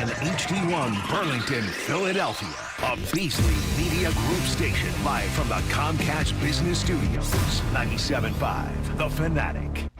and HD1 Burlington, Philadelphia. A Beasley Media Group station live from the Comcast Business Studios. 97.5, The Fanatic.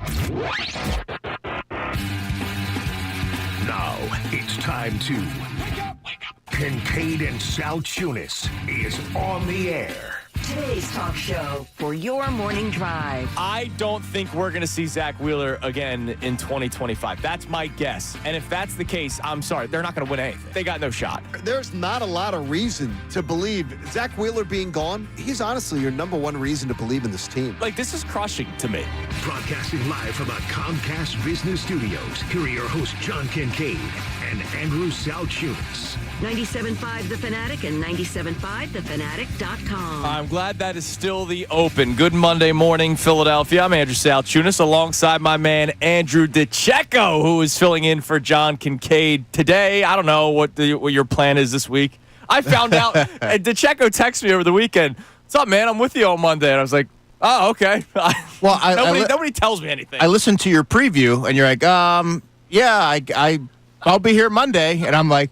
Now it's time to wake up. Kincade and Salciunas is on the air. Today's talk show for your morning drive. I don't think we're going to see Zach Wheeler again in 2025. That's my guess. And if that's the case, I'm sorry. They're not going to win anything. They got no shot. There's not a lot of reason to believe. Zach Wheeler being gone, he's honestly your number one reason to believe in this team. Like, this is crushing to me. Broadcasting live from the Comcast Business Studios, here are your hosts, John Kincade and Andrew Salciunas. 97.5 The Fanatic and 97.5thefanatic.com. I'm glad that is still the open. Good Monday morning, Philadelphia. I'm Andrew Salciunas alongside my man Andrew DeCecco, who is filling in for John Kincade today. I don't know what your plan is this week. I found out, DeCecco texted me over the weekend, "What's up, man? I'm with you on Monday." And I was like, "Oh, okay." Well, nobody tells me anything. I listened to your preview, and you're like, yeah, I'll be here Monday. And I'm like,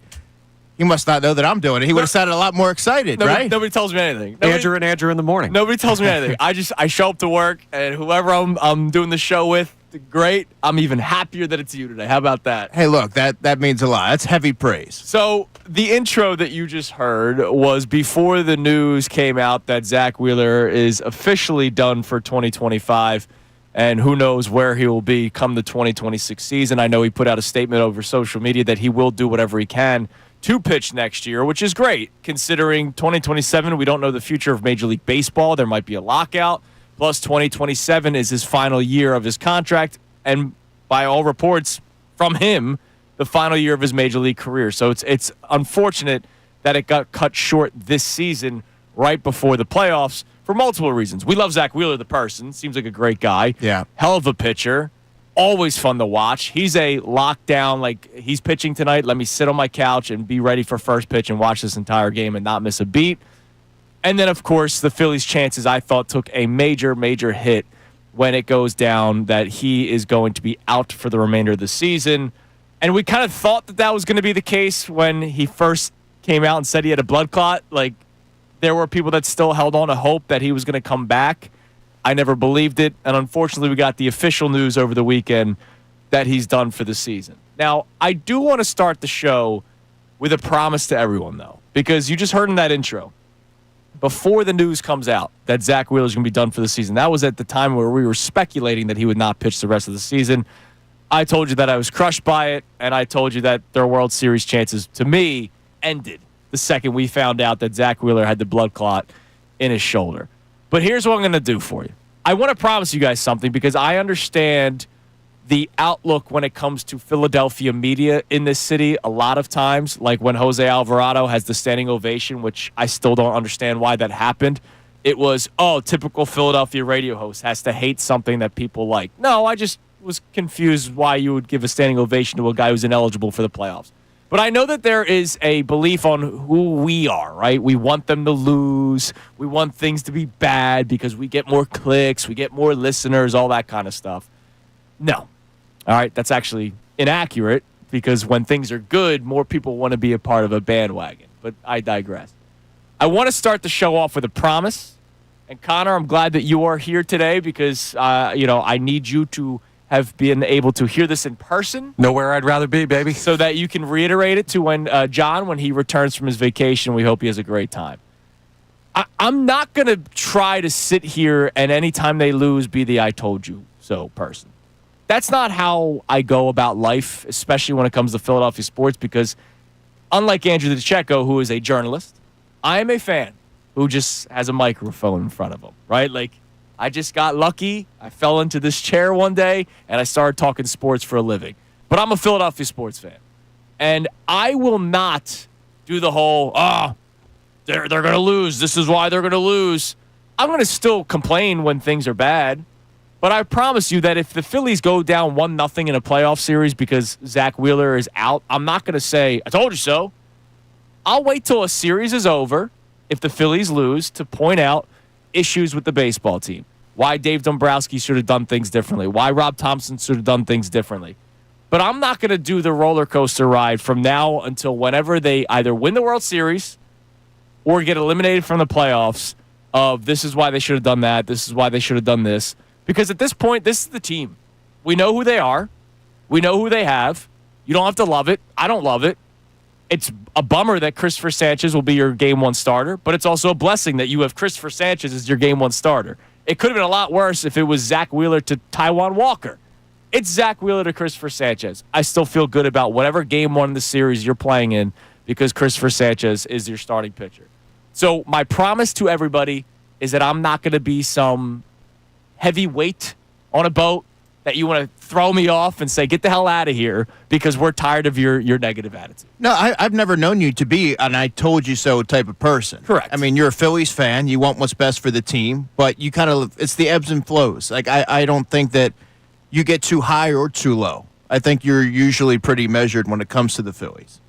he must not know that I'm doing it. He would have sounded a lot more excited, right? Nobody tells me anything. Andrew in the morning. Nobody tells me anything. I show up to work, and whoever I'm doing the show with, great. I'm even happier that it's you today. How about that? Hey, look, that means a lot. That's heavy praise. So the intro that you just heard was before the news came out that Zach Wheeler is officially done for 2025, and who knows where he will be come the 2026 season. I know he put out a statement over social media that he will do whatever he can to pitch next year, which is great considering 2027, we don't know the future of Major League Baseball. There might be a lockout. Plus 2027 is his final year of his contract. And by all reports from him, the final year of his Major League career. So it's unfortunate that it got cut short this season right before the playoffs for multiple reasons. We love Zach Wheeler, the person. Seems like a great guy. Yeah. Hell of a pitcher. Always fun to watch. He's a lockdown, like he's pitching tonight. Let me sit on my couch and be ready for first pitch and watch this entire game and not miss a beat. And then, of course, the Phillies' chances, I thought, took a major, major hit when it goes down that he is going to be out for the remainder of the season. And we kind of thought that was going to be the case when he first came out and said he had a blood clot. Like, there were people that still held on to hope that he was going to come back. I never believed it, and unfortunately we got the official news over the weekend that he's done for the season. Now, I do want to start the show with a promise to everyone, though, because you just heard in that intro, before the news comes out that Zach Wheeler is going to be done for the season, that was at the time where we were speculating that he would not pitch the rest of the season. I told you that I was crushed by it, and I told you that their World Series chances, to me, ended the second we found out that Zach Wheeler had the blood clot in his shoulder. But here's what I'm going to do for you. I want to promise you guys something because I understand the outlook when it comes to Philadelphia media in this city a lot of times, like when Jose Alvarado has the standing ovation, which I still don't understand why that happened. It was, typical Philadelphia radio host has to hate something that people like. No, I just was confused why you would give a standing ovation to a guy who's ineligible for the playoffs. But I know that there is a belief on who we are, right? We want them to lose. We want things to be bad because we get more clicks, we get more listeners, all that kind of stuff. No. All right, that's actually inaccurate because when things are good, more people want to be a part of a bandwagon. But I digress. I want to start the show off with a promise. And Connor, I'm glad that you are here today because, I need you to have been able to hear this in person. Nowhere I'd rather be, baby. So that you can reiterate it to when John, when he returns from his vacation, we hope he has a great time. I'm not going to try to sit here and anytime they lose be the I told you so person. That's not how I go about life, especially when it comes to Philadelphia sports, because unlike Andrew DeCecco, who is a journalist, I am a fan who just has a microphone in front of him, right? Like, I just got lucky. I fell into this chair one day, and I started talking sports for a living. But I'm a Philadelphia sports fan. And I will not do the whole, they're going to lose. This is why they're going to lose. I'm going to still complain when things are bad. But I promise you that if the Phillies go down 1-0 in a playoff series because Zach Wheeler is out, I'm not going to say, I told you so. I'll wait till a series is over, if the Phillies lose, to point out issues with the baseball team. Why Dave Dombrowski should have done things differently. Why Rob Thompson should have done things differently. But I'm not going to do the roller coaster ride from now until whenever they either win the World Series or get eliminated from the playoffs of this is why they should have done that, this is why they should have done this. Because at this point, this is the team. We know who they are. We know who they have. You don't have to love it. I don't love it. It's a bummer that Christopher Sanchez will be your Game 1 starter, but it's also a blessing that you have Christopher Sanchez as your Game 1 starter. It could have been a lot worse if it was Zach Wheeler to Taijuan Walker. It's Zach Wheeler to Christopher Sanchez. I still feel good about whatever Game 1 of the series you're playing in because Christopher Sanchez is your starting pitcher. So my promise to everybody is that I'm not going to be some heavy weight on a boat that you want to throw me off and say, get the hell out of here because we're tired of your negative attitude. No, I've never known you to be an I told you so type of person. Correct. I mean, you're a Phillies fan. You want what's best for the team, but you kind of, it's the ebbs and flows. Like, I don't think that you get too high or too low. I think you're usually pretty measured when it comes to the Phillies.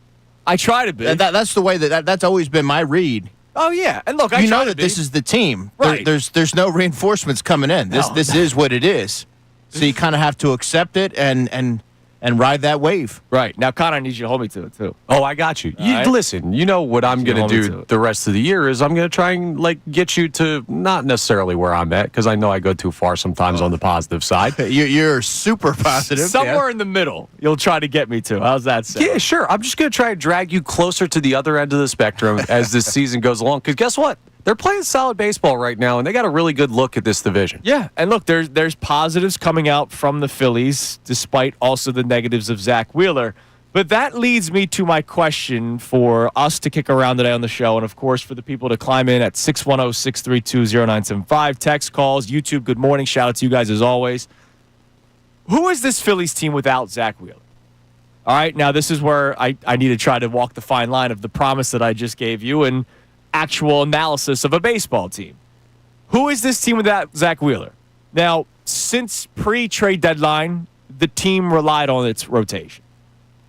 I try to be. That's the way that's always been my read. Oh, yeah. And look, I you try know to that be. this is the team. Right. There's no reinforcements coming in. This is what it is. So you kind of have to accept it and ride that wave. Right. Now, Connor needs you to hold me to it, too. Oh, I got you. All right. Listen, you know what I'm going to hold me to do it. the rest of the year is I'm going to try and get you to not necessarily where I'm at because I know I go too far sometimes on the positive side. You're super positive. Somewhere in the middle, you'll try to get me to. How's that sound? Yeah, sure. I'm just going to try and drag you closer to the other end of the spectrum as this season goes along. Because guess what? They're playing solid baseball right now, and they got a really good look at this division. Yeah, and look, there's positives coming out from the Phillies, despite also the negatives of Zach Wheeler. But that leads me to my question for us to kick around today on the show, and of course for the people to climb in at 610-632-0975. Text, calls, YouTube, good morning. Shout out to you guys as always. Who is this Phillies team without Zach Wheeler? All right, now this is where I need to try to walk the fine line of the promise that I just gave you and actual analysis of a baseball team. Who is this team without Zach Wheeler? Now, since pre-trade deadline, the team relied on its rotation.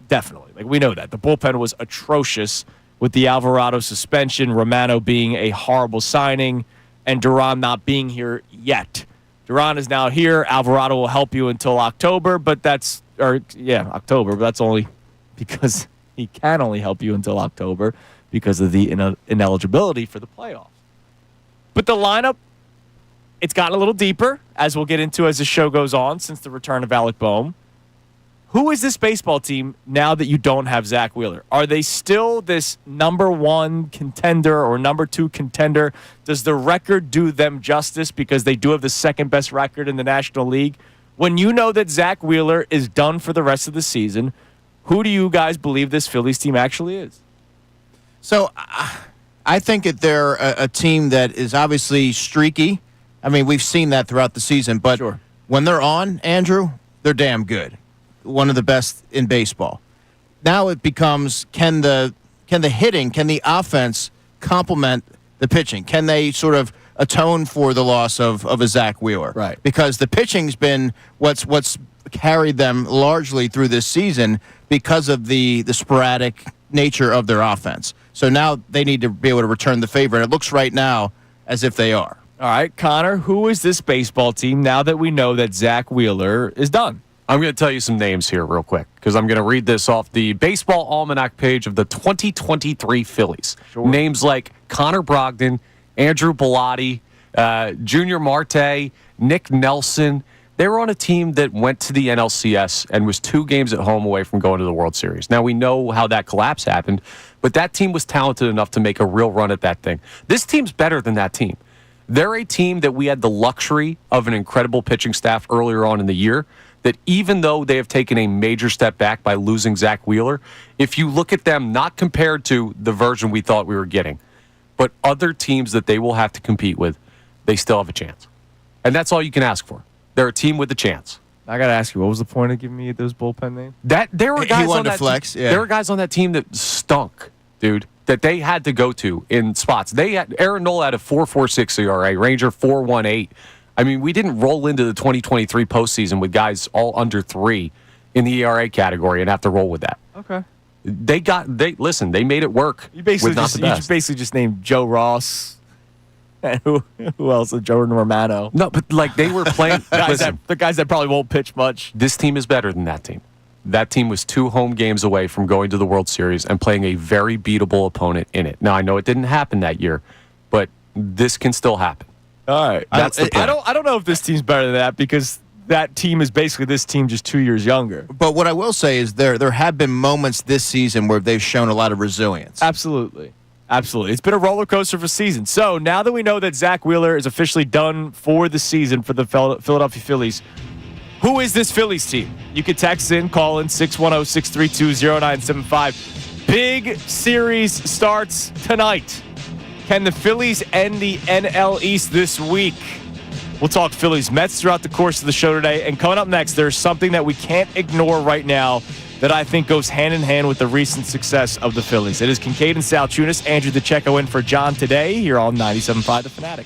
Definitely. Like, we know that. The bullpen was atrocious with the Alvarado suspension, Romano being a horrible signing, and Duran not being here yet. Duran is now here. Alvarado will help you until October, but October, but that's only because he can only help you until October because of the ineligibility for the playoffs. But the lineup, it's gotten a little deeper, as we'll get into as the show goes on, since the return of Alec Bohm. Who is this baseball team now that you don't have Zach Wheeler? Are they still this number one contender or number two contender? Does the record do them justice because they do have the second best record in the National League? When you know that Zach Wheeler is done for the rest of the season, who do you guys believe this Phillies team actually is? So I think that they're a team that is obviously streaky. I mean, we've seen that throughout the season. But Sure. when they're on, Andrew, they're damn good. One of the best in baseball. Now it becomes, can the hitting, can the offense complement the pitching? Can they sort of atone for the loss of a Zach Wheeler? Right. Because the pitching's been what's carried them largely through this season because of the sporadic nature of their offense. So now they need to be able to return the favor, and it looks right now as if they are. All right, Connor, who is this baseball team now that we know that Zach Wheeler is done? I'm going to tell you some names here real quick because I'm going to read this off the Baseball Almanac page of the 2023 Phillies. Sure. Names like Connor Brogdon, Andrew Bellotti, Junior Marte, Nick Nelson. They were on a team that went to the NLCS and was 2 games at home away from going to the World Series. Now, we know how that collapse happened, but that team was talented enough to make a real run at that thing. This team's better than that team. They're a team that we had the luxury of an incredible pitching staff earlier on in the year, that even though they have taken a major step back by losing Zach Wheeler, if you look at them, not compared to the version we thought we were getting, but other teams that they will have to compete with, they still have a chance. And that's all you can ask for. They're a team with a chance. I got to ask you, what was the point of giving me those bullpen names? There were guys wanted on to that flex, yeah. There were guys on that team that stunk, dude, that they had to go to in spots. Aaron Nola had a 4.46 ERA, Ranger 4.18. I mean, we didn't roll into the 2023 postseason with guys all under 3 in the ERA category and have to roll with that. Okay. They made it work. You basically with not the best. just named Joe Ross. And who else? Jordan Romano. No, but like they were playing. Listen, The guys that probably won't pitch much. this team is better than that team. that team was 2 home games away from going to the World Series and playing a very beatable opponent in it. Now, I know it didn't happen that year, but this can still happen. All right. That's the point. I don't know if this team's better than that because that team is basically this team just 2 years younger. But what I will say is there have been moments this season where they've shown a lot of resilience. Absolutely. Absolutely. It's been a roller coaster of a season. So now that we know that Zach Wheeler is officially done for the season for the Philadelphia Phillies, who is this Phillies team? You can text in, call in 610-632-0975. Big series starts tonight. Can the Phillies end the NL East this week? We'll talk Phillies-Mets throughout the course of the show today. And coming up next, there's something that we can't ignore right now that I think goes hand in hand with the recent success of the Phillies. It is Kincade and Salciunas. Andrew DeCecco in for John today here on 97.5 The Fanatic.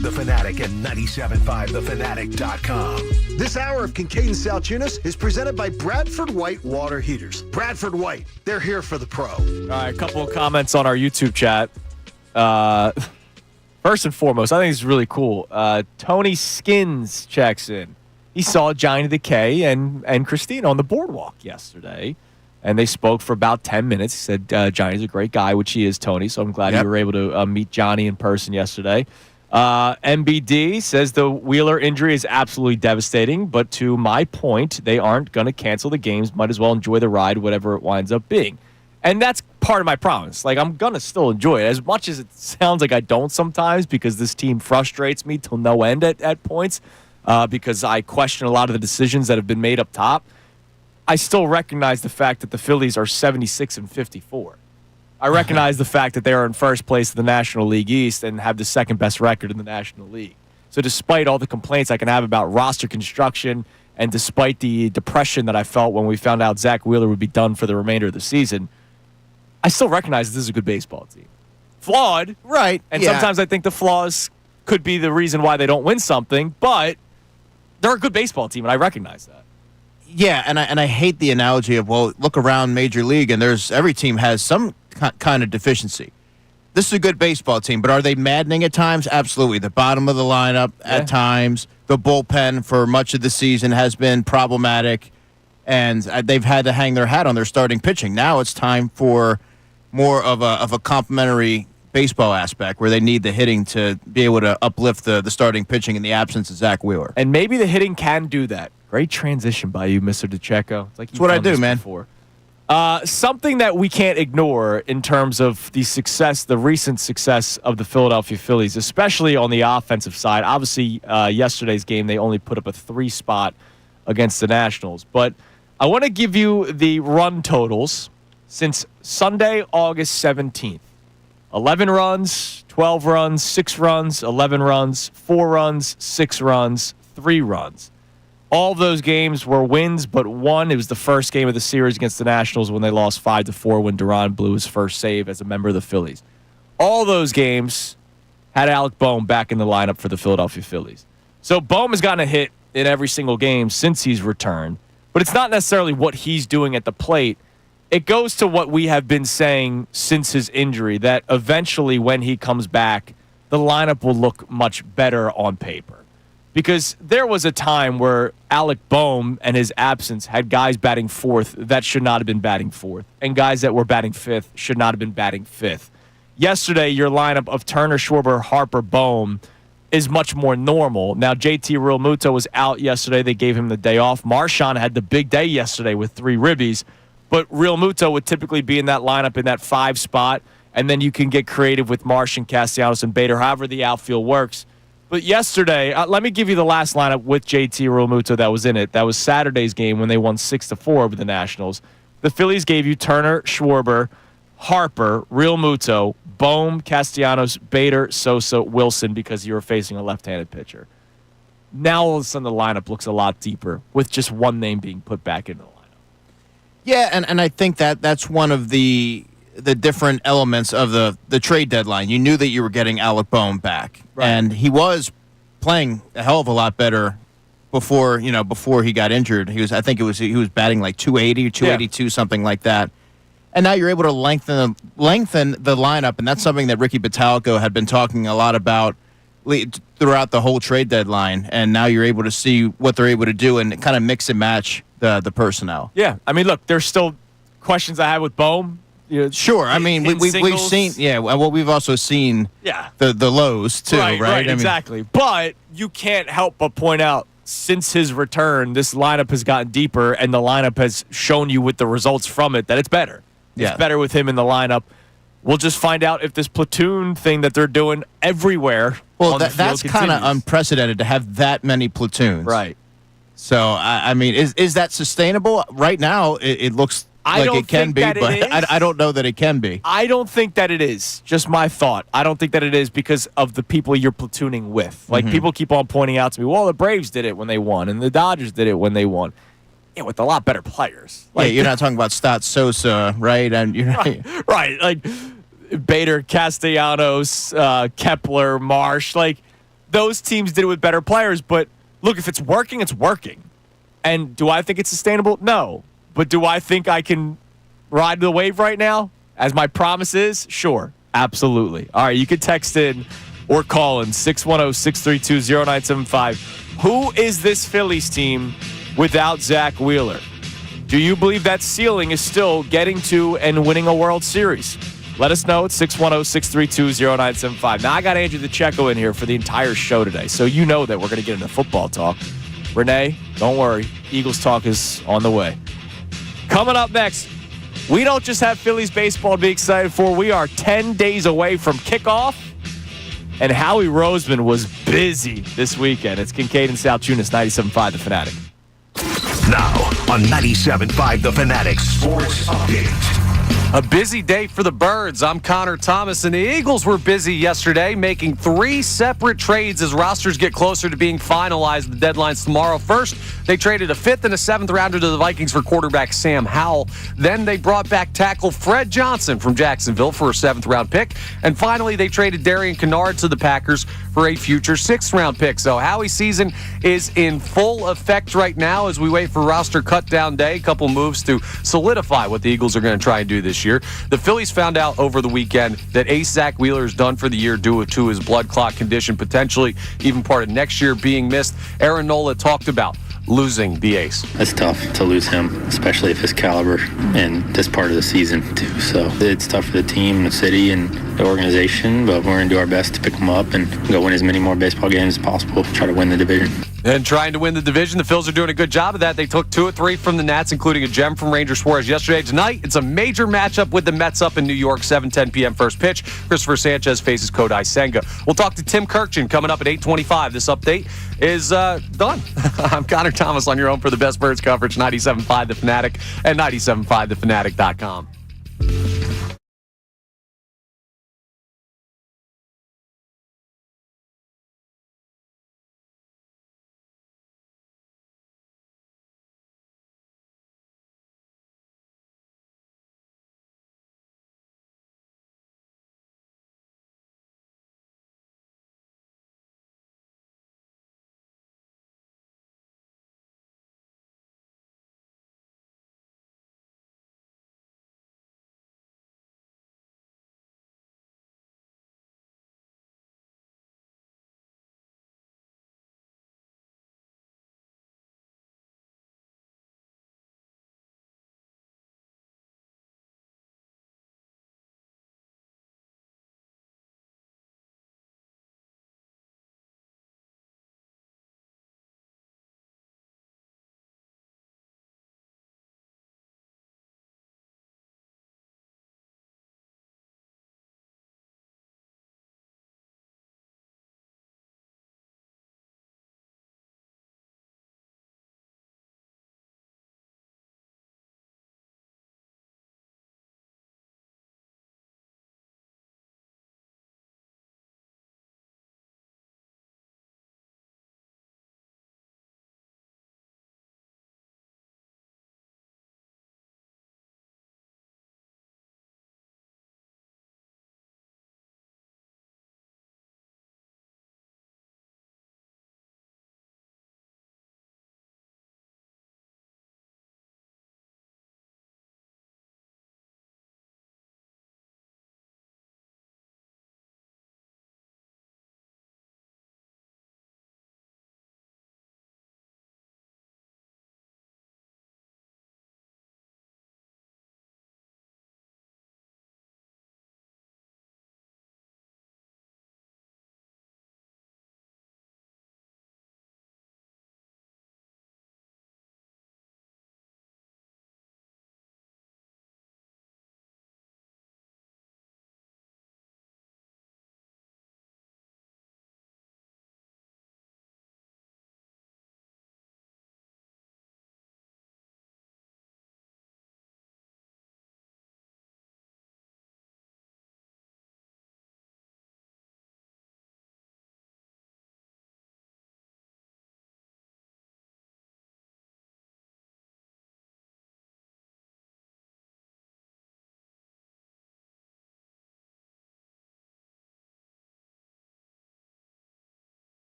The Fanatic and 97.5thefanatic.com. This hour of Kincade Salciunas is presented by Bradford White Water Heaters. Bradford White, they're here for the pro. All right, a couple of comments on our YouTube chat. First and foremost, I think it's really cool. Tony Skins checks in. He saw Johnny the K and Christine on the boardwalk yesterday, and they spoke for about 10 minutes. He said Johnny's a great guy, which he is, Tony, so I'm glad you were able to meet Johnny in person yesterday. MBD says the Wheeler injury is absolutely devastating, but to my point, they aren't going to cancel the games. Might as well enjoy the ride, whatever it winds up being. And that's part of my promise. Like, I'm going to still enjoy it, as much as it sounds like I don't sometimes, because this team frustrates me till no end at points, because I question a lot of the decisions that have been made up top. I still recognize the fact that the Phillies are 76-54. I recognize the fact that they are in first place in the National League East and have the second best record in the National League. So despite all the complaints I can have about roster construction, and despite the depression that I felt when we found out Zach Wheeler would be done for the remainder of the season, I still recognize that this is a good baseball team. Flawed. Right. And sometimes I think the flaws could be the reason why they don't win something, but they're a good baseball team, and I recognize that. Yeah, and I hate the analogy of, well, look around Major League, and every team has some kind of deficiency. This is a good baseball team, but are they maddening at times? Absolutely. The bottom of the lineup at times. The bullpen for much of the season has been problematic, and they've had to hang their hat on their starting pitching. Now it's time for more of a complementary baseball aspect where they need the hitting to be able to uplift the starting pitching in the absence of Zach Wheeler. And maybe the hitting can do that. Great transition by you, Mr. DeCecco. It's like that's what I do, man. Before. Something that we can't ignore in terms of the recent success of the Philadelphia Phillies, especially on the offensive side. Obviously, yesterday's game, they only put up a 3 spot against the Nationals. But I want to give you the run totals since Sunday, August 17th. 11 runs, 12 runs, 6 runs, 11 runs, 4 runs, 6 runs, 3 runs. All of those games were wins, but one. It was the first game of the series against the Nationals when they lost 5-4 when Duran blew his first save as a member of the Phillies. All those games had Alec Bohm back in the lineup for the Philadelphia Phillies. So Bohm has gotten a hit in every single game since he's returned, but it's not necessarily what he's doing at the plate. It goes to what we have been saying since his injury, that eventually when he comes back, the lineup will look much better on paper. Because there was a time where Alec Bohm and his absence had guys batting fourth that should not have been batting fourth, and guys that were batting fifth should not have been batting fifth. Yesterday, your lineup of Turner, Schwarber, Harper, Bohm is much more normal. Now, JT Realmuto was out yesterday. They gave him the day off. Marchand had the big day yesterday with 3 ribbies, but Realmuto would typically be in that lineup in that 5 spot, and then you can get creative with Marchand, Castellanos, and Bader, however the outfield works. But yesterday, let me give you the last lineup with JT Realmuto that was in it. That was Saturday's game when they won 6-4 over the Nationals. The Phillies gave you Turner, Schwarber, Harper, Realmuto, Bohm, Castellanos, Bader, Sosa, Wilson, because you were facing a left-handed pitcher. Now all of a sudden the lineup looks a lot deeper with just one name being put back into the lineup. Yeah, and I think that's one of the different elements of the trade deadline. You knew that you were getting Alec Bohm back, right, and he was playing a hell of a lot better before he got injured. He was batting like 280 or 282, something like that. And now you're able to lengthen the lineup, and that's something that Ricky Batalco had been talking a lot about throughout the whole trade deadline. And now you're able to see what they're able to do and kind of mix and match the personnel. Yeah, I mean, look, there's still questions I have with Bohm. Sure, I mean we've seen we've also seen the lows too, right? Right, exactly. But you can't help but point out since his return, this lineup has gotten deeper, and the lineup has shown you with the results from it that it's better. It's better with him in the lineup. We'll just find out if this platoon thing that they're doing everywhere. Well, that's kind of unprecedented to have that many platoons, right? So I mean, is that sustainable? Right now, it looks like it can be, but I don't know that it can be. I don't think that it is. Just my thought. I don't think that it is because of the people you're platooning with. Like, people keep on pointing out to me, well, the Braves did it when they won, and the Dodgers did it when they won. Yeah, with a lot better players. Like, you're not talking about Stott Sosa, right? And you're right. Like Bader, Castellanos, Kepler, Marsh. Like, those teams did it with better players. But look, if it's working, it's working. And do I think it's sustainable? No. But do I think I can ride the wave right now, as my promise is? Sure. Absolutely. All right, you can text in or call in 610-632-0975. Who is this Phillies team without Zach Wheeler? Do you believe that ceiling is still getting to and winning a World Series? Let us know at 610-632-0975. Now, I got Andrew DeCecco in here for the entire show today, so you know that we're going to get into football talk. Renee, don't worry. Eagles talk is on the way. Coming up next, we don't just have Phillies baseball to be excited for. We are 10 days away from kickoff, and Howie Roseman was busy this weekend. It's Kincade and Salciunas, 97.5 The Fanatic. Now on 97.5 The Fanatic Sports Update. A busy day for the Birds. I'm Connor Thomas, and the Eagles were busy yesterday making 3 separate trades as rosters get closer to being finalized. The deadline's tomorrow. First, they traded a 5th and a 7th rounder to the Vikings for quarterback Sam Howell. Then they brought back tackle Fred Johnson from Jacksonville for a 7th round pick. And finally, they traded Darian Kennard to the Packers for a future 6th round pick. So Howie's season is in full effect right now as we wait for roster cut down day. A couple moves to solidify what the Eagles are going to try and do this year. The Phillies found out over the weekend that ace Zach Wheeler is done for the year due to his blood clot condition, potentially even part of next year being missed. Aaron Nola talked about losing the ace. It's tough to lose him, especially at his caliber and this part of the season too. So it's tough for the team, the city, and the organization, but we're going to do our best to pick him up and go win as many more baseball games as possible, try to win the division. And trying to win the division, the Phils are doing a good job of that. They took 2 of 3 from the Nats, including a gem from Ranger Suarez yesterday. Tonight, it's a major matchup with the Mets up in New York, 7:10 p.m. first pitch. Christopher Sanchez faces Kodai Senga. We'll talk to Tim Kurkjian coming up at 8:25. This update is done. I'm Connor Thomas on your home for the best Birds coverage, 97.5 The Fanatic and 97.5thefanatic.com.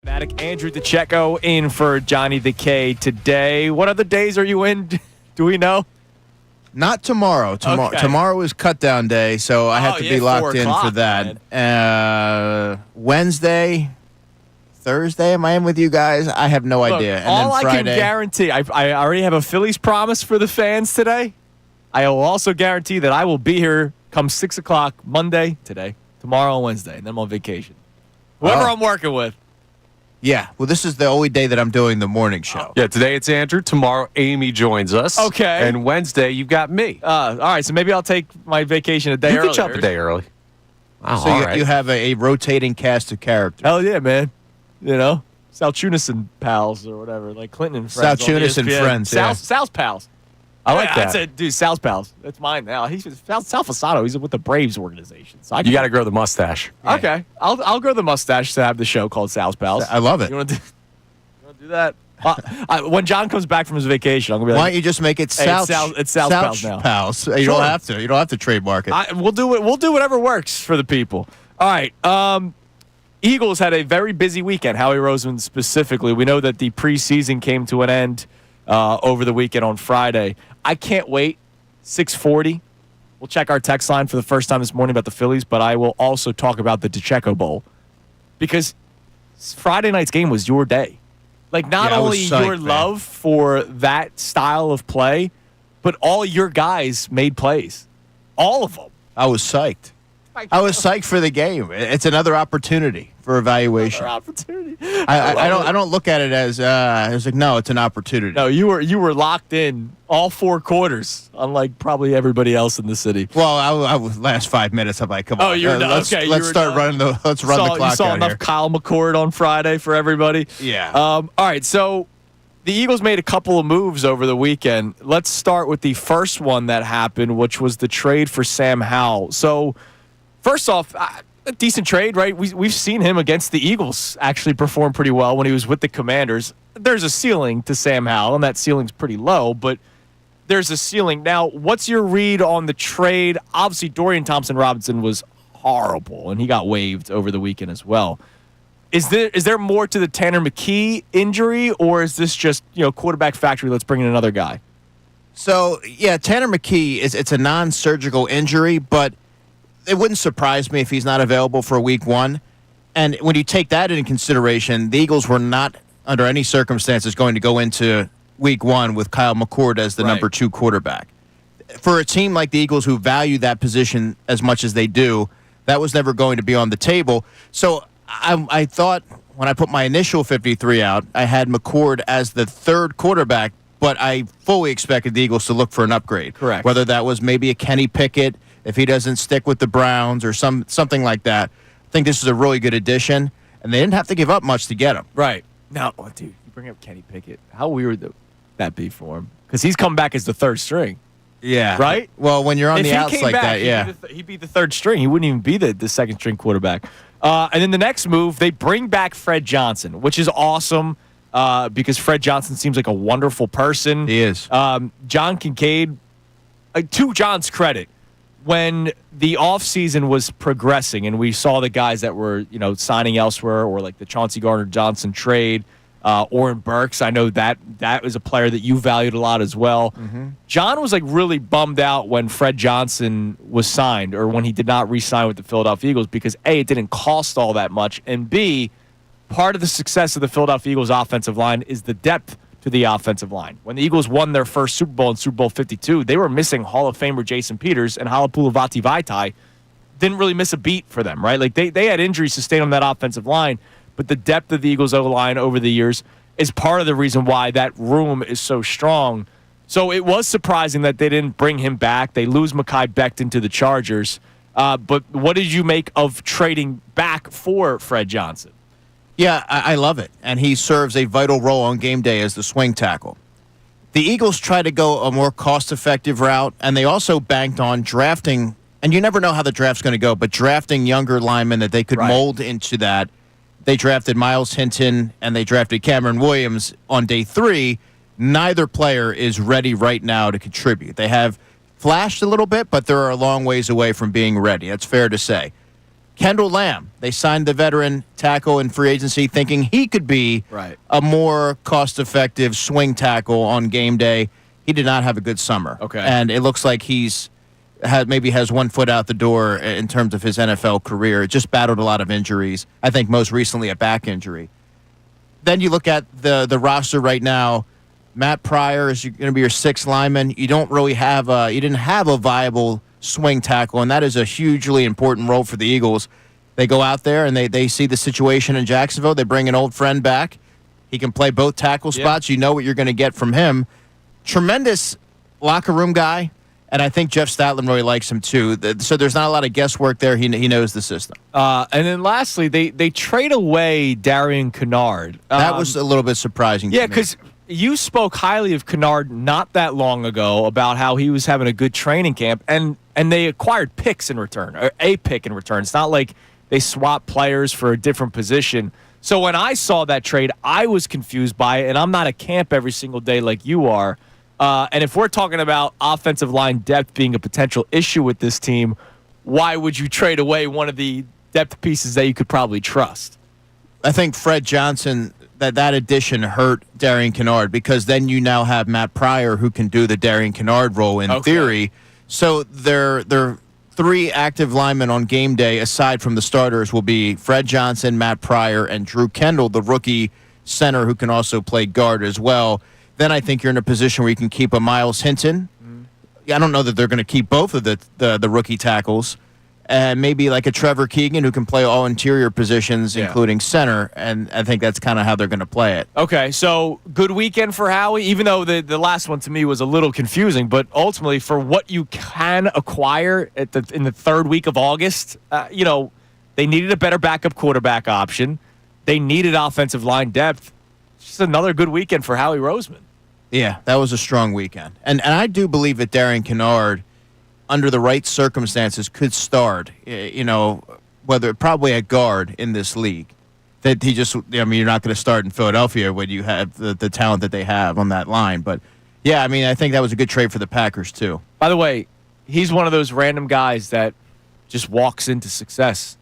Fanatic, Andrew DeCecco in for Johnny the K today. What other days are you in? Do we know? Not tomorrow. Okay. Tomorrow is cut down day, so I have to be locked in for 4 that. Wednesday, Thursday, am I in with you guys? I have no idea. And all then I Friday, can guarantee, I already have a Phillies promise for the fans today. I will also guarantee that I will be here come 6 o'clock Monday, tomorrow, and Wednesday, and then I'm on vacation. Whoever I'm working with. Yeah, well, this is the only day that I'm doing the morning show. Yeah, today it's Andrew. Tomorrow, Amy joins us. Okay. And Wednesday, you've got me. All right, so maybe I'll take my vacation a day You earlier. can jump a day early. Wow, So all you, right. you have a rotating cast of characters. Hell yeah, man. You know, Salciunas and pals or whatever, like Clinton and friends. Salciunas and ESPN. friends, yeah. Sal's pals. I like That's that. it, dude. Sal's pals. That's mine now. Sal Fasano. He's with the Braves organization. So You got to grow the mustache. Okay, I'll grow the mustache to have the show called Sal's Pals. I love it. You want to do that? When John comes back from his vacation, I'm gonna be Why like, don't you just make it Hey, Salch? it's Sal's Pals now. Pals. You Sure. don't have to. You don't have to trademark it. We'll do it. We'll do whatever works for the people. All right. Eagles had a very busy weekend. Howie Roseman specifically. We know that the preseason came to an end over the weekend on Friday. I can't wait. 6:40. We'll check our text line for the first time this morning about the Phillies, but I will also talk about the DeCecco Bowl because Friday night's game was your day. Like, not Yeah, I was only psyched, your man. love for that style of play, but all your guys made plays. All of them. I was psyched. I was psyched for the game. It's another opportunity for evaluation. Opportunity. I don't look at it as I was like, no, it's an opportunity. No, you were locked in all 4 quarters, unlike probably everybody else in the city. Well, I was last 5 minutes. I'm like, come on. Oh, you were done. Let's, Okay, you let's were start done. running the. Let's run the clock You saw out enough here. Kyle McCord on Friday for everybody. Yeah. All right, so the Eagles made a couple of moves over the weekend. Let's start with the first one that happened, which was the trade for Sam Howell. So, first off, a decent trade, right? We've seen him against the Eagles actually perform pretty well when he was with the Commanders. There's a ceiling to Sam Howell, and that ceiling's pretty low, but there's a ceiling. Now, what's your read on the trade? Obviously, Dorian Thompson-Robinson was horrible, and he got waived over the weekend as well. Is there more to the Tanner McKee injury, or is this just, quarterback factory, let's bring in another guy? So yeah, Tanner McKee it's a non-surgical injury, but it wouldn't surprise me if he's not available for week 1. And when you take that into consideration, the Eagles were not under any circumstances going to go into week 1 with Kyle McCord as the Right. number 2 quarterback. For a team like the Eagles who value that position as much as they do, that was never going to be on the table. So I thought when I put my initial 53 out, I had McCord as the 3rd quarterback, but I fully expected the Eagles to look for an upgrade. Correct. Whether that was maybe a Kenny Pickett, if he doesn't stick with the Browns or something like that. I think this is a really good addition, and they didn't have to give up much to get him. Right. Now, dude, you bring up Kenny Pickett. How weird would that be for him? Because he's come back as the 3rd string. Yeah. Right? Well, when you're on If the he outs came like back, that, yeah. he'd be the 3rd string. He wouldn't even be the 2nd string quarterback. And then the next move, they bring back Fred Johnson, which is awesome because Fred Johnson seems like a wonderful person. He is. John Kincade, to John's credit, when the offseason was progressing and we saw the guys that were, signing elsewhere or like the Chauncey Gardner-Johnson trade, Oren Burks, I know that was a player that you valued a lot as well. Mm-hmm. John was like really bummed out when Fred Johnson was signed or when he did not re-sign with the Philadelphia Eagles because A, it didn't cost all that much, and B, part of the success of the Philadelphia Eagles offensive line is the depth to the offensive line. When the Eagles won their first Super Bowl in Super Bowl 52, they were missing Hall of Famer Jason Peters, and Halapoulivaati Vaitai didn't really miss a beat for them, right? Like they had injuries sustained on that offensive line, but the depth of the Eagles O-line over the years is part of the reason why that room is so strong. So it was surprising that they didn't bring him back. They lose Mekhi Becton to the Chargers. But what did you make of trading back for Fred Johnson? Yeah, I love it. And he serves a vital role on game day as the swing tackle. The Eagles try to go a more cost-effective route, and they also banked on drafting, and you never know how the draft's going to go, but drafting younger linemen that they could mold into that. They drafted Miles Hinton, and they drafted Cameron Williams on day 3. Neither player is ready right now to contribute. They have flashed a little bit, but they're a long ways away from being ready. That's fair to say. Kendall Lamb, they signed the veteran tackle in free agency thinking he could be Right. a more cost-effective swing tackle on game day. He did not have a good summer. Okay. And it looks like maybe has one foot out the door in terms of his NFL career. Just battled a lot of injuries. I think most recently a back injury. Then you look at the roster right now. Matt Pryor is going to be your sixth lineman. You don't really you didn't have a viable swing tackle, and that is a hugely important role for the Eagles. They go out there and they see the situation in Jacksonville. They bring an old friend back. He can play both tackle spots. You know what you're going to get from him. Tremendous locker room guy, and I think Jeff Statler really likes him too. So there's not a lot of guesswork there. He knows the system. And then lastly, they trade away Darian Kinnard. That was a little bit surprising to me. Yeah, because you spoke highly of Kinnard not that long ago about how he was having a good training camp, and they acquired picks in return, or a pick in return. It's not like they swapped players for a different position. So when I saw that trade, I was confused by it, and I'm not at camp every single day like you are. And if we're talking about offensive line depth being a potential issue with this team, why would you trade away one of the depth pieces that you could probably trust? I think Fred Johnson, that addition hurt Darian Kinnard because then you now have Matt Pryor who can do the Darian Kinnard role in theory. So their three active linemen on game day, aside from the starters, will be Fred Johnson, Matt Pryor, and Drew Kendall, the rookie center who can also play guard as well. Then I think you're in a position where you can keep a Miles Hinton. I don't know that they're going to keep both of the rookie tackles. And maybe like a Trevor Keegan who can play all interior positions, including center. And I think that's kind of how they're going to play it. Okay, so good weekend for Howie, even though the last one to me was a little confusing. But ultimately, for what you can acquire in the third week of August, they needed a better backup quarterback option. They needed offensive line depth. Just another good weekend for Howie Roseman. Yeah, that was a strong weekend. And I do believe that Darian Kinnard, under the right circumstances, could start, whether probably at guard in this league. That you're not going to start in Philadelphia when you have the talent that they have on that line. But, yeah, I think that was a good trade for the Packers, too. By the way, he's one of those random guys that just walks into success.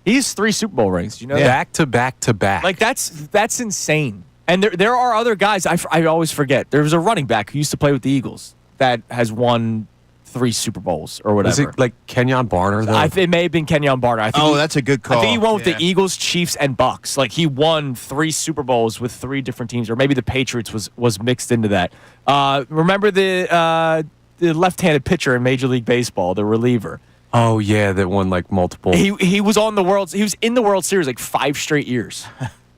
He's 3 Super Bowl rings. You know that? Back to back to back. Like, that's insane. And there are other guys. I always forget. There was a running back who used to play with the Eagles that has won 3 Super Bowls or whatever. Is it like Kenyon Barner, though? It may have been Kenyon Barner. I think that's a good call. I think he won with the Eagles, Chiefs, and Bucks. Like, he won 3 Super Bowls with 3 different teams, or maybe the Patriots was mixed into that. Remember the left-handed pitcher in Major League Baseball, the reliever? Oh, yeah, that won, like, multiple. He was in the World Series like 5 straight years.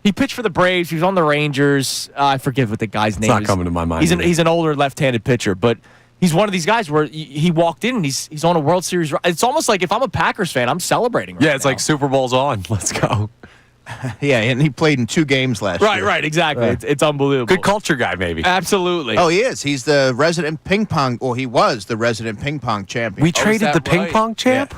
He pitched for the Braves. He was on the Rangers. I forget what the guy's name is. It's not coming to my mind. He's an older left-handed pitcher, but he's one of these guys where he walked in and he's on a World Series. It's almost like if I'm a Packers fan, I'm celebrating. Yeah, it's like Super Bowl's on. Let's go. Yeah, and he played in 2 games last year. Right, exactly. Right. It's unbelievable. Good culture guy, maybe. Absolutely. Oh, he is. He's the resident ping pong. Well, he was the resident ping pong champion. We traded the ping pong champ?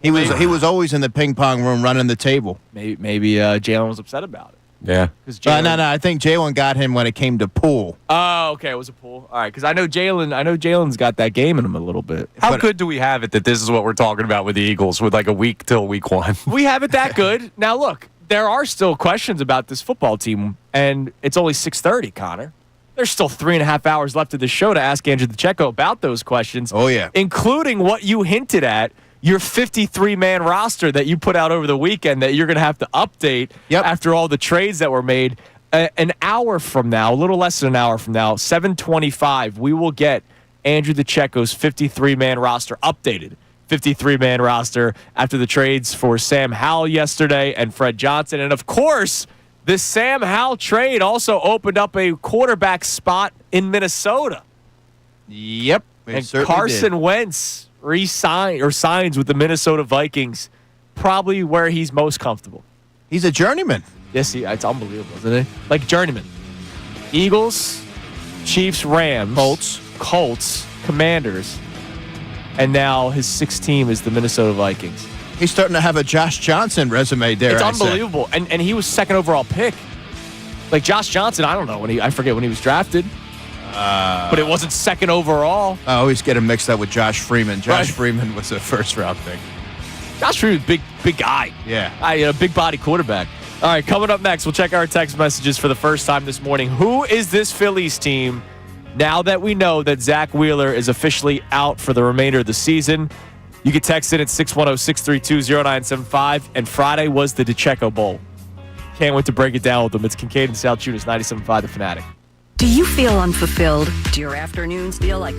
Yeah. He was always in the ping pong room running the table. Maybe Jalen was upset about it. Yeah. No. I think Jalen got him when it came to pool. Oh, okay. It was a pool. All right, because I know Jalen's got that game in him a little bit. How good do we have it that this is what we're talking about with the Eagles with like a week till week 1? We have it that good. Now, look, there are still questions about this football team, and it's only 6:30, Connor. There's still 3.5 hours left of the show to ask Andrew DeCecco about those questions. Oh, yeah. Including what you hinted at, your 53-man roster that you put out over the weekend that you're going to have to update after all the trades that were made. An hour from now, a little less than an hour from now, 7:25, we will get Andrew DeCecco's 53-man roster updated. 53-man roster after the trades for Sam Howell yesterday and Fred Johnson. And, of course, this Sam Howell trade also opened up a quarterback spot in Minnesota. Yep. And Carson Wentz signs with the Minnesota Vikings, probably where he's most comfortable. He's a journeyman. Yes, it's unbelievable, isn't it? Like journeyman. Eagles, Chiefs, Rams, Colts, Commanders, and now his 6th team is the Minnesota Vikings. He's starting to have a Josh Johnson resume there. It's unbelievable. And he was 2nd overall pick. Like Josh Johnson, I don't know I forget when he was drafted. But it wasn't 2nd overall. I always get him mixed up with Josh Freeman. Josh Freeman was a 1st-round pick. Josh Freeman, big guy. Yeah. Big body quarterback. All right, coming up next, we'll check our text messages for the first time this morning. Who is this Phillies team now that we know that Zach Wheeler is officially out for the remainder of the season? You can text in at 610-632-0975. And Friday was the DeCecco Bowl. Can't wait to break it down with them. It's Kincade and Salciunas, 97.5 The Fanatic. Do you feel unfulfilled? Do your afternoons feel like...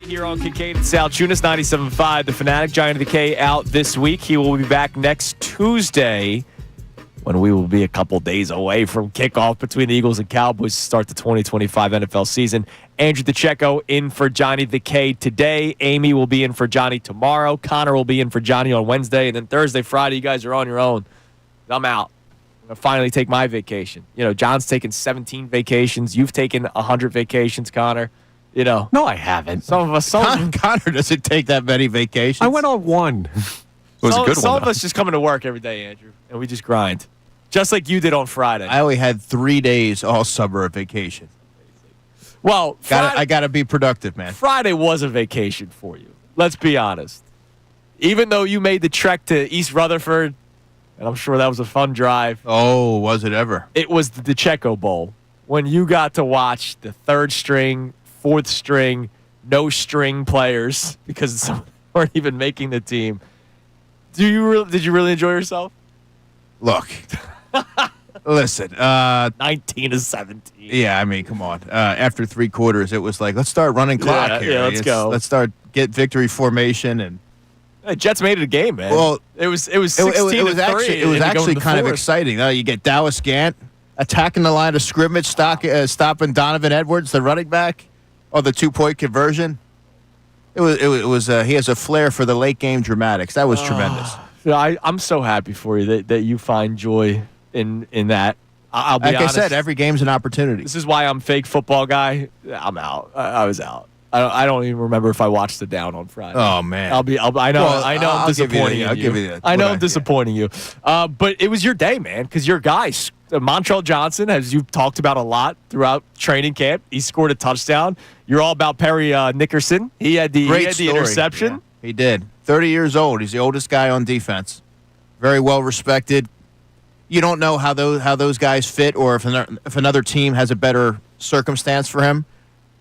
Here on Kincade Salciunas, 97.5 The Fanatic. Giant of the K out this week. He will be back next Tuesday when we will be a couple days away from kickoff between the Eagles and Cowboys to start the 2025 NFL season. Andrew DeCecco in for Johnny the K today. Amy will be in for Johnny tomorrow. Connor will be in for Johnny on Wednesday. And then Thursday, Friday, you guys are on your own. I'm out. finally take my vacation. John's taken 17 vacations. You've taken 100 vacations, Connor. No, I haven't. Some of us, Connor doesn't take that many vacations. I went on one. It was a good one. Some of though. us just come into work every day, Andrew, and we just grind, just like you did on Friday. I only had 3 days all summer of vacation. Well, I got to be productive, man. Friday was a vacation for you. Let's be honest. Even though you made the trek to East Rutherford, and I'm sure that was a fun drive. Oh, was it ever? It was the DeCecco Bowl when you got to watch the third string, fourth string, no string players because some weren't even making the team. Did you really enjoy yourself? Look, listen. 19-17. Yeah, I mean, come on. After 3 quarters, it was like, let's start running clock here. Yeah, let's go. Let's start get victory formation and. The Jets made it a game, man. Well, it was 16 it was actually kind of fourth. exciting. You get Dallas Gant attacking the line of scrimmage, stopping Donovan Edwards, the running back, or the 2-point conversion. It was he has a flair for the late game dramatics. That was tremendous. I'm so happy for you that you find joy in that. I'll be like honest. I said, every game's an opportunity. This is why I'm fake football guy. I'm out. I was out. I don't even remember if I watched the down on Friday. Oh man, I know I'm disappointing you. I'll give you that. I know I'm disappointing you. But it was your day, man, because your guy, Montrell Johnson, as you've talked about a lot throughout training camp, he scored a touchdown. You're all about Perry Nickerson. He had the interception. Yeah, he did. 30 years old. He's the oldest guy on defense. Very well respected. You don't know how those guys fit, or if another team has a better circumstance for him.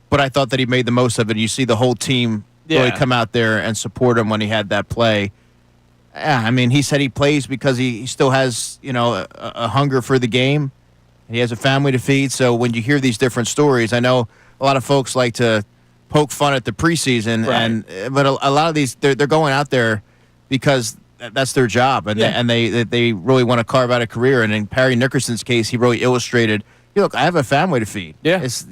But I thought that he made the most of it. You see the whole team really come out there and support him when he had that play. Yeah, I mean, he said he plays because he still has, a hunger for the game. He has a family to feed. So when you hear these different stories, I know a lot of folks like to poke fun at the preseason, right. but a lot of these they're going out there because that's their job, and they really want to carve out a career. And in Perry Nickerson's case, he really illustrated, look, I have a family to feed. Yeah, it's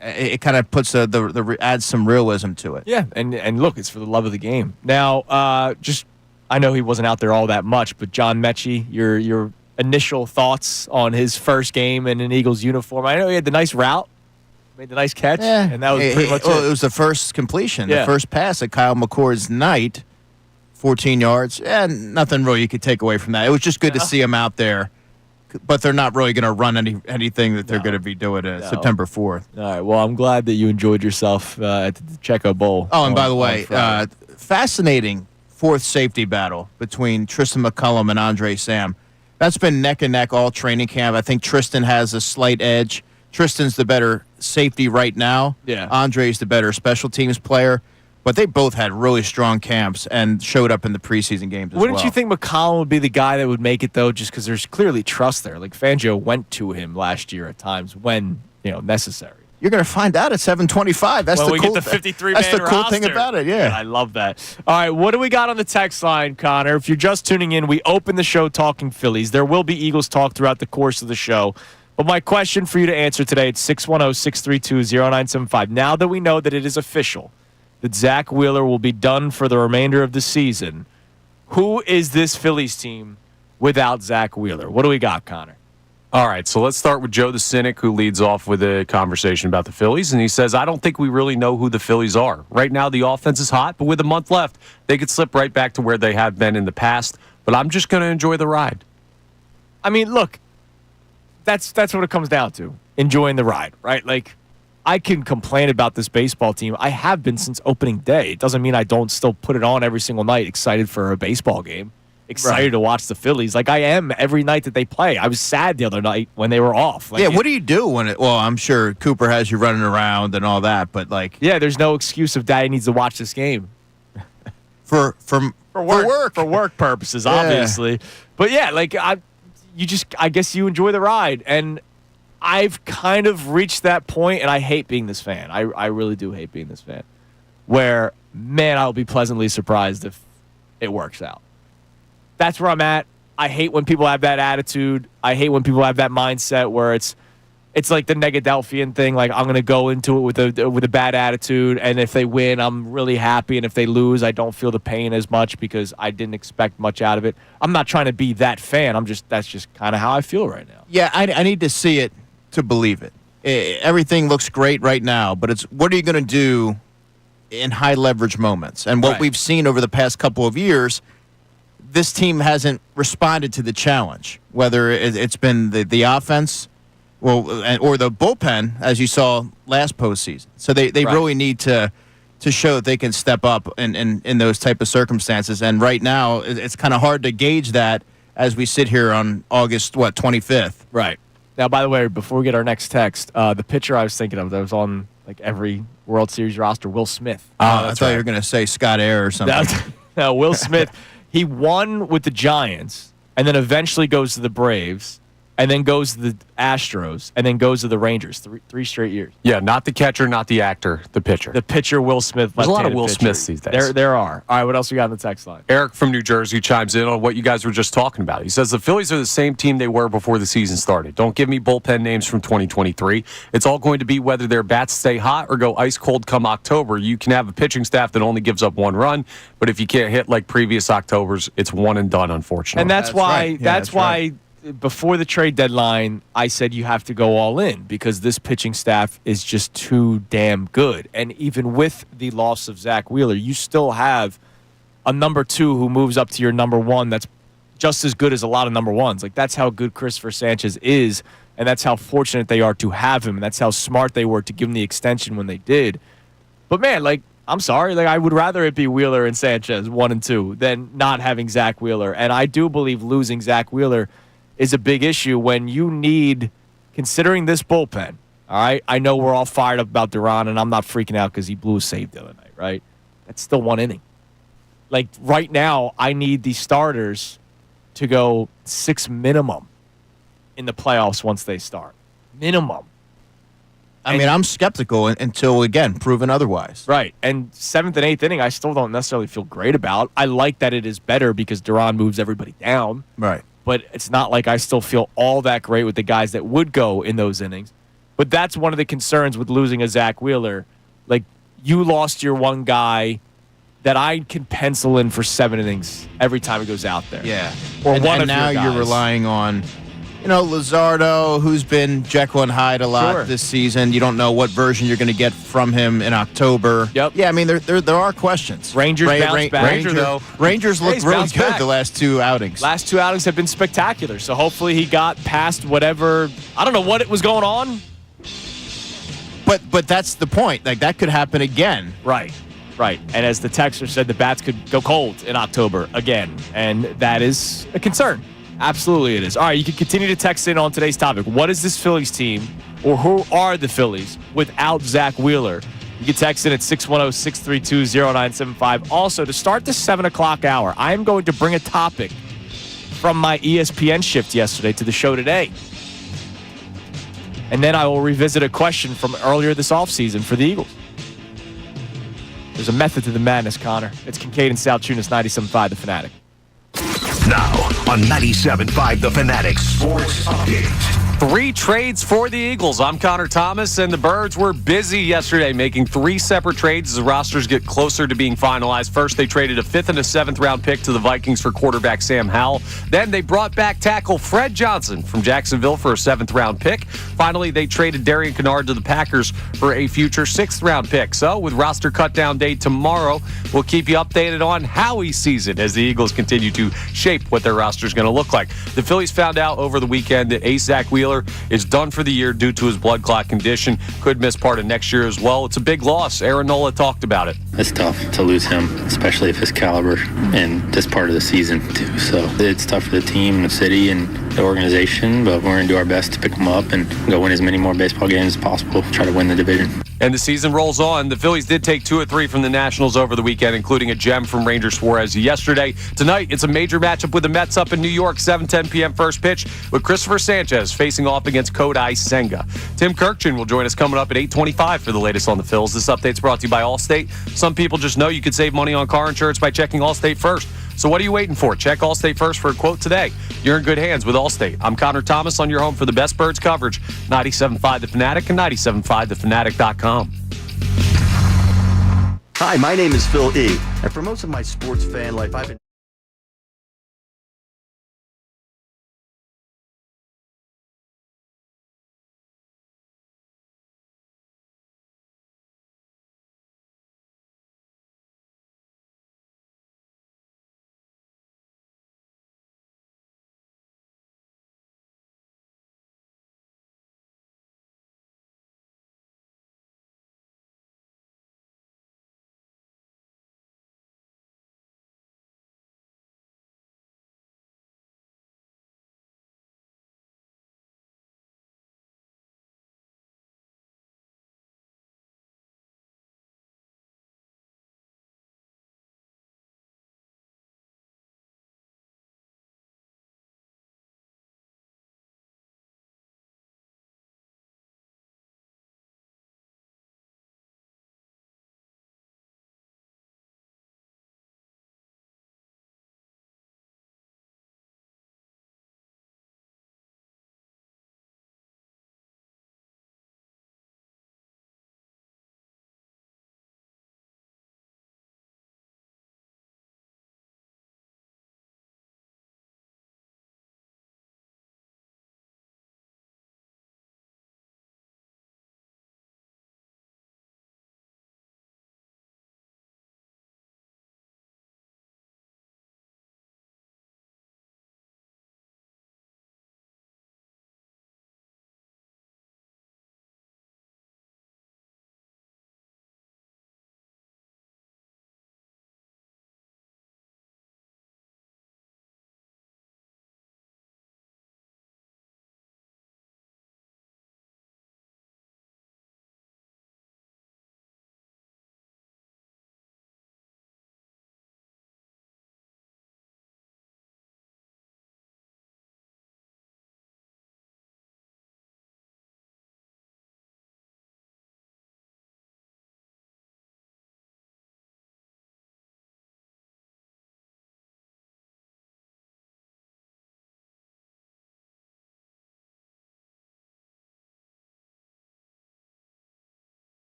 It kind of puts adds some realism to it. Yeah, and look, it's for the love of the game. Now, I know he wasn't out there all that much, but John Mechie, your initial thoughts on his first game in an Eagles uniform. I know he had the nice route, made the nice catch, and that was pretty much it. It was the first completion, the first pass at Kyle McCord's night, 14 yards, and nothing really you could take away from that. It was just good to see him out there. But they're not really going to run anything that they're going to be doing September 4th. All right. Well, I'm glad that you enjoyed yourself at the Checo Bowl. Oh, and by the way, fascinating fourth safety battle between Tristan McCullum and Andre Sam. That's been neck and neck all training camp. I think Tristan has a slight edge. Tristan's the better safety right now. Yeah. Andre's the better special teams player. But they both had really strong camps and showed up in the preseason games as well. Wouldn't you think McCollum would be the guy that would make it, though, just because there's clearly trust there? Like, Fangio went to him last year at times when, necessary. You're going to find out at 7:25. That's when the we cool get the 53-man That's the cool roster. thing about it, yeah. I love that. All right, what do we got on the text line, Connor? If you're just tuning in, we open the show talking Phillies. There will be Eagles talk throughout the course of the show. But my question for you to answer today, it's 610-632-0975. Now that we know that it is official, that Zach Wheeler will be done for the remainder of the season, who is this Phillies team without Zach Wheeler? What do we got, Connor? All right, so let's start with Joe the Cynic, who leads off with a conversation about the Phillies, and he says, I don't think we really know who the Phillies are. Right now, the offense is hot, but with a month left, they could slip right back to where they have been in the past, but I'm just going to enjoy the ride. I mean, look, that's what it comes down to, enjoying the ride, right? Like, I can complain about this baseball team. I have been since opening day. It doesn't mean I don't still put it on every single night, excited for a baseball game, excited to watch the Phillies. Like I am every night that they play. I was sad the other night when they were off. Like, what do you do when it? Well, I'm sure Cooper has you running around and all that, but there's no excuse if Daddy needs to watch this game for work purposes, obviously. But I guess you enjoy the ride, and I've kind of reached that point, and I hate being this fan. I really do hate being this fan. Where, man, I'll be pleasantly surprised if it works out. That's where I'm at. I hate when people have that attitude. I hate when people have that mindset where it's it's like the Negadelphian thing. Like, I'm going to go into it with a bad attitude, and if they win, I'm really happy, and if they lose, I don't feel the pain as much because I didn't expect much out of it. I'm not trying to be that fan. That's just kind of how I feel right now. Yeah, I need to see it to believe it. Everything looks great right now, but it's what are you going to do in high leverage moments? And what we've seen over the past couple of years, this team hasn't responded to the challenge, whether it's been the offense or the bullpen, as you saw last postseason. So they really need to show that they can step up in those type of circumstances. And right now, it's kind of hard to gauge that as we sit here on August, 25th. Right. Now, by the way, before we get our next text, the pitcher I was thinking of that was on like every World Series roster, Will Smith. I thought you were going to say Scott Air or something. No, Will Smith. He won with the Giants and then eventually goes to the Braves and then goes to the Astros and then goes to the Rangers. Three straight years. Yeah, not the catcher, not the actor, the pitcher. The pitcher, Will Smith. There's a lot of Will pitcher. Smiths these days. There are. All right, what else we got on the text line? Eric from New Jersey chimes in on what you guys were just talking about. He says the Phillies are the same team they were before the season started. Don't give me bullpen names from 2023. It's all going to be whether their bats stay hot or go ice cold come October. You can have a pitching staff that only gives up one run, but if you can't hit like previous Octobers, it's one and done, unfortunately. And that's why. Right. Yeah, that's why. Right. Before the trade deadline, I said you have to go all in because this pitching staff is just too damn good. And even with the loss of Zach Wheeler, you still have a number 2 who moves up to your number 1 that's just as good as a lot of number 1s. Like, that's how good Christopher Sanchez is, and that's how fortunate they are to have him, and that's how smart they were to give him the extension when they did. But, man, like, I'm sorry. Like, I would rather it be Wheeler and Sanchez, 1 and 2, than not having Zach Wheeler. And I do believe losing Zach Wheeler is a big issue when you need, considering this bullpen, all right? I know we're all fired up about Duran, and I'm not freaking out because he blew a save the other night, right? That's still 1 inning. Like, right now, I need the starters to go 6 minimum in the playoffs once they start. Minimum. I mean, I'm skeptical until, again, proven otherwise. Right. And 7th and 8th inning, I still don't necessarily feel great about. I like that it is better because Duran moves everybody down. Right. But it's not like I still feel all that great with the guys that would go in those innings. But that's one of the concerns with losing a Zach Wheeler. Like, you lost your one guy that I can pencil in for 7 innings every time he goes out there. Yeah. Or and, one and of now your guys. You're relying on, Luzardo, who's been Jekyll and Hyde a lot this season. You don't know what version you're going to get from him in October. Yep. Yeah, I mean, there are questions. Rangers bounce back. Rangers look really good the last 2 outings. Last 2 outings have been spectacular. So hopefully he got past whatever. I don't know what it was going on. But that's the point. Like, that could happen again. Right. And as the texter said, the bats could go cold in October again. And that is a concern. Absolutely it is. All right, you can continue to text in on today's topic. What is this Phillies team, or who are the Phillies without Zach Wheeler? You can text in at 610-632-0975. Also, to start the 7 o'clock hour, I am going to bring a topic from my ESPN shift yesterday to the show today. And then I will revisit a question from earlier this offseason for the Eagles. There's a method to the madness, Connor. It's Kincade and Salciunas, 97.5 The Fanatic. Now on 97.5 The Fanatic Sports Update. 3 trades for the Eagles. I'm Connor Thomas, and the Birds were busy yesterday making 3 separate trades as the rosters get closer to being finalized. First, they traded a 5th and a 7th round pick to the Vikings for quarterback Sam Howell. Then they brought back tackle Fred Johnson from Jacksonville for a 7th round pick. Finally, they traded Darian Kennard to the Packers for a future 6th round pick. So, with roster cutdown day tomorrow, we'll keep you updated on Howie's season as the Eagles continue to shape what their roster is going to look like. The Phillies found out over the weekend that ace Zach Wheeler is done for the year due to his blood clot condition. Could miss part of next year as well. It's a big loss. Aaron Nola talked about it. It's tough to lose him, especially of his caliber in this part of the season too. So it's tough for the team and the city and the organization, but we're going to do our best to pick him up and go win as many more baseball games as possible, try to win the division. And the season rolls on. The Phillies did take 2 of 3 from the Nationals over the weekend, including a gem from Ranger Suarez yesterday. Tonight, it's a major matchup with the Mets up in New York, 7:10 p.m. first pitch, with Christopher Sanchez facing off against Kodai Senga. Tim Kurkjian will join us coming up at 8:25 for the latest on the Phils. This update's brought to you by Allstate. Some people just know you could save money on car insurance by checking Allstate first. So what are you waiting for? Check Allstate first for a quote today. You're in good hands with Allstate. I'm Connor Thomas on your home for the best Birds coverage. 97.5 The Fanatic and 97.5thefanatic.com. Hi, my name is Phil E. And for most of my sports fan life, I've been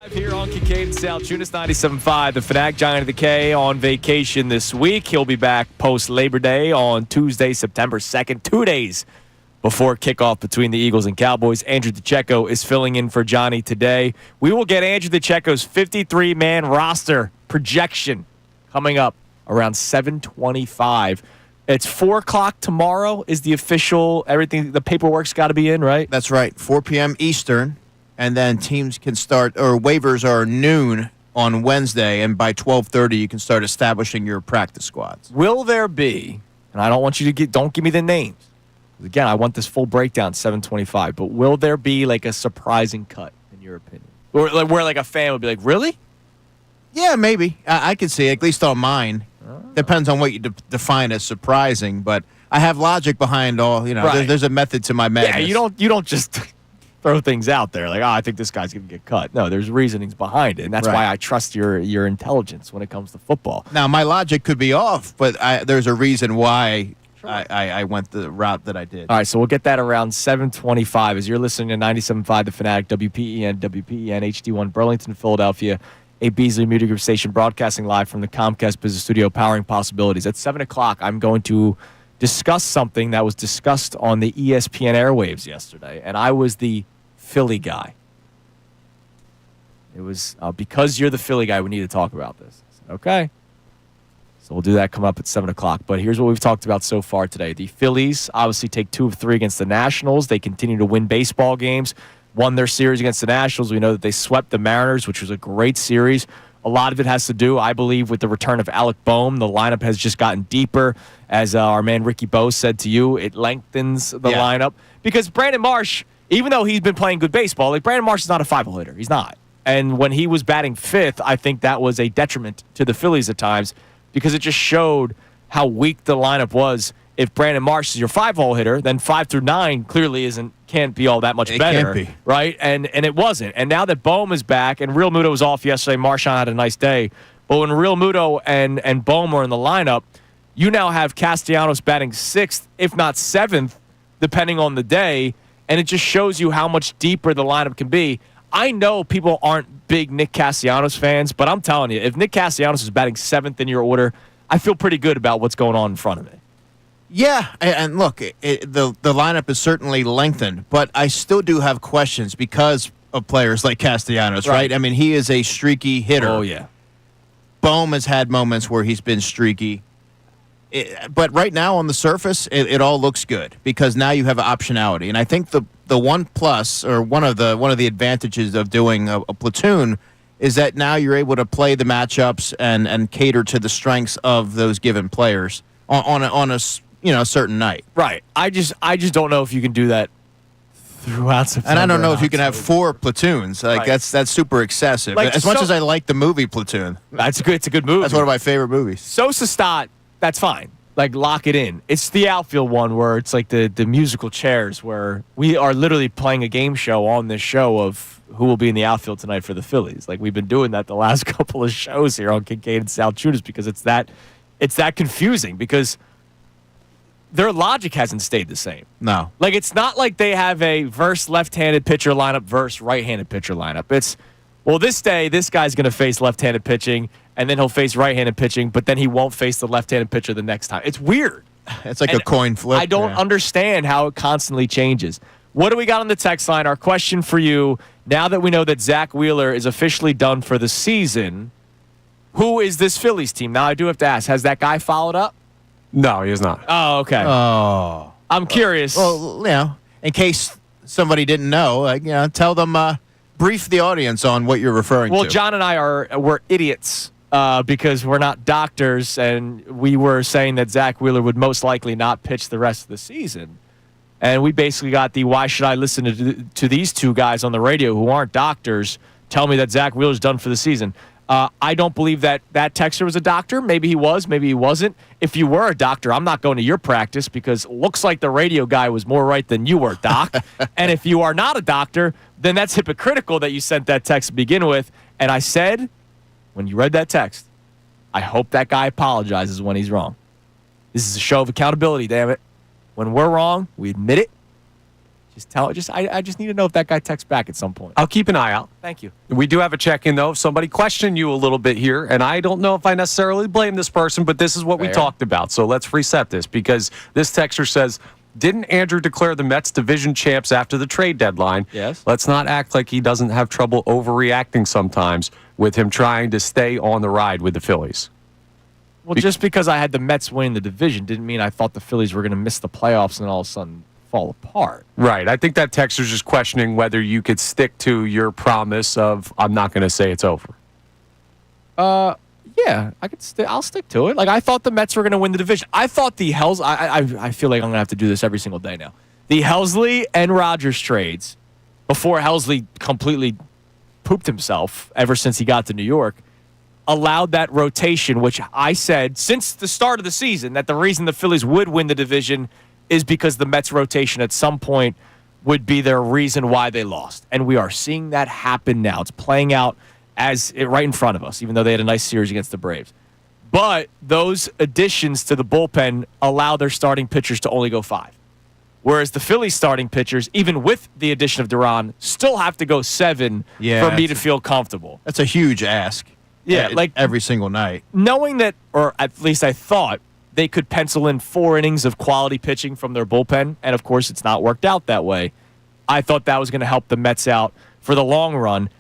Here on Kincade Salciunas 97.5, the Fanatic Giant of the K on vacation this week. He'll be back post-Labor Day on Tuesday, September 2nd, 2 days before kickoff between the Eagles and Cowboys. Andrew DeCecco is filling in for Johnny today. We will get Andrew DeCecco's 53-man roster projection coming up around 7:25. It's 4 o'clock tomorrow is the official, everything, the paperwork's got to be in, right? That's right, 4 p.m. Eastern. And then teams can start, or waivers are noon on Wednesday, and by 12:30 you can start establishing your practice squads. Will there be, and I don't want you to don't give me the names. Again, I want this full breakdown, 7:25, but will there be like a surprising cut, in your opinion? Or like where like a fan would be like, really? Yeah, maybe. I could see, at least on mine. Depends on what you define as surprising, but I have logic behind all, Right. there's a method to my madness. Yeah, you don't just throw things out there like, I think this guy's going to get cut. No, there's reasonings behind it, and that's Right. why I trust your intelligence when it comes to football. Now, my logic could be off, but there's a reason why I went the route that I did. All right, so we'll get that around 7:25 as you're listening to 97.5 The Fanatic, WPEN HD1 Burlington, Philadelphia, a Beasley Media Group station broadcasting live from the Comcast Business Studio, powering possibilities. At 7 o'clock, I'm going to discuss something that was discussed on the ESPN airwaves yesterday, and I was the Philly guy. It was because you're the Philly guy, we need to talk about this. I said, okay. So we'll do that come up at 7 o'clock. But here's what we've talked about so far today. The Phillies obviously take 2 of 3 against the Nationals. They continue to win baseball games, won their series against the Nationals. We know that they swept the Mariners, which was a great series. A lot of it has to do, I believe, with the return of Alec Bohm. The lineup has just gotten deeper. As our man Ricky Bo said to you, it lengthens the lineup. Because Brandon Marsh, even though he's been playing good baseball, like Brandon Marsh is not a 5-hole hitter. He's not. And when he was batting 5th, I think that was a detriment to the Phillies at times because it just showed how weak the lineup was. If Brandon Marsh is your 5-hole hitter, then 5 through 9 clearly can't be all that much better. Can't be. Right? And it wasn't. And now that Bohm is back, and Real Muto was off yesterday, Marchand had a nice day. But when Real Muto and Bohm are in the lineup, you now have Castellanos batting 6th, if not 7th, depending on the day. And it just shows you how much deeper the lineup can be. I know people aren't big Nick Castellanos fans, but I'm telling you, if Nick Castellanos is batting 7th in your order, I feel pretty good about what's going on in front of me. Yeah, and look, the lineup is certainly lengthened, but I still do have questions because of players like Castellanos, right? I mean, he is a streaky hitter. Oh, yeah. Bohm has had moments where he's been streaky. But right now on the surface, it all looks good because now you have optionality. And I think the one plus or one of the advantages of doing a platoon is that now you're able to play the matchups and cater to the strengths of those given players on a certain night. Right. I just don't know if you can do that throughout September. And I don't know if you can have 4 platoons. Like that's super excessive. Like, as much as I like the movie Platoon. It's a good movie. That's one of my favorite movies. Sosa Stott, that's fine. Like, lock it in. It's the outfield one where it's like the musical chairs where we are literally playing a game show on this show of who will be in the outfield tonight for the Phillies. Like, we've been doing that the last couple of shows here on Kincade Salciunas because it's that confusing because their logic hasn't stayed the same. No. Like, it's not like they have a verse left-handed pitcher lineup versus right-handed pitcher lineup. It's, well, this day, this guy's going to face left-handed pitching, and then he'll face right-handed pitching, but then he won't face the left-handed pitcher the next time. It's weird. It's like a coin flip. I don't understand how it constantly changes. What do we got on the text line? Our question for you, now that we know that Zach Wheeler is officially done for the season, who is this Phillies team? Now, I do have to ask, has that guy followed up? No, he is not. Oh, okay. Oh. I'm curious. Well, in case somebody didn't know, tell them, brief the audience on what you're referring to. Well, John and I we're idiots because we're not doctors, and we were saying that Zach Wheeler would most likely not pitch the rest of the season. And we basically got the why should I listen to these two guys on the radio who aren't doctors tell me that Zach Wheeler's done for the season. I don't believe that texter was a doctor. Maybe he was, maybe he wasn't. If you were a doctor, I'm not going to your practice because it looks like the radio guy was more right than you were, Doc. And if you are not a doctor, then that's hypocritical that you sent that text to begin with. And I said, when you read that text, I hope that guy apologizes when he's wrong. This is a show of accountability, damn it. When we're wrong, we admit it. I just need to know if that guy texts back at some point. I'll keep an eye out. Thank you. We do have a check-in, though. Somebody questioned you a little bit here, and I don't know if I necessarily blame this person, but this is what we talked about. So let's reset this, because this texter says, didn't Andrew declare the Mets division champs after the trade deadline? Yes. Let's not act like he doesn't have trouble overreacting sometimes with him trying to stay on the ride with the Phillies. Well, just because I had the Mets win the division didn't mean I thought the Phillies were going to miss the playoffs and all of a sudden fall apart. Right. I think that texter's just questioning whether you could stick to your promise of, I'm not going to say it's over. Yeah, I'll stick to it. Like, I thought the Mets were going to win the division. I thought the I feel like I'm going to have to do this every single day now. The Helsley and Rogers trades, before Helsley completely pooped himself ever since he got to New York, allowed that rotation, which I said since the start of the season that the reason the Phillies would win the division is because the Mets rotation at some point would be their reason why they lost. And we are seeing that happen now. It's playing out right in front of us, even though they had a nice series against the Braves. But those additions to the bullpen allow their starting pitchers to only go 5. Whereas the Phillies starting pitchers, even with the addition of Duran, still have to go 7 for me to feel comfortable. That's a huge ask. Yeah, like every single night. Knowing that, or at least I thought, they could pencil in 4 innings of quality pitching from their bullpen, and of course it's not worked out that way. I thought that was going to help the Mets out for the long run.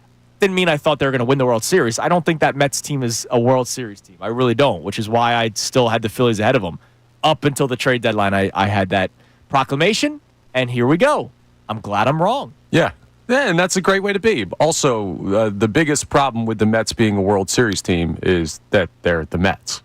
Didn't mean I thought they were going to win the World Series. I don't think that Mets team is a World Series team. I really don't, which is why I still had the Phillies ahead of them. Up until the trade deadline, I had that proclamation, and here we go. I'm glad I'm wrong. Yeah, and that's a great way to be. Also, the biggest problem with the Mets being a World Series team is that they're the Mets.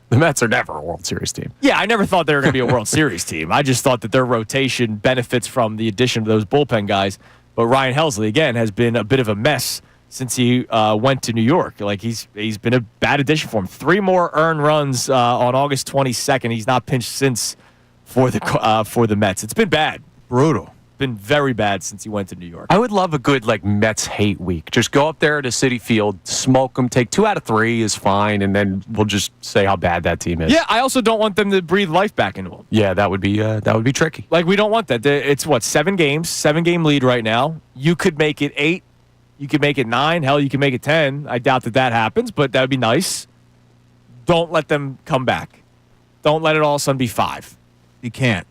The Mets are never a World Series team. Yeah, I never thought they were going to be a World Series team. I just thought that their rotation benefits from the addition of those bullpen guys. But Ryan Helsley, again, has been a bit of a mess since he went to New York. Like, he's been a bad addition for him. 3 more earned runs on August 22nd. He's not pinched since for the Mets. It's been bad. Brutal. Been very bad since he went to New York. I would love a good Mets hate week. Just go up there to Citi Field, smoke them, take 2 out of 3 is fine, and then we'll just say how bad that team is. Yeah, I also don't want them to breathe life back into them. Yeah, that would be tricky. Like, we don't want that. It's 7 games, 7-game lead right now. You could make it 8. You could make it 9. Hell, you could make it 10. I doubt that happens, but that would be nice. Don't let them come back. Don't let it all of a sudden be 5. You can't.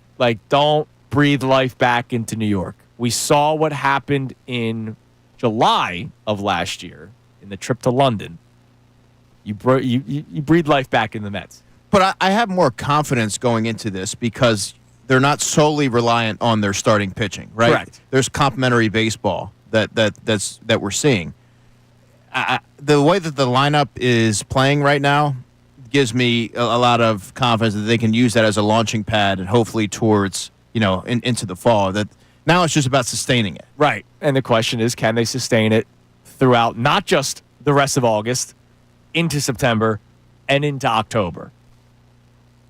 Don't breathe life back into New York. We saw what happened in July of last year in the trip to London. You breathe life back in the Mets. But I have more confidence going into this because they're not solely reliant on their starting pitching, right? Correct. There's complementary baseball that we're seeing. The way that the lineup is playing right now gives me a lot of confidence that they can use that as a launching pad and hopefully towards into the fall. That now it's just about sustaining it. Right. And the question is, can they sustain it throughout not just the rest of August, into September, and into October?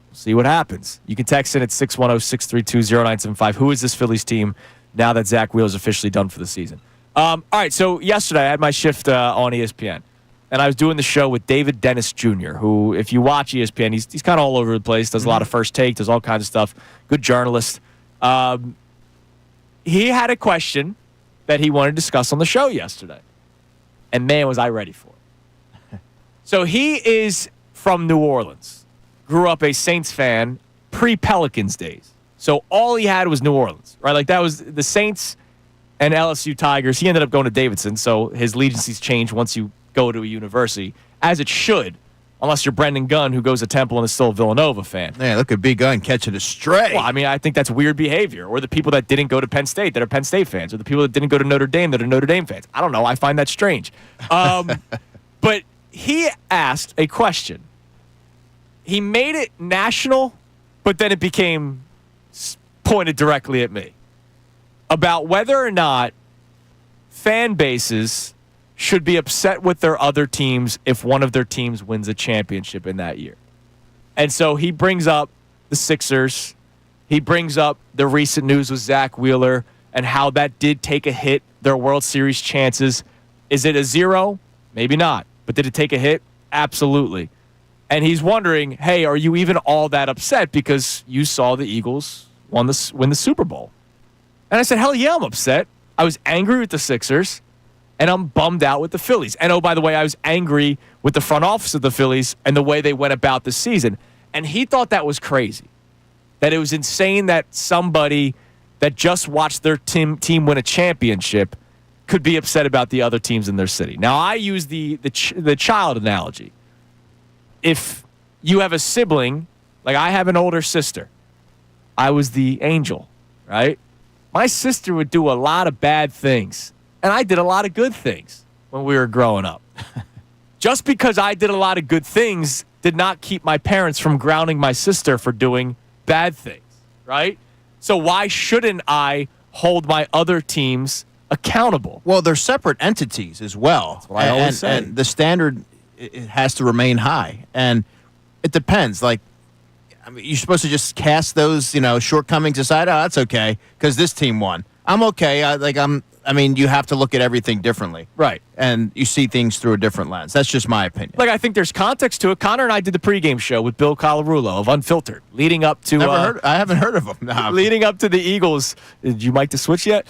We'll see what happens. You can text in at 610-632-0975. Who is this Phillies team now that Zach Wheeler's officially done for the season? All right, so yesterday I had my shift on ESPN, and I was doing the show with David Dennis Jr., who, if you watch ESPN, he's kind of all over the place, does a lot of First Take, does all kinds of stuff, good journalist. He had a question that he wanted to discuss on the show yesterday. And man, was I ready for it. So he is from New Orleans. Grew up a Saints fan pre-Pelicans days. So all he had was New Orleans, right? That was the Saints and LSU Tigers. He ended up going to Davidson, so his allegiances change once you go to a university, as it should. Unless you're Brendan Gunn, who goes to Temple and is still a Villanova fan. Yeah, look at Big Gun catching a stray. Well, I think that's weird behavior. Or the people that didn't go to Penn State that are Penn State fans. Or the people that didn't go to Notre Dame that are Notre Dame fans. I don't know. I find that strange. But he asked a question. He made it national, but then it became pointed directly at me. About whether or not fan bases should be upset with their other teams if one of their teams wins a championship in that year. And so he brings up the Sixers. He brings up the recent news with Zach Wheeler and how that did take a hit, their World Series chances. Is it a 0? Maybe not. But did it take a hit? Absolutely. And he's wondering, hey, are you even all that upset because you saw the Eagles win the Super Bowl? And I said, hell yeah, I'm upset. I was angry with the Sixers, and I'm bummed out with the Phillies. And oh, by the way, I was angry with the front office of the Phillies and the way they went about the season. And he thought that was crazy, that it was insane that somebody that just watched their team win a championship could be upset about the other teams in their city. Now, I use the child analogy. If you have a sibling, like I have an older sister, I was the angel, right? My sister would do a lot of bad things, and I did a lot of good things when we were growing up. Just because I did a lot of good things did not keep my parents from grounding my sister for doing bad things, right? So why shouldn't I hold my other teams accountable? Well, they're separate entities as well. That's what I always say. And the standard it has to remain high. And it depends. Like, I mean, you're supposed to just cast those, shortcomings aside. Oh, that's okay because this team won. I'm okay. I mean, you have to look at everything differently. Right. And you see things through a different lens. That's just my opinion. Like, I think there's context to it. Connor and I did the pregame show with Bill Colarulo of Unfiltered, leading up to... I haven't heard of him. No. Leading up to the Eagles... Did you mic the switch yet?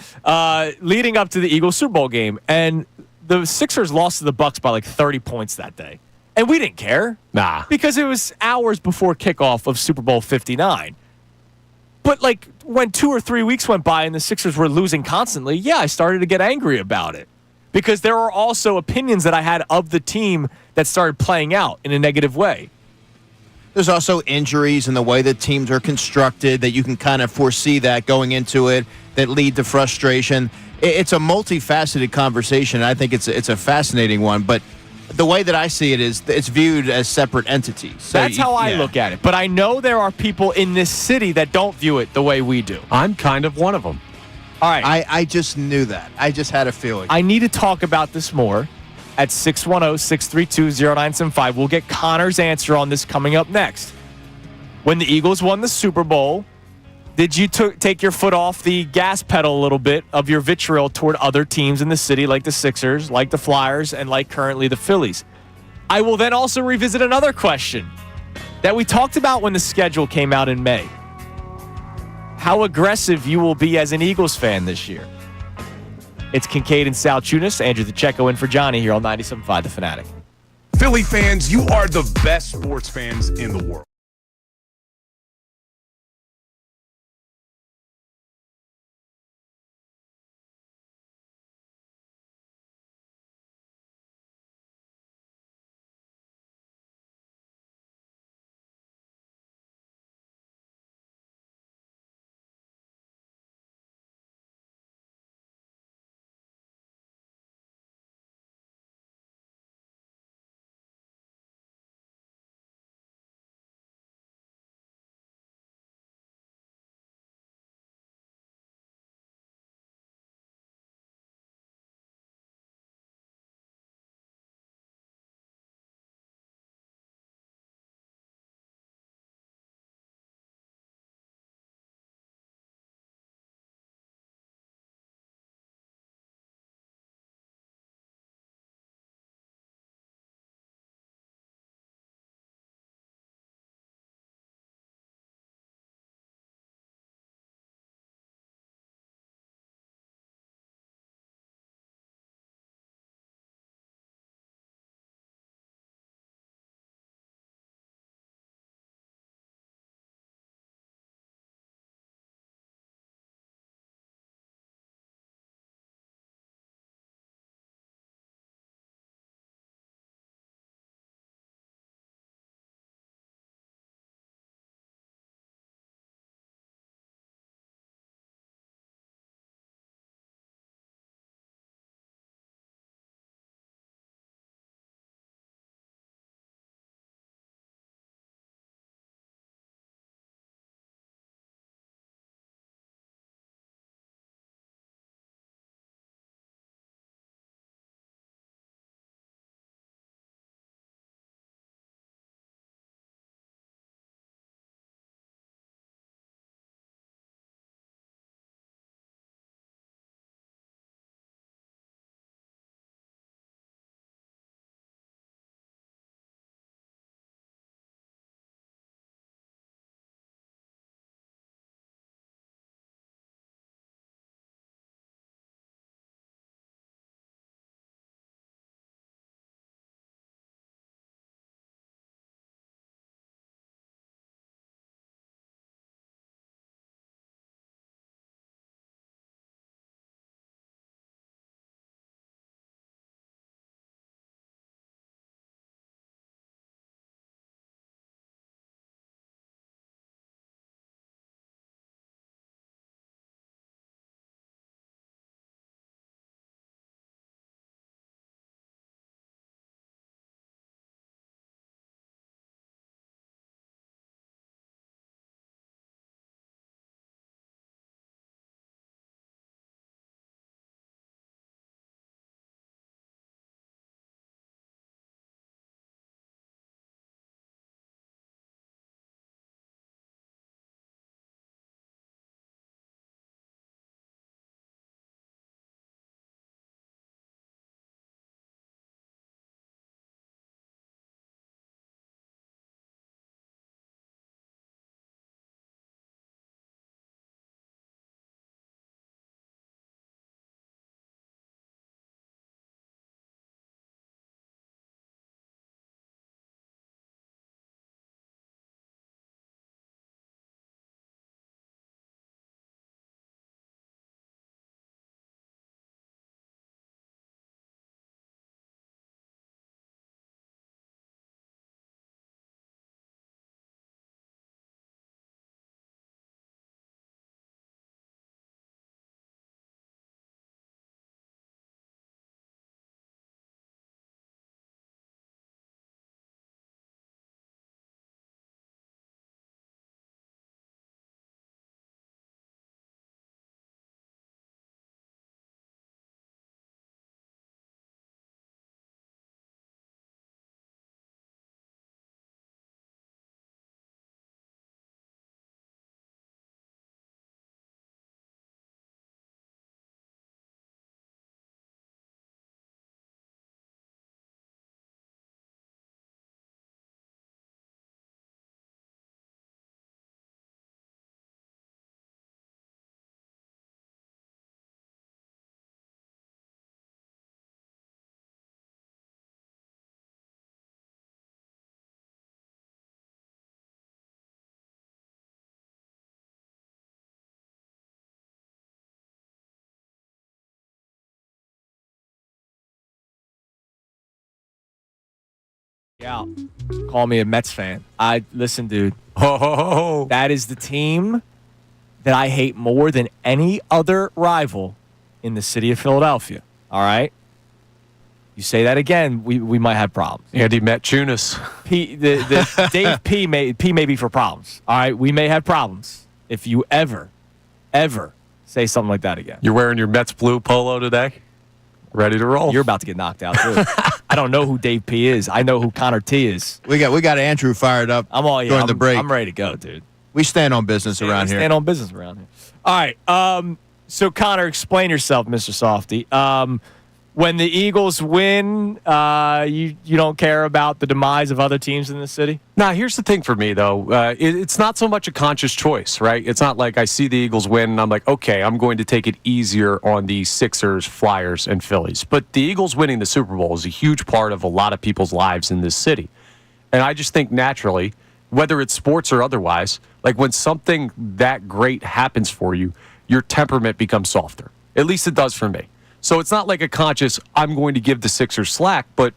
Leading up to the Eagles Super Bowl game. And the Sixers lost to the Bucks by like 30 points that day. And we didn't care. Nah. Because it was hours before kickoff of Super Bowl 59. But, like, when 2 or 3 weeks went by and the Sixers were losing constantly, yeah, I started to get angry about it. Because there are also opinions that I had of the team that started playing out in a negative way. There's also injuries and the way that teams are constructed that you can kind of foresee that going into it that lead to frustration. It's a multifaceted conversation. And I think it's a fascinating one. But the way that I see it is it's viewed as separate entities. So that's how I look at it. But I know there are people in this city that don't view it the way we do. I'm kind of one of them. All right. I just knew that. I just had a feeling. I need to talk about this more at 610-632-0975. We'll get Connor's answer on this coming up next. When the Eagles won the Super Bowl, did you take your foot off the gas pedal a little bit of your vitriol toward other teams in the city like the Sixers, like the Flyers, and like currently the Phillies? I will then also revisit another question that we talked about when the schedule came out in May. How aggressive you will be as an Eagles fan this year. It's Kincade and Salciunas. Andrew DeCecco in for Johnny here on 97.5 The Fanatic. Philly fans, you are the best sports fans in the world. out. Call me a Mets fan. Listen, dude. Oh, That is the team that I hate more than any other rival in the city of Philadelphia. All right? You say that again, we might have problems. Andy Metchunas. Dave P may be for problems. All right? We may have problems if you ever say something like that again. You're wearing your Mets blue polo today? Ready to roll. You're about to get knocked out, too. I don't know who Dave P is. I know who Connor T is. We got Andrew fired up during the break. I'm ready to go, dude. We stand on business around here. Stand on business around here. All right. So, Connor, explain yourself, Mr. Softy. When the Eagles win, you don't care about the demise of other teams in the city? Now, here's the thing for me, though. It's not so much a conscious choice, right? It's not like I see the Eagles win and I'm like, okay, I'm going to take it easier on the Sixers, Flyers, and Phillies. But the Eagles winning the Super Bowl is a huge part of a lot of people's lives in this city. And I just think naturally, whether it's sports or otherwise, like when something that great happens for you, your temperament becomes softer. At least it does for me. So it's not like a conscious, I'm going to give the Sixers slack, but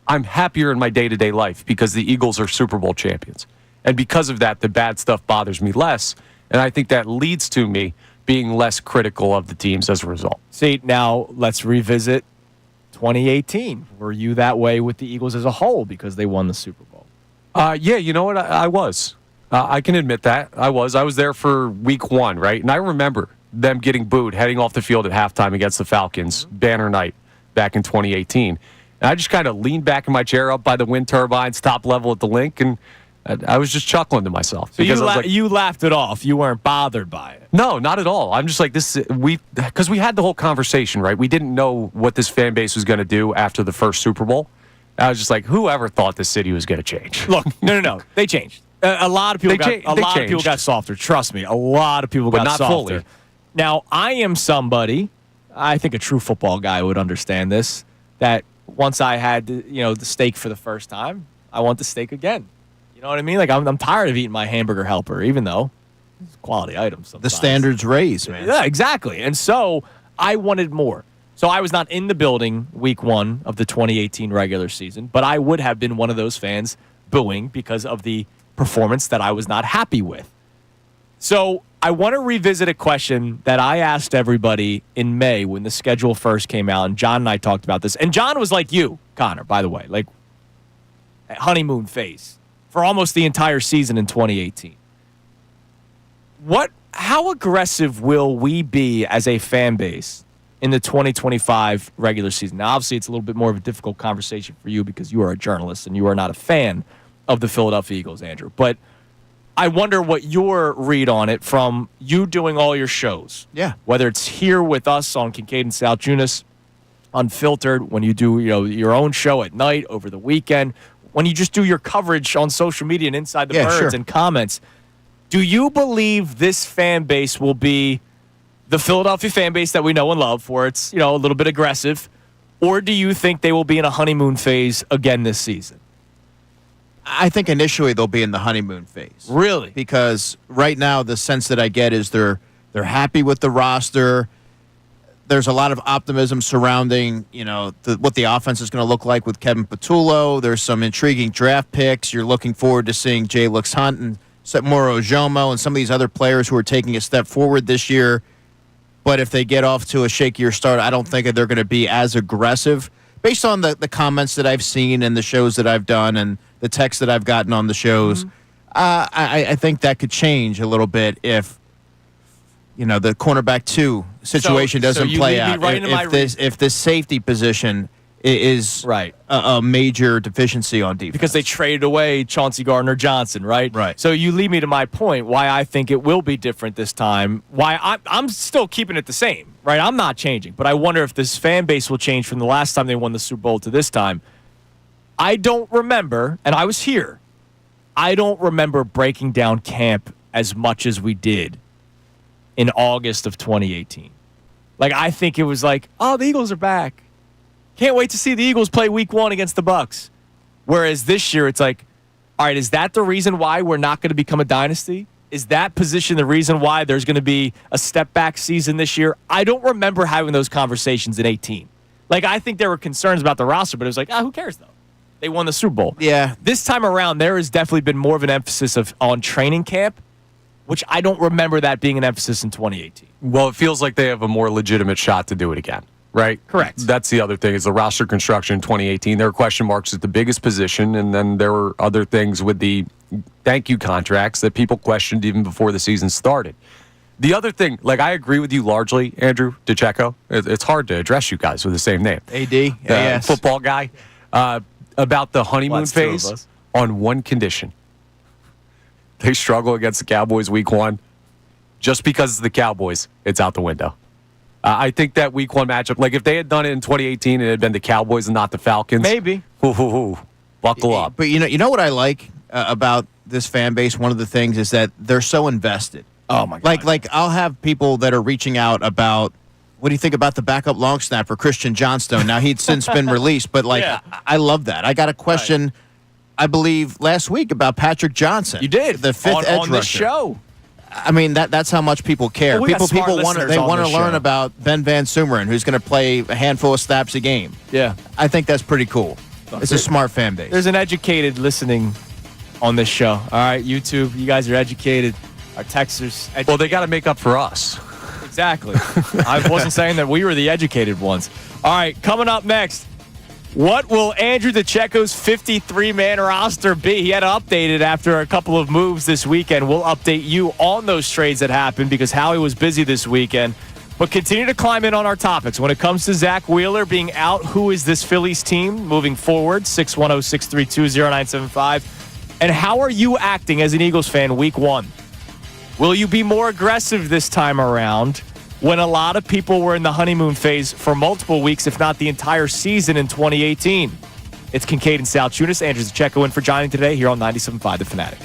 I'm happier in my day-to-day life because the Eagles are Super Bowl champions. And because of that, the bad stuff bothers me less. And I think that leads to me being less critical of the teams as a result. See, now let's revisit 2018. Were you that way with the Eagles as a whole because they won the Super Bowl? Yeah, you know what? I was. I can admit that. I was. I was there for week 1, right? And I remember them getting booed, heading off the field at halftime against the Falcons, banner night back in 2018. And I just kind of leaned back in my chair up by the wind turbines, top level at the link, and I was just chuckling to myself. So you laughed it off. You weren't bothered by it. No, not at all. I'm just like, because we had the whole conversation, right? We didn't know what this fan base was going to do after the first Super Bowl. I was just like, whoever thought the city was going to change? Look, no. They changed. A lot of people got softer. Trust me. A lot of people got not softer. Fully. Now, I am somebody, I think a true football guy would understand this, that once I had the steak for the first time, I want the steak again. You know what I mean? Like, I'm tired of eating my hamburger helper, even though it's quality items sometimes. The standards raise, man. Yeah, exactly. And so I wanted more. So I was not in the building week 1 of the 2018 regular season, but I would have been one of those fans booing because of the performance that I was not happy with. So I want to revisit a question that I asked everybody in May when the schedule first came out, and John and I talked about this. And John was like you, Connor, by the way, like honeymoon phase for almost the entire season in 2018. How aggressive will we be as a fan base in the 2025 regular season? Now, obviously, it's a little bit more of a difficult conversation for you because you are a journalist and you are not a fan of the Philadelphia Eagles, Andrew. But I wonder what your read on it from you doing all your shows. Yeah. Whether it's here with us on Kincade Salciunas, Unfiltered, when you do your own show at night, over the weekend, when you just do your coverage on social media and Inside the Birds sure. and comments. Do you believe this fan base will be the Philadelphia fan base that we know and love, where it's a little bit aggressive, or do you think they will be in a honeymoon phase again this season? I think initially they'll be in the honeymoon phase. Really? Because right now the sense that I get is they're happy with the roster. There's a lot of optimism surrounding, what the offense is going to look like with Kevin Patullo. There's some intriguing draft picks. You're looking forward to seeing Jay Lux Hunt and Moro Ojomo and some of these other players who are taking a step forward this year. But if they get off to a shakier start, I don't think that they're going to be as aggressive. Based on the comments that I've seen and the shows that I've done and the texts that I've gotten on the shows, I think that could change a little bit if, the cornerback 2 situation doesn't play out. If this safety position is right a major deficiency on defense. Because they traded away Chauncey Gardner-Johnson, right? Right. So you lead me to my point, why I think it will be different this time, why I'm still keeping it the same, right? I'm not changing, but I wonder if this fan base will change from the last time they won the Super Bowl to this time. I don't remember, and I was here, I don't remember breaking down camp as much as we did in August of 2018. Like, I think it was like, oh, the Eagles are back. Can't wait to see the Eagles play week 1 against the Bucs. Whereas this year, it's like, all right, is that the reason why we're not going to become a dynasty? Is that position the reason why there's going to be a step-back season this year? I don't remember having those conversations in 18. Like, I think there were concerns about the roster, but it was like, who cares, though? They won the Super Bowl. Yeah. This time around, there has definitely been more of an emphasis on training camp, which I don't remember that being an emphasis in 2018. Well, it feels like they have a more legitimate shot to do it again, right? Correct. That's the other thing is the roster construction in 2018. There were question marks at the biggest position, and then there were other things with the thank you contracts that people questioned even before the season started. The other thing, like I agree with you largely, Andrew DeCecco. It's hard to address you guys with the same name. AD, yes. Football guy. About the honeymoon Well, that's two of phase us. on one condition. They struggle against the Cowboys week 1. Just because it's the Cowboys, it's out the window. I think that week 1 matchup, like if they had done it in 2018 and it had been the Cowboys and not the Falcons. Maybe. Buckle up. But you know what I like about this fan base? One of the things is that they're so invested. Oh, my God. Like I'll have people that are reaching out about, what do you think about the backup long snapper, Christian Johnstone? Now, he'd since been released, but Yeah. I love that. I got a question, I believe, last week about Patrick Johnson. You did. The fifth edge on this rusher. show. I mean, that's how much people care. Well, we got smart People want listeners on to this learn show. about Ben Van Sumeren, who's going to play a handful of snaps a game. Yeah. I think that's pretty cool. It's a smart fan base. There's an educated listening on this show. All right, YouTube, you guys are educated. Our texters. Well, they got to make up for us. Exactly. I wasn't saying that we were the educated ones. All right, coming up next, what will Andrew DeCecco's 53-man roster be? He had to update it after a couple of moves this weekend. We'll update you on those trades that happened because Howie was busy this weekend. But continue to climb in on our topics. When it comes to Zach Wheeler being out, who is this Phillies team moving forward? 610-632-0975. And how are you acting as an Eagles fan week 1? Will you be more aggressive this time around when a lot of people were in the honeymoon phase for multiple weeks, if not the entire season in 2018? It's Kincade and Salciunas. Andrew DeCecco in for Johnny today here on 97.5 The Fanatic.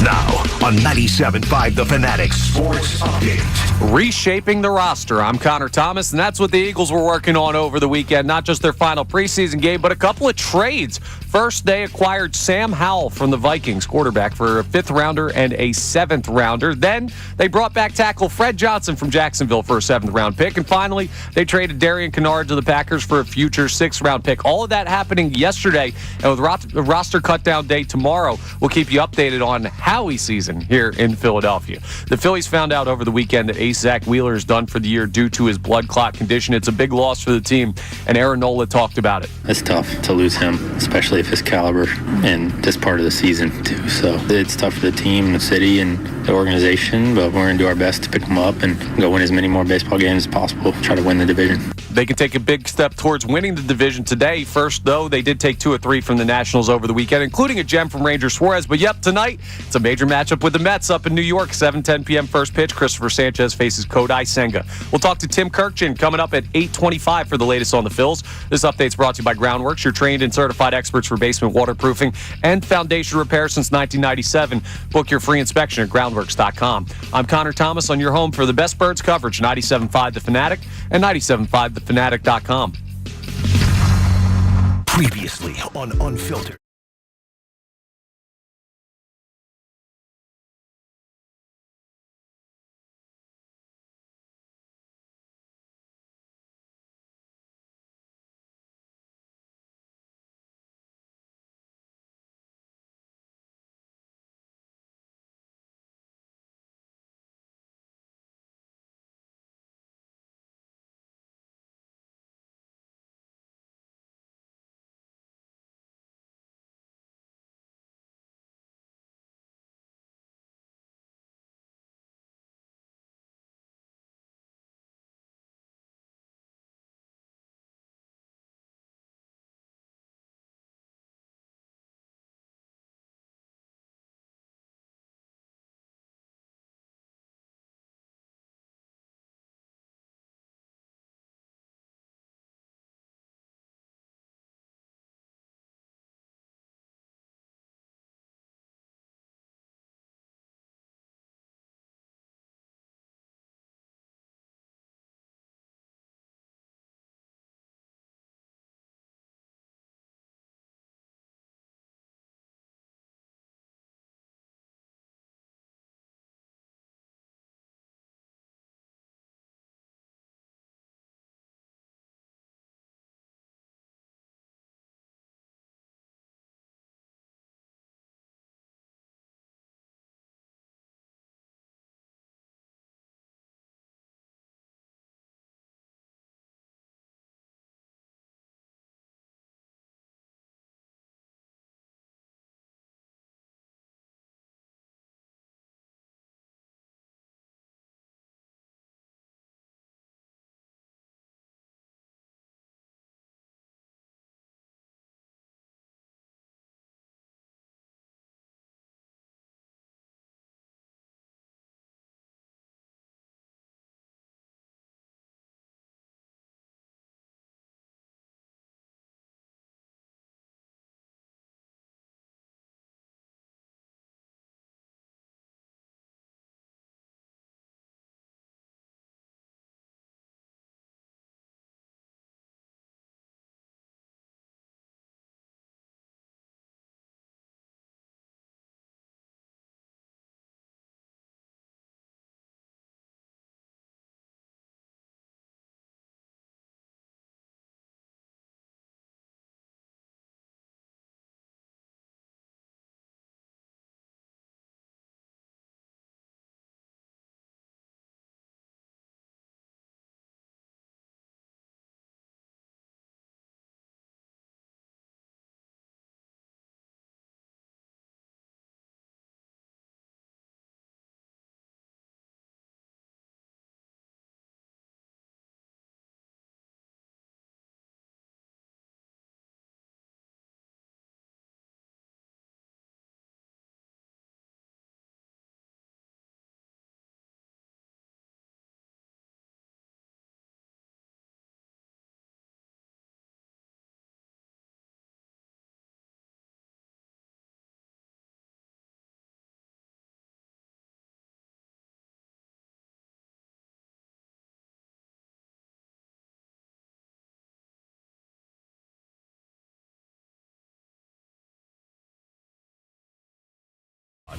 Now on 97.5 The Fanatic Sports Update. Reshaping the roster. I'm Connor Thomas, and that's what the Eagles were working on over the weekend. Not just their final preseason game, but a couple of trades. First, they acquired Sam Howell from the Vikings, quarterback, for a 5th rounder and a 7th rounder. Then they brought back tackle Fred Johnson from Jacksonville for a 7th round pick. And finally, they traded Darian Kennard to the Packers for a future 6th round pick. All of that happening yesterday. And with roster cutdown day tomorrow, we'll keep you updated on Howie season here in Philadelphia. The Phillies found out over the weekend that ace Zach Wheeler is done for the year due to his blood clot condition. It's a big loss for the team, and Aaron Nola talked about it. It's tough to lose him, especially of his caliber and this part of the season too. So it's tough for the team, the city, and the organization, but we're going to do our best to pick him up and go win as many more baseball games as possible, try to win the division. They can take a big step towards winning the division today. First, though, they did take 2 of 3 from the Nationals over the weekend, including a gem from Ranger Suarez. But yep, tonight, it's a major matchup with the Mets up in New York. 7:10 p.m. first pitch. Christopher Sanchez faces Kodai Senga. We'll talk to Tim Kurkjian coming up at 8:25 for the latest on the Phils. This update's brought to you by Groundworks, your trained and certified experts for basement waterproofing and foundation repair since 1997. Book your free inspection at groundworks.com. I'm Connor Thomas on your home for the best birds coverage, 97.5 The Fanatic and 97.5thefanatic.com. Previously on Unfiltered.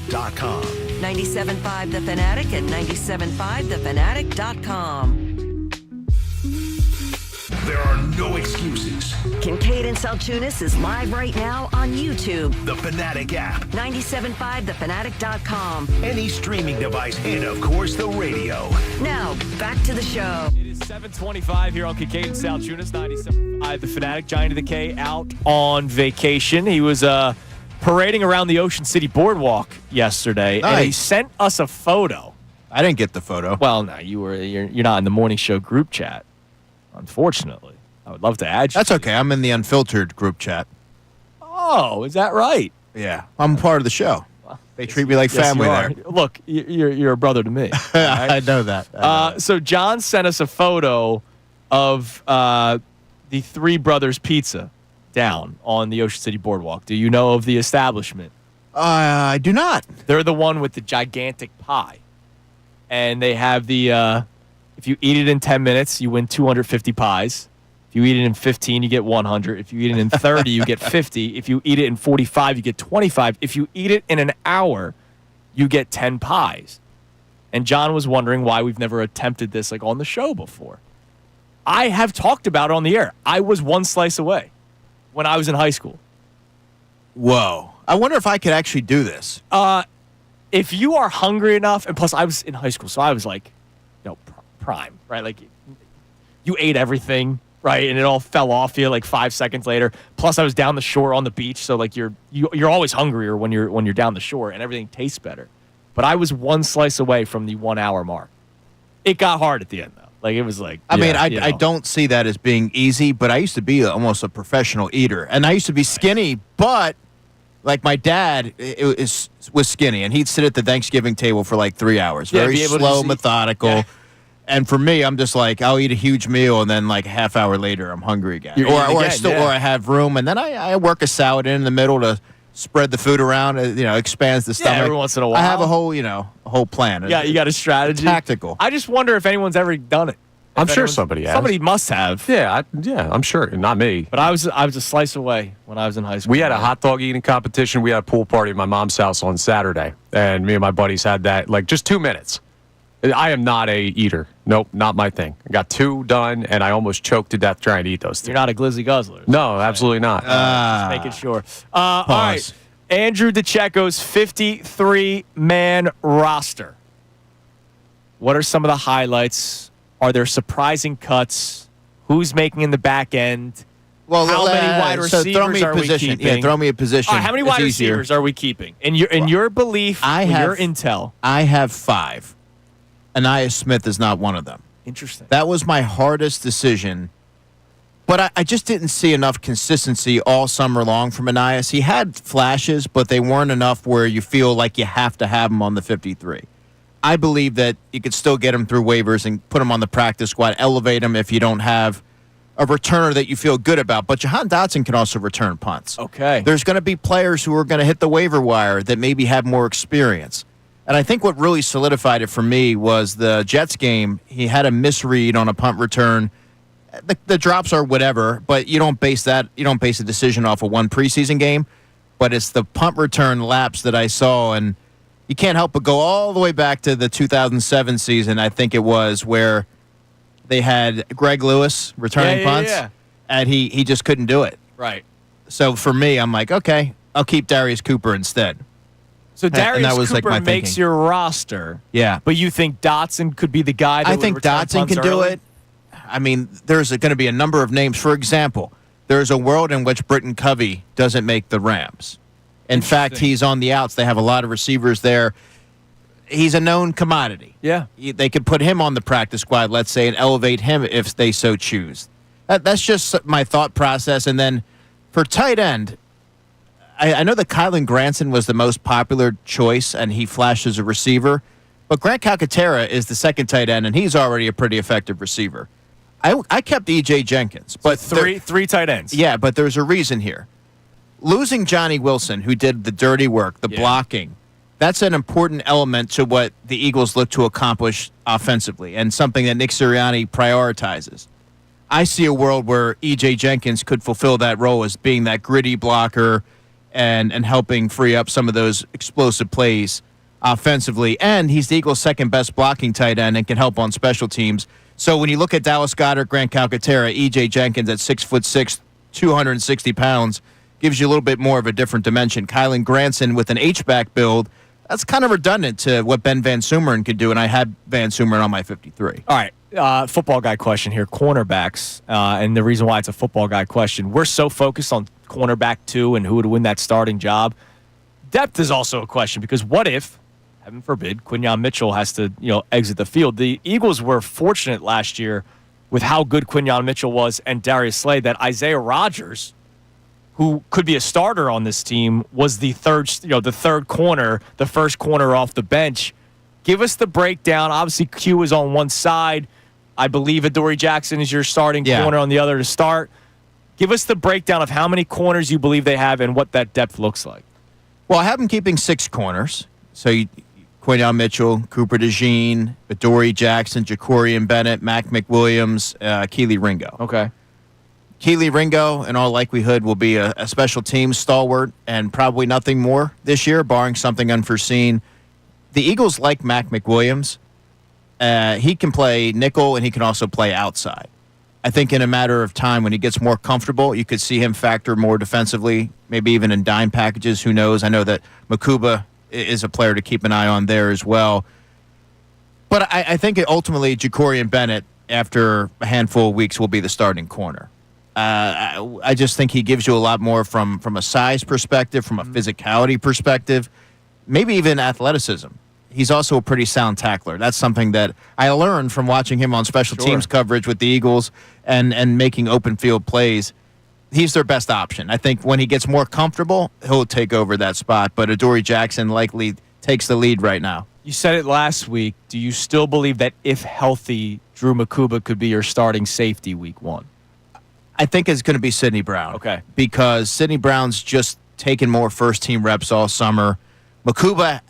.com. 97.5 The Fanatic at 97.5thefanatic.com. There are no excuses. Kincade and Salciunas is live right now on YouTube. The Fanatic app, 97.5thefanatic.com. any streaming device, and of course the radio. Now, back to the show. It is 7:25 here on Kincade and Salciunas, 97.5 The Fanatic. Johnny the K out on vacation. He was parading around the Ocean City Boardwalk yesterday, and he Nice. sent us a photo. I didn't get the photo. Well, no, you're not in the morning show group chat, unfortunately. I would love to add you. That's okay. I'm in the unfiltered group chat. Oh, is that right? Yeah, I'm part of the show. They treat me like family Yes, you there. are. Look, you're a brother to me. all right? I know that. So John sent us a photo of the Three Brothers Pizza down on the Ocean City Boardwalk. Do you know of the establishment? I do not. They're the one with the gigantic pie. And they have the, if you eat it in 10 minutes, you win 250 pies. If you eat it in 15, you get 100. If you eat it in 30, you get 50. If you eat it in 45, you get 25. If you eat it in an hour, you get 10 pies. And John was wondering why we've never attempted this like on the show before. I have talked about it on the air. I was one slice away when I was in high school. Whoa. I wonder if I could actually do this. If you are hungry enough, and plus I was in high school, so I was like, prime, right? Like you ate everything, right? And it all fell off you like 5 seconds later. Plus I was down the shore on the beach, so like you're always hungrier when you're down the shore, and everything tastes better. But I was one slice away from the 1 hour mark. It got hard at the end though. Like it was like I don't see that as being easy, but I used to be almost a professional eater, and I used to be skinny, but like my dad was skinny, and he'd sit at the Thanksgiving table for like 3 hours, very be able to slow, see- methodical. Yeah. And for me, I'm just like, I'll eat a huge meal, and then like a half hour later, I'm hungry again. You're eating again, or I have room, and then I work a salad in the middle to spread the food around. Expands the stomach. every once in a while. I have a whole plan. Yeah, you got a strategy. Tactical. I just wonder if anyone's ever done it. I'm If sure anyone's- somebody has. Somebody must have. Yeah, I'm sure. Not me. But I was a slice away when I was in high school. We had a hot dog eating competition. We had a pool party at my mom's house on Saturday, and me and my buddies had that like just 2 minutes. I am not a eater. Nope, not my thing. I got 2 done, and I almost choked to death trying to eat those 2. You're not a glizzy guzzler. No, absolutely not. Just making sure. All right. Andrew DeCecco's 53-man roster. What are some of the highlights? Are there surprising cuts? Who's making in the back end? Well, How many wide so throw receivers me a are we position. keeping? Yeah, throw me a position. All right, how many It's wide easier. receivers are we keeping? In your belief, your intel. I have 5. Anaya Smith is not one of them. Interesting. That was my hardest decision. But I just didn't see enough consistency all summer long from Anias. He had flashes, but they weren't enough where you feel like you have to have him on the 53. I believe that you could still get him through waivers and put him on the practice squad, elevate him if you don't have a returner that you feel good about. But Jahan Dotson can also return punts. Okay. There's going to be players who are going to hit the waiver wire that maybe have more experience. And I think what really solidified it for me was the Jets game. He had a misread on a punt return. The drops are whatever, but you don't base a decision off of one preseason game. But it's the punt return lapse that I saw, and you can't help but go all the way back to the 2007 season, I think it was, where they had Greg Lewis returning punts, and he just couldn't do it. Right. So for me, I'm like, okay, I'll keep Darius Cooper instead. So And that Darius was, like, Cooper my makes thinking. your roster. Yeah. But you think Dotson could be the guy that I would think return Dotson punts can do early? it. I mean, there's going to be a number of names. For example, there's a world in which Britton Covey doesn't make the Rams. In fact, he's on the outs. They have a lot of receivers there. He's a known commodity. Yeah. They could put him on the practice squad, let's say, and elevate him if they so choose. That's just my thought process. And then for tight end, I know that Kylan Granson was the most popular choice, and he flashed as a receiver. But Grant Calcaterra is the second tight end, and he's already a pretty effective receiver. I kept E.J. Jenkins. But Three tight ends. Yeah, but there's a reason here. Losing Johnny Wilson, who did the dirty work, the blocking, that's an important element to what the Eagles look to accomplish offensively, and something that Nick Sirianni prioritizes. I see a world where E.J. Jenkins could fulfill that role as being that gritty blocker and helping free up some of those explosive plays offensively. And he's the Eagles' second-best blocking tight end and can help on special teams. So when you look at Dallas Goedert, Grant Calcaterra, E.J. Jenkins at 6'6", 260 pounds, gives you a little bit more of a different dimension. Kylan Granson with an H-back build, that's kind of redundant to what Ben Van Sumeren could do, and I had Van Sumeren on my 53. All right, football guy question here. Cornerbacks, and the reason why it's a football guy question, we're so focused on cornerback 2 and who would win that starting job. Depth is also a question because what if, heaven forbid, Quinyon Mitchell has to exit the field? The Eagles were fortunate last year with how good Quinyon Mitchell was and Darius Slade that Isaiah Rodgers, who could be a starter on this team, was the third corner, the first corner off the bench. Give us the breakdown. Obviously, Q is on one side. I believe Adoree Jackson is your starting corner on the other to start. Give us the breakdown of how many corners you believe they have and what that depth looks like. Well, I have them keeping 6 corners. So Quinyon Mitchell, Cooper DeJean, Adoree Jackson, Jacorian Bennett, Mac McWilliams, Keely Ringo. Okay. Keely Ringo, in all likelihood, will be a special team stalwart and probably nothing more this year, barring something unforeseen. The Eagles like Mac McWilliams. He can play nickel and he can also play outside. I think in a matter of time, when he gets more comfortable, you could see him factor more defensively, maybe even in dime packages. Who knows? I know that Makuba is a player to keep an eye on there as well. But I think ultimately Jacorian Bennett, after a handful of weeks, will be the starting corner. I just think he gives you a lot more from a size perspective, from a physicality perspective, maybe even athleticism. He's also a pretty sound tackler. That's something that I learned from watching him on special teams coverage with the Eagles and making open field plays. He's their best option. I think when he gets more comfortable, he'll take over that spot. But Adoree Jackson likely takes the lead right now. You said it last week. Do you still believe that if healthy, Drew Makuba could be your starting safety week 1? I think it's going to be Sidney Brown. Okay. Because Sidney Brown's just taken more first-team reps all summer. Makuba,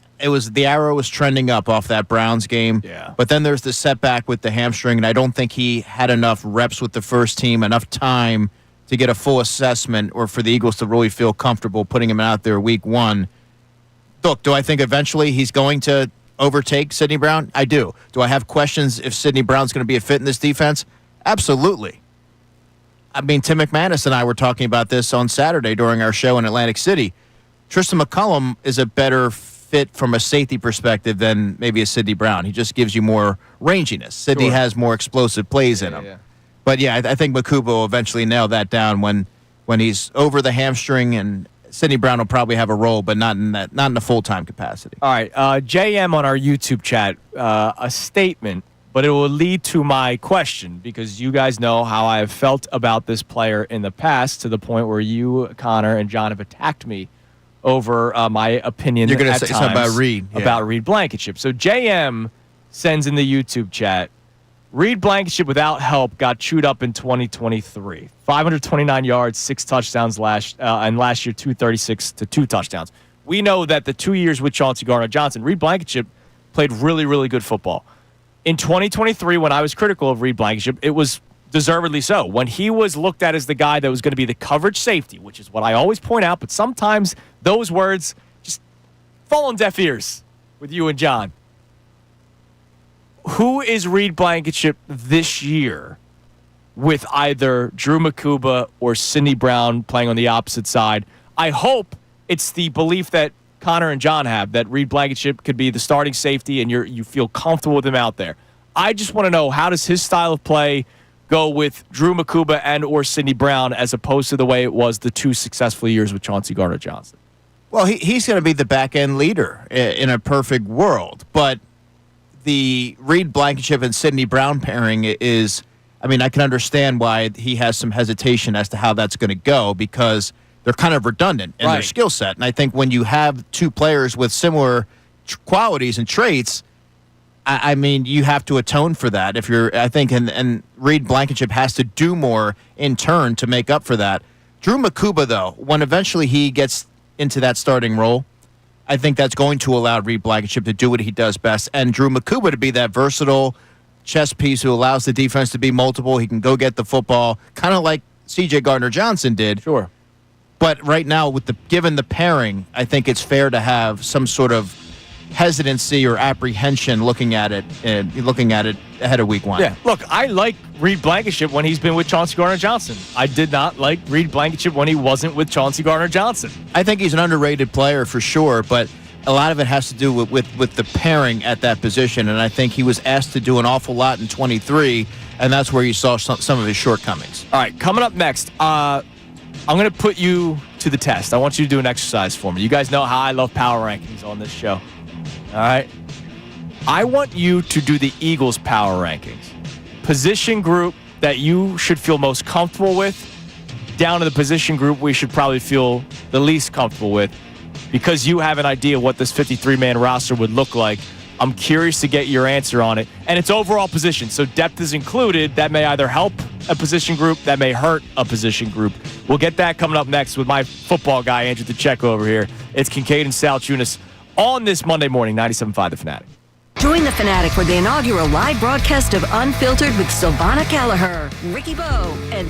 the arrow was trending up off that Browns game. Yeah. But then there's the setback with the hamstring, and I don't think he had enough reps with the first team, enough time to get a full assessment or for the Eagles to really feel comfortable putting him out there week 1. Look, do I think eventually he's going to overtake Sidney Brown? I do. Do I have questions if Sidney Brown's going to be a fit in this defense? Absolutely. I mean, Tim McManus and I were talking about this on Saturday during our show in Atlantic City. Tristan McCullum is a better fit from a safety perspective than maybe a Sidney Brown. He just gives you more ranginess. Sidney has more explosive plays in him. Yeah. But, yeah, I think Makuba will eventually nail that down when he's over the hamstring, and Sidney Brown will probably have a role, but not in a full-time capacity. All right, JM on our YouTube chat, a statement, but it will lead to my question because you guys know how I have felt about this player in the past to the point where you, Connor, and John have attacked me over my opinion. You're going to say something about Reed. Yeah. About Reed Blankenship. So JM sends in the YouTube chat, Reed Blankenship without help got chewed up in 2023. 529 yards, 6 touchdowns and last year 236 to 2 touchdowns. We know that the 2 years with Chauncey Gardner-Johnson, Reed Blankenship played really, really good football. In 2023, when I was critical of Reed Blankenship, it was deservedly so. When he was looked at as the guy that was going to be the coverage safety, which is what I always point out, but sometimes those words just fall on deaf ears with you and John. Who is Reed Blankenship this year with either Drew Makuba or Sidney Brown playing on the opposite side? I hope it's the belief that Connor and John have, that Reed Blankenship could be the starting safety and you feel comfortable with him out there. I just want to know, how does his style of play go with Drew Makuba and or Sidney Brown as opposed to the way it was the 2 successful years with Chauncey Gardner-Johnson? Well, he's going to be the back-end leader in a perfect world, but the Reed Blankenship and Sidney Brown pairing is, I mean, I can understand why he has some hesitation as to how that's going to go because they're kind of redundant in their skill set. And I think when you have 2 players with similar qualities and traits, I mean, you have to atone for that. If you're, I think, and Reed Blankenship has to do more in turn to make up for that. Drew Makuba, though, when eventually he gets into that starting role, I think that's going to allow Reed Blankenship to do what he does best, and Drew Makuba to be that versatile chess piece who allows the defense to be multiple. He can go get the football, kind of like C.J. Gardner-Johnson did. Sure. But right now, given the pairing, I think it's fair to have some sort of hesitancy or apprehension looking at it ahead of week 1. Yeah, look, I like Reed Blankenship when he's been with Chauncey Gardner-Johnson. I did not like Reed Blankenship when he wasn't with Chauncey Gardner-Johnson. I think he's an underrated player for sure, but a lot of it has to do with the pairing at that position, and I think he was asked to do an awful lot in 23, and that's where you saw some of his shortcomings. All right, coming up next, I'm going to put you to the test. I want you to do an exercise for me. You guys know how I love power rankings on this show. All right? I want you to do the Eagles power rankings. Position group that you should feel most comfortable with, down to the position group we should probably feel the least comfortable with, because you have an idea what this 53-man roster would look like. I'm curious to get your answer on it. And it's overall position, so depth is included. That may either help a position group, that may hurt a position group. We'll get that coming up next with my football guy, Andrew DeCecco, over here. It's Kincade and Salciunas on this Monday morning, 97.5 The Fanatic. Join the Fanatic for the inaugural live broadcast of Unfiltered with Silvana Gallagher, Ricky Bowe, and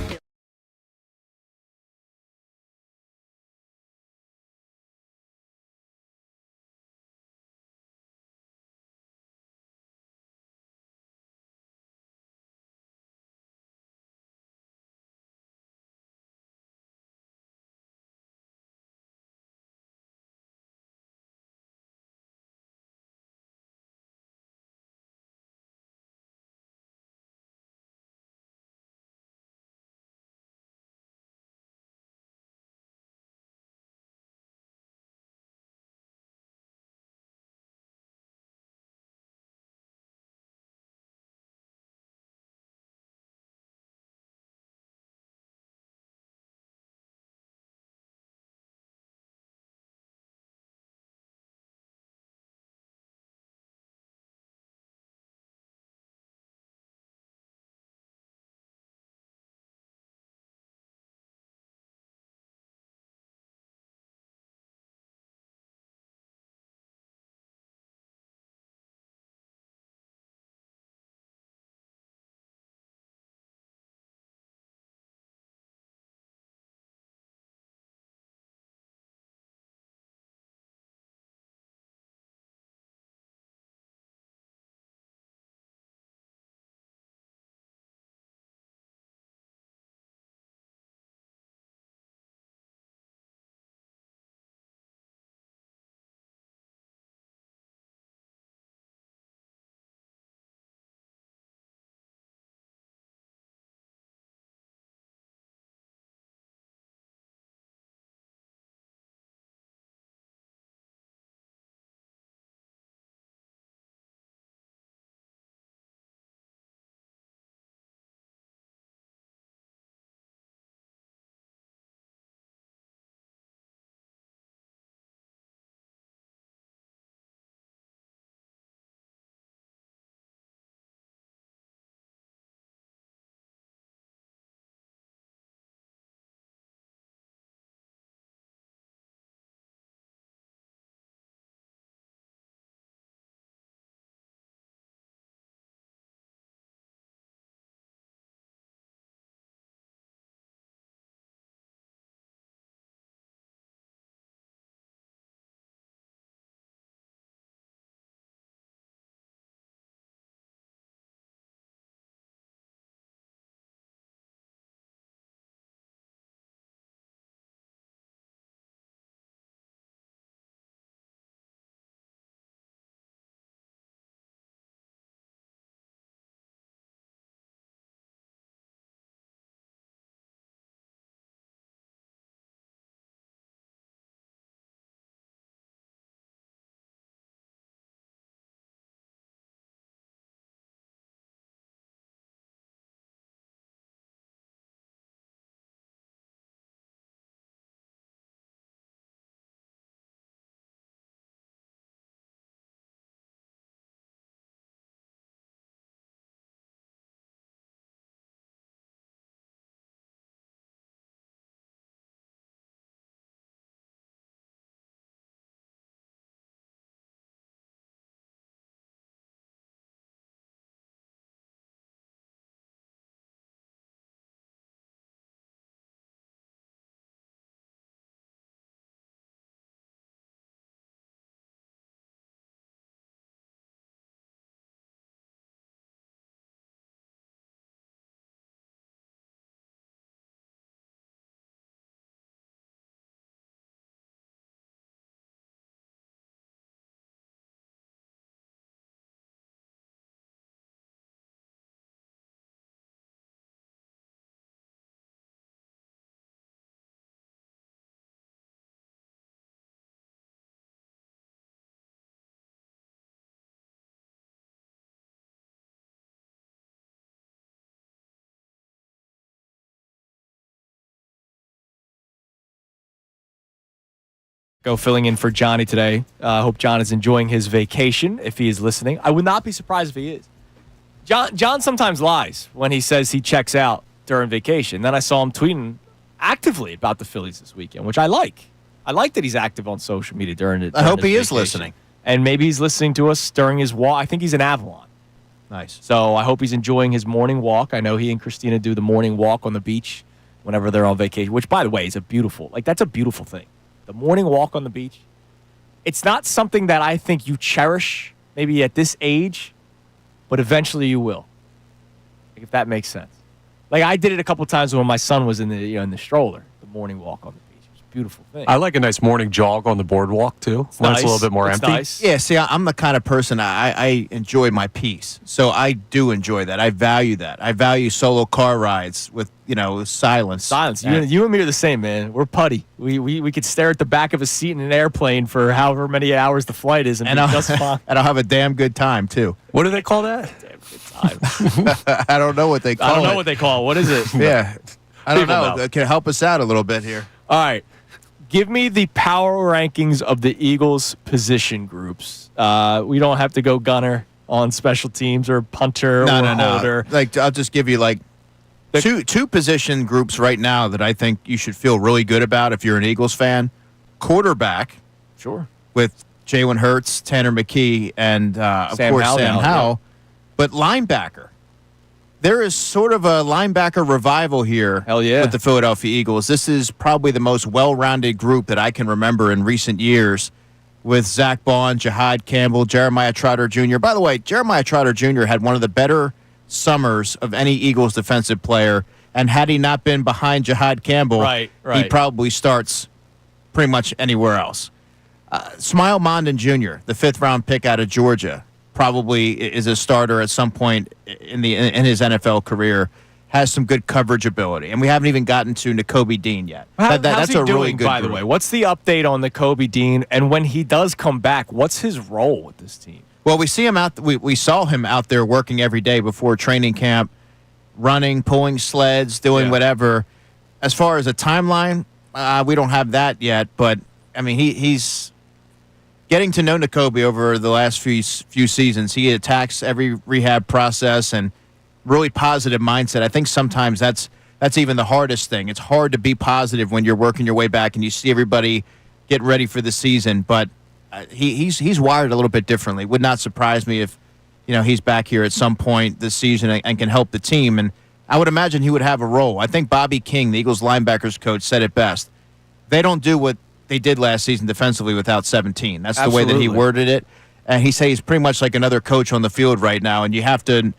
Go filling in for Johnny today. I hope John is enjoying his vacation if he is listening. I would not be surprised if he is. John sometimes lies when he says he checks out during vacation. Then I saw him tweeting actively about the Phillies this weekend, which I like. I like that he's active on social media during it. I hope he is listening. And maybe he's listening to us during his walk. I think he's in Avalon. Nice. So I hope he's enjoying his morning walk. I know he and Christina do the morning walk on the beach whenever they're on vacation, which, by the way, is that's a beautiful thing. The morning walk on the beach. It's not something that I think you cherish maybe at this age, but eventually you will. Like, if that makes sense. Like, I did it a couple times when my son was in the stroller, the morning walk on the beach. It was a beautiful thing. I like a nice morning jog on the boardwalk, too. When it's a little bit more empty. Nice. Yeah, see, I'm the kind of person, I enjoy my peace. So I do enjoy that. I value that. I value solo car rides with, silence. Silence. You and me are the same, man. We're putty. We could stare at the back of a seat in an airplane for however many hours the flight is and be just fine. And I'll have a damn good time, too. What do they call that? Damn good time. I don't know what they call it. I don't know what they call it. What is it? Yeah. I don't People know. Can help us out a little bit here. All right. Give me the power rankings of the Eagles' position groups. We don't have to go gunner on special teams or punter or holder. Like, I'll just give you two position groups right now that I think you should feel really good about if you're an Eagles fan. Quarterback. Sure. With Jalen Hurts, Tanner McKee, and, of course, Sam Howell. Yeah. But linebacker. There is sort of a linebacker revival here with the Philadelphia Eagles. This is probably the most well-rounded group that I can remember in recent years with Zach Bond, Jahad Campbell, Jeremiah Trotter Jr. By the way, Jeremiah Trotter Jr. had one of the better summers of any Eagles defensive player, and had he not been behind Jahad Campbell, he probably starts pretty much anywhere else. Smile Mondon Jr., the fifth-round pick out of Georgia, probably is a starter at some point in his NFL career, has some good coverage ability. And we haven't even gotten to Nakobe Dean yet. That's a really good by the way? What's the update on Nakobe Dean? And when he does come back, what's his role with this team? Well, we see him we saw him out there working every day before training camp, running, pulling sleds, doing whatever. As far as a timeline, we don't have that yet. But, I mean, he's getting to know Nakobe over the last few seasons. He attacks every rehab process and really positive mindset. I think sometimes that's even the hardest thing. It's hard to be positive when you're working your way back and you see everybody get ready for the season. But he's wired a little bit differently. Would not surprise me if he's back here at some point this season and can help the team. And I would imagine he would have a role. I think Bobby King, the Eagles linebackers coach, said it best. They don't do what they did last season defensively without 17. That's the way that he worded it. And he says he's pretty much like another coach on the field right now. And you have to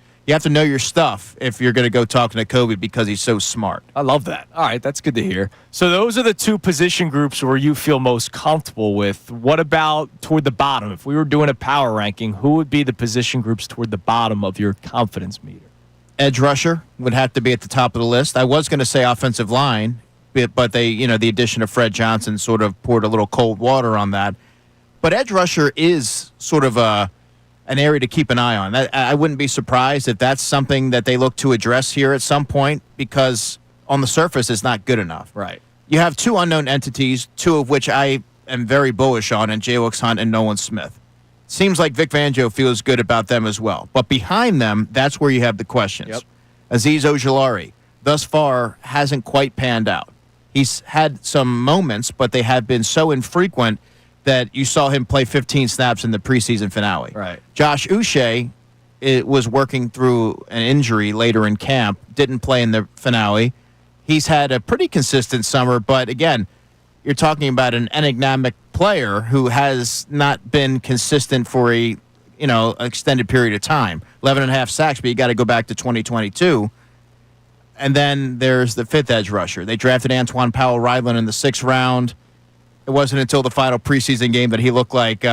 know your stuff if you're going to go talk to Nakobe because he's so smart. I love that. All right, that's good to hear. So those are the two position groups where you feel most comfortable with. What about toward the bottom? If we were doing a power ranking, who would be the position groups toward the bottom of your confidence meter? Edge rusher would have to be at the top of the list. I was going to say offensive line, but they, the addition of Fred Johnson sort of poured a little cold water on that. But edge rusher is sort of an area to keep an eye on. I wouldn't be surprised if that's something that they look to address here at some point because on the surface it's not good enough. Right. You have two unknown entities, two of which I am very bullish on, and J-Lux Hunt and Nolan Smith. Seems like Vic Fangio feels good about them as well. But behind them, that's where you have the questions. Yep. Azeez Ojulari, thus far, hasn't quite panned out. He's had some moments, but they have been so infrequent that you saw him play 15 snaps in the preseason finale. Right. Josh Uche was working through an injury later in camp, didn't play in the finale. He's had a pretty consistent summer, but again, you're talking about an enigmatic player who has not been consistent for a extended period of time. 11.5 sacks, but you got to go back to 2022. And then there's the fifth edge rusher. They drafted Antoine Powell-Ryland in the 6th round. It wasn't until the final preseason game that he looked like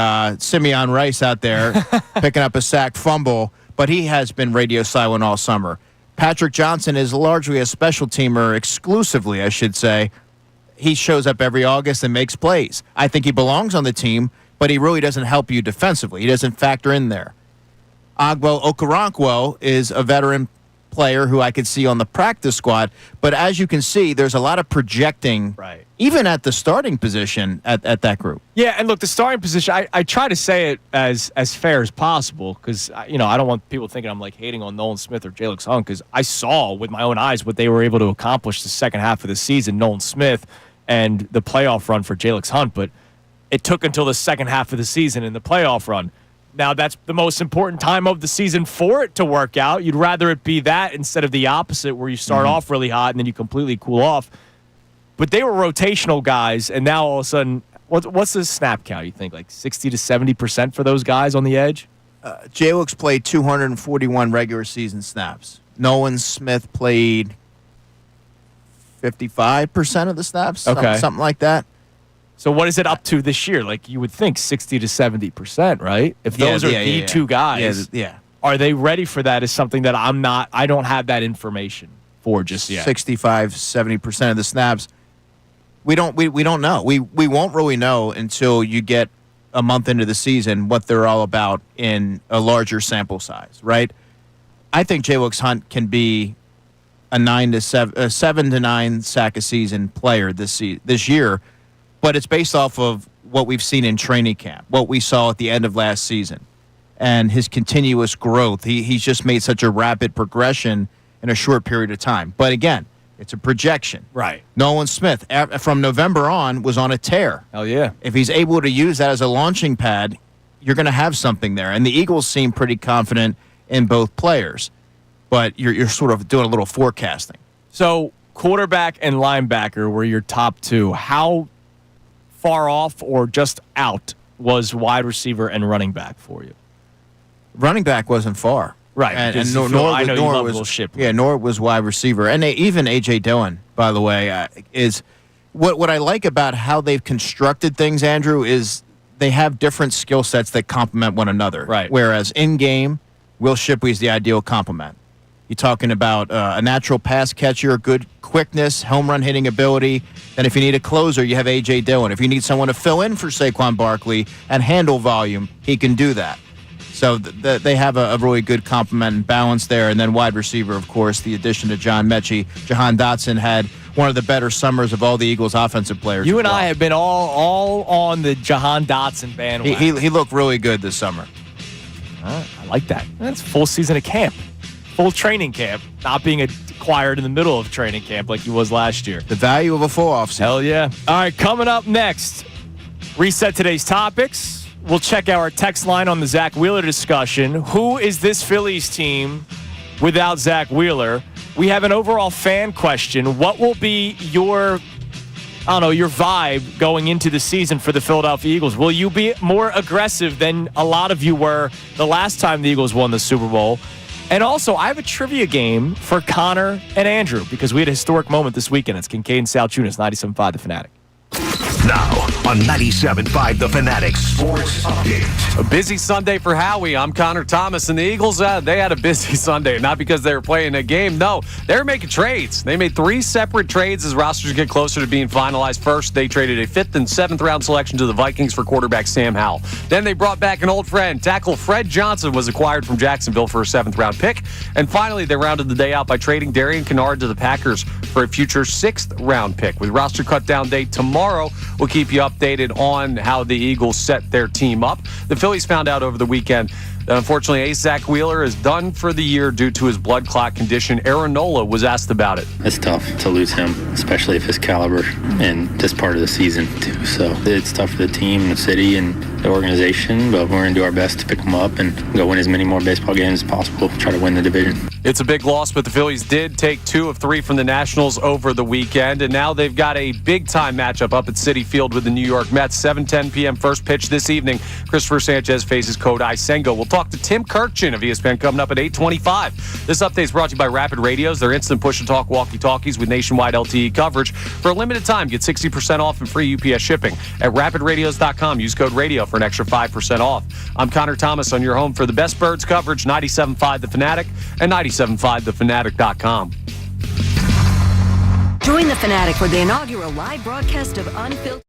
Simeon Rice out there picking up a sack fumble, but he has been radio silent all summer. Patrick Johnson is largely a special teamer exclusively, I should say. He shows up every August and makes plays. I think he belongs on the team, but he really doesn't help you defensively. He doesn't factor in there. Agbo Okoronkwo is a veteran player who I could see on the practice squad, but as you can see, there's a lot of projecting even at the starting position at that group. Yeah, and look, the starting position, I try to say it as fair as possible because, I don't want people thinking I'm like hating on Nolan Smith or Jalix Hunt because I saw with my own eyes what they were able to accomplish the second half of the season, Nolan Smith, and the playoff run for Jalix Hunt. But it took until the second half of the season in the playoff run. Now, that's the most important time of the season for it to work out. You'd rather it be that instead of the opposite where you start off really hot and then you completely cool off. But they were rotational guys, and now all of a sudden, what's the snap count, you think? Like 60 to 70% for those guys on the edge? Jalix played 241 regular season snaps. Nolan Smith played 55% of the snaps, something like that. So what is it up to this year? Like you would think 60 to 70%, right? If those are the two guys, are they ready for that is something that I don't have that information for just yet. 65, 70% of the snaps. We don't know. We won't really know until you get a month into the season what they're all about in a larger sample size, right? I think Jalix Hunt can be a 7 to 9 sack a season player this year, but it's based off of what we've seen in training camp, what we saw at the end of last season, and his continuous growth. He's just made such a rapid progression in a short period of time. But again, it's a projection. Right. Nolan Smith, from November on, was on a tear. Hell yeah. If he's able to use that as a launching pad, you're going to have something there. And the Eagles seem pretty confident in both players. But you're sort of doing a little forecasting. So quarterback and linebacker were your top two. How far off or just out was wide receiver and running back for you? Running back wasn't far. Right. And nor was wide receiver. And even A.J. Dillon, by the way, is what I like about how they've constructed things, Andrew, is they have different skill sets that complement one another. Right. Whereas in-game, Will Shipley is the ideal complement. You're talking about a natural pass catcher, good quickness, home run hitting ability. Then if you need a closer, you have A.J. Dillon. If you need someone to fill in for Saquon Barkley and handle volume, he can do that. So they have a really good complement and balance there. And then wide receiver, of course, the addition to John Mechie. Jahan Dotson had one of the better summers of all the Eagles' offensive players. You and I have been all on the Jahan Dotson bandwagon. He looked really good this summer. I like that. That's full season of camp. Full training camp. Not being acquired in the middle of training camp like he was last year. The value of a full offseason. Hell yeah. All right, coming up next, reset today's topics. We'll check our text line on the Zach Wheeler discussion. Who is this Phillies team without Zach Wheeler? We have an overall fan question. What will be your vibe going into the season for the Philadelphia Eagles? Will you be more aggressive than a lot of you were the last time the Eagles won the Super Bowl? And also, I have a trivia game for Connor and Andrew because we had a historic moment this weekend. It's Kincade Salciunas, 97.5 The Fanatic. Now on 97.5 The Fanatic Sports Update. A busy Sunday for Howie. I'm Connor Thomas, and the Eagles, they had a busy Sunday. Not because they were playing a game. No, they were making trades. They made 3 separate trades as rosters get closer to being finalized. First, they traded a 5th and 7th round selection to the Vikings for quarterback Sam Howell. Then they brought back an old friend. Tackle Fred Johnson was acquired from Jacksonville for a 7th round pick. And finally, they rounded the day out by trading Darian Kennard to the Packers for a future 6th round pick. With roster cut down date tomorrow, we'll keep you updated on how the Eagles set their team up. The Phillies found out over the weekend that unfortunately Ace Zach Wheeler is done for the year due to his blood clot condition. Aaron Nola was asked about it. It's tough to lose him, especially if his caliber in this part of the season too. So it's tough for the team, the city, and the organization, but we're going to do our best to pick him up and go win as many more baseball games as possible, try to win the division. It's a big loss, but the Phillies did take 2 of 3 from the Nationals over the weekend, and now they've got a big-time matchup up at Citi Field with the New York Mets. 7:10 p.m. first pitch this evening. Christopher Sanchez faces Kodai Senga. We'll talk to Tim Kurkjian of ESPN coming up at 8:25. This update is brought to you by Rapid Radios. Their instant push-and-talk walkie-talkies with nationwide LTE coverage. For a limited time, get 60% off and free UPS shipping at rapidradios.com. Use code RADIO for an extra 5% off. I'm Connor Thomas on your home for the best birds coverage, 97.5 The Fanatic and 97.5thefanatic.com. Join the Fanatic for the inaugural live broadcast of Unfiltered.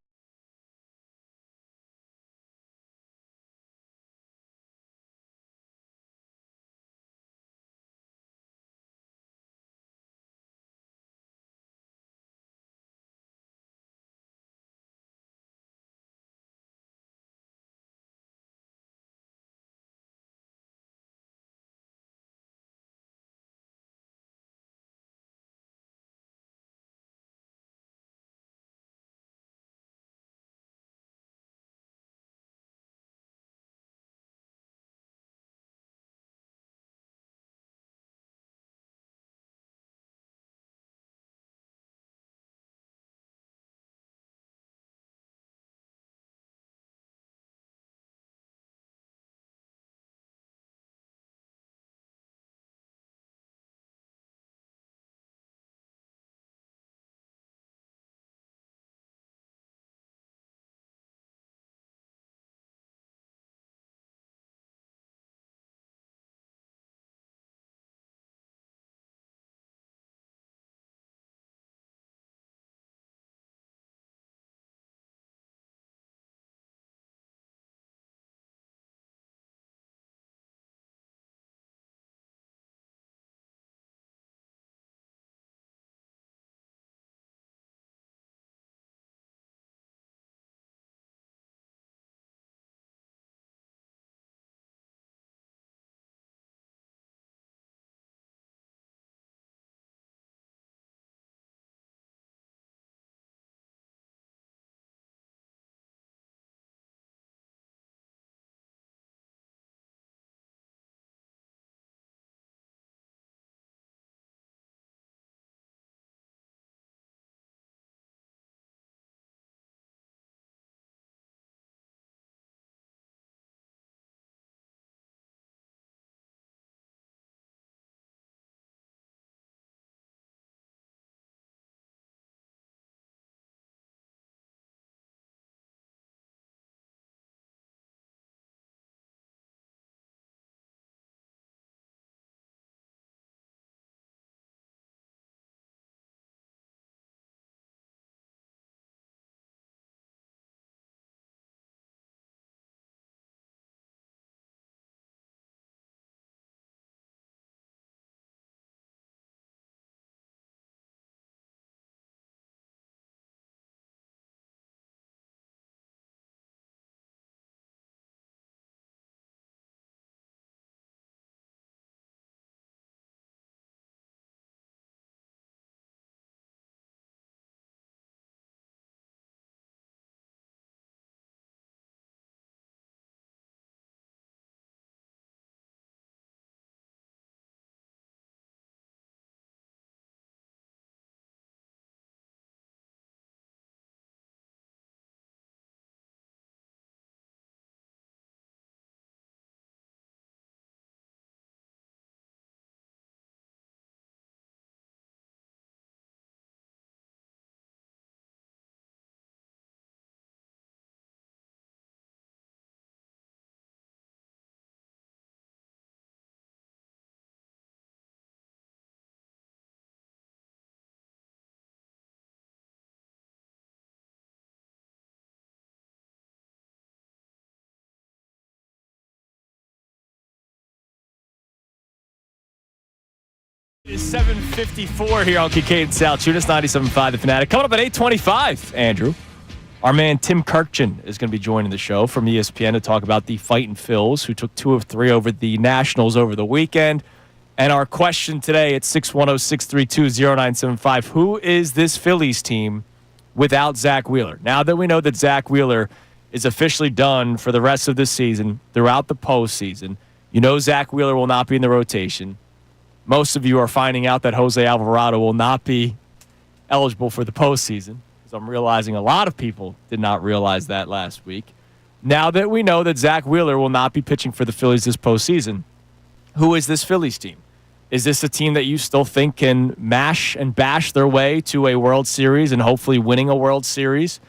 It is 7:54 here on Kincade Salciunas, 97.5 The Fanatic. Coming up at 8:25, Andrew, our man Tim Kurkjian is going to be joining the show from ESPN to talk about the fighting Phils, who took 2 of 3 over the Nationals over the weekend. And our question today at 610-632-0975, who is this Phillies team without Zach Wheeler? Now that we know that Zach Wheeler is officially done for the rest of the season, throughout the postseason, you know Zach Wheeler will not be in the rotation. Most of you are finding out that Jose Alvarado will not be eligible for the postseason, because I'm realizing a lot of people did not realize that last week. Now that we know that Zach Wheeler will not be pitching for the Phillies this postseason, who is this Phillies team? Is this a team that you still think can mash and bash their way to a World Series and hopefully winning a World Series?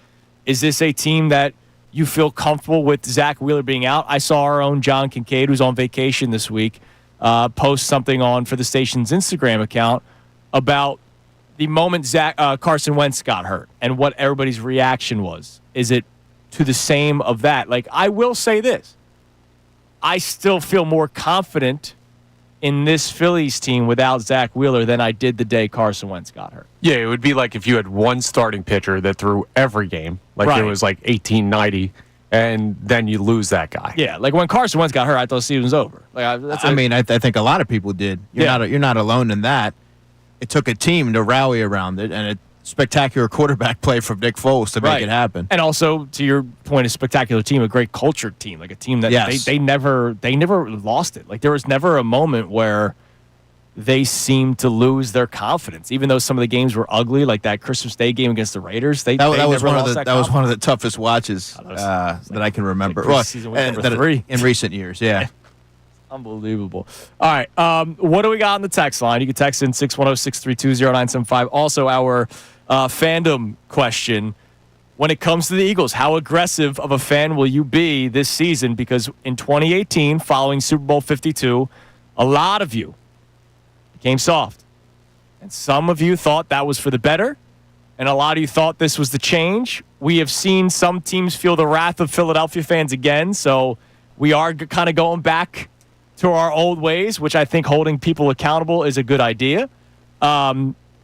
Is this a team that you feel comfortable with Zach Wheeler being out? I saw our own John Kincade, who's on vacation this week, post something for the station's Instagram account about the moment Carson Wentz got hurt and what everybody's reaction was. Is it to the same of that? Like, I will say this. I still feel more confident in this Phillies team without Zach Wheeler than I did the day Carson Wentz got hurt. Yeah, it would be like if you had one starting pitcher that threw every game, like Right. it was like 1890, and then you lose that guy. Yeah, like when Carson Wentz got hurt, I thought the season was over. Like, I think a lot of people did. You're not alone in that. It took a team to rally around it, and a spectacular quarterback play from Nick Foles to make it happen. And also, to your point, a spectacular team, a great cultured team, like a team that they never lost it. Like, there was never a moment where they seemed to lose their confidence, even though some of the games were ugly, like that Christmas Day game against the Raiders. That was one of the toughest watches that I can remember. In recent years, yeah. Unbelievable. All right. What do we got on the text line? You can text in 610-632-0975. Also, our fandom question. When it comes to the Eagles, how aggressive of a fan will you be this season? Because in 2018, following Super Bowl 52, a lot of you became soft. And some of you thought that was for the better. And a lot of you thought this was the change. We have seen some teams feel the wrath of Philadelphia fans again. So we are kind of going back to our old ways, which I think holding people accountable is a good idea.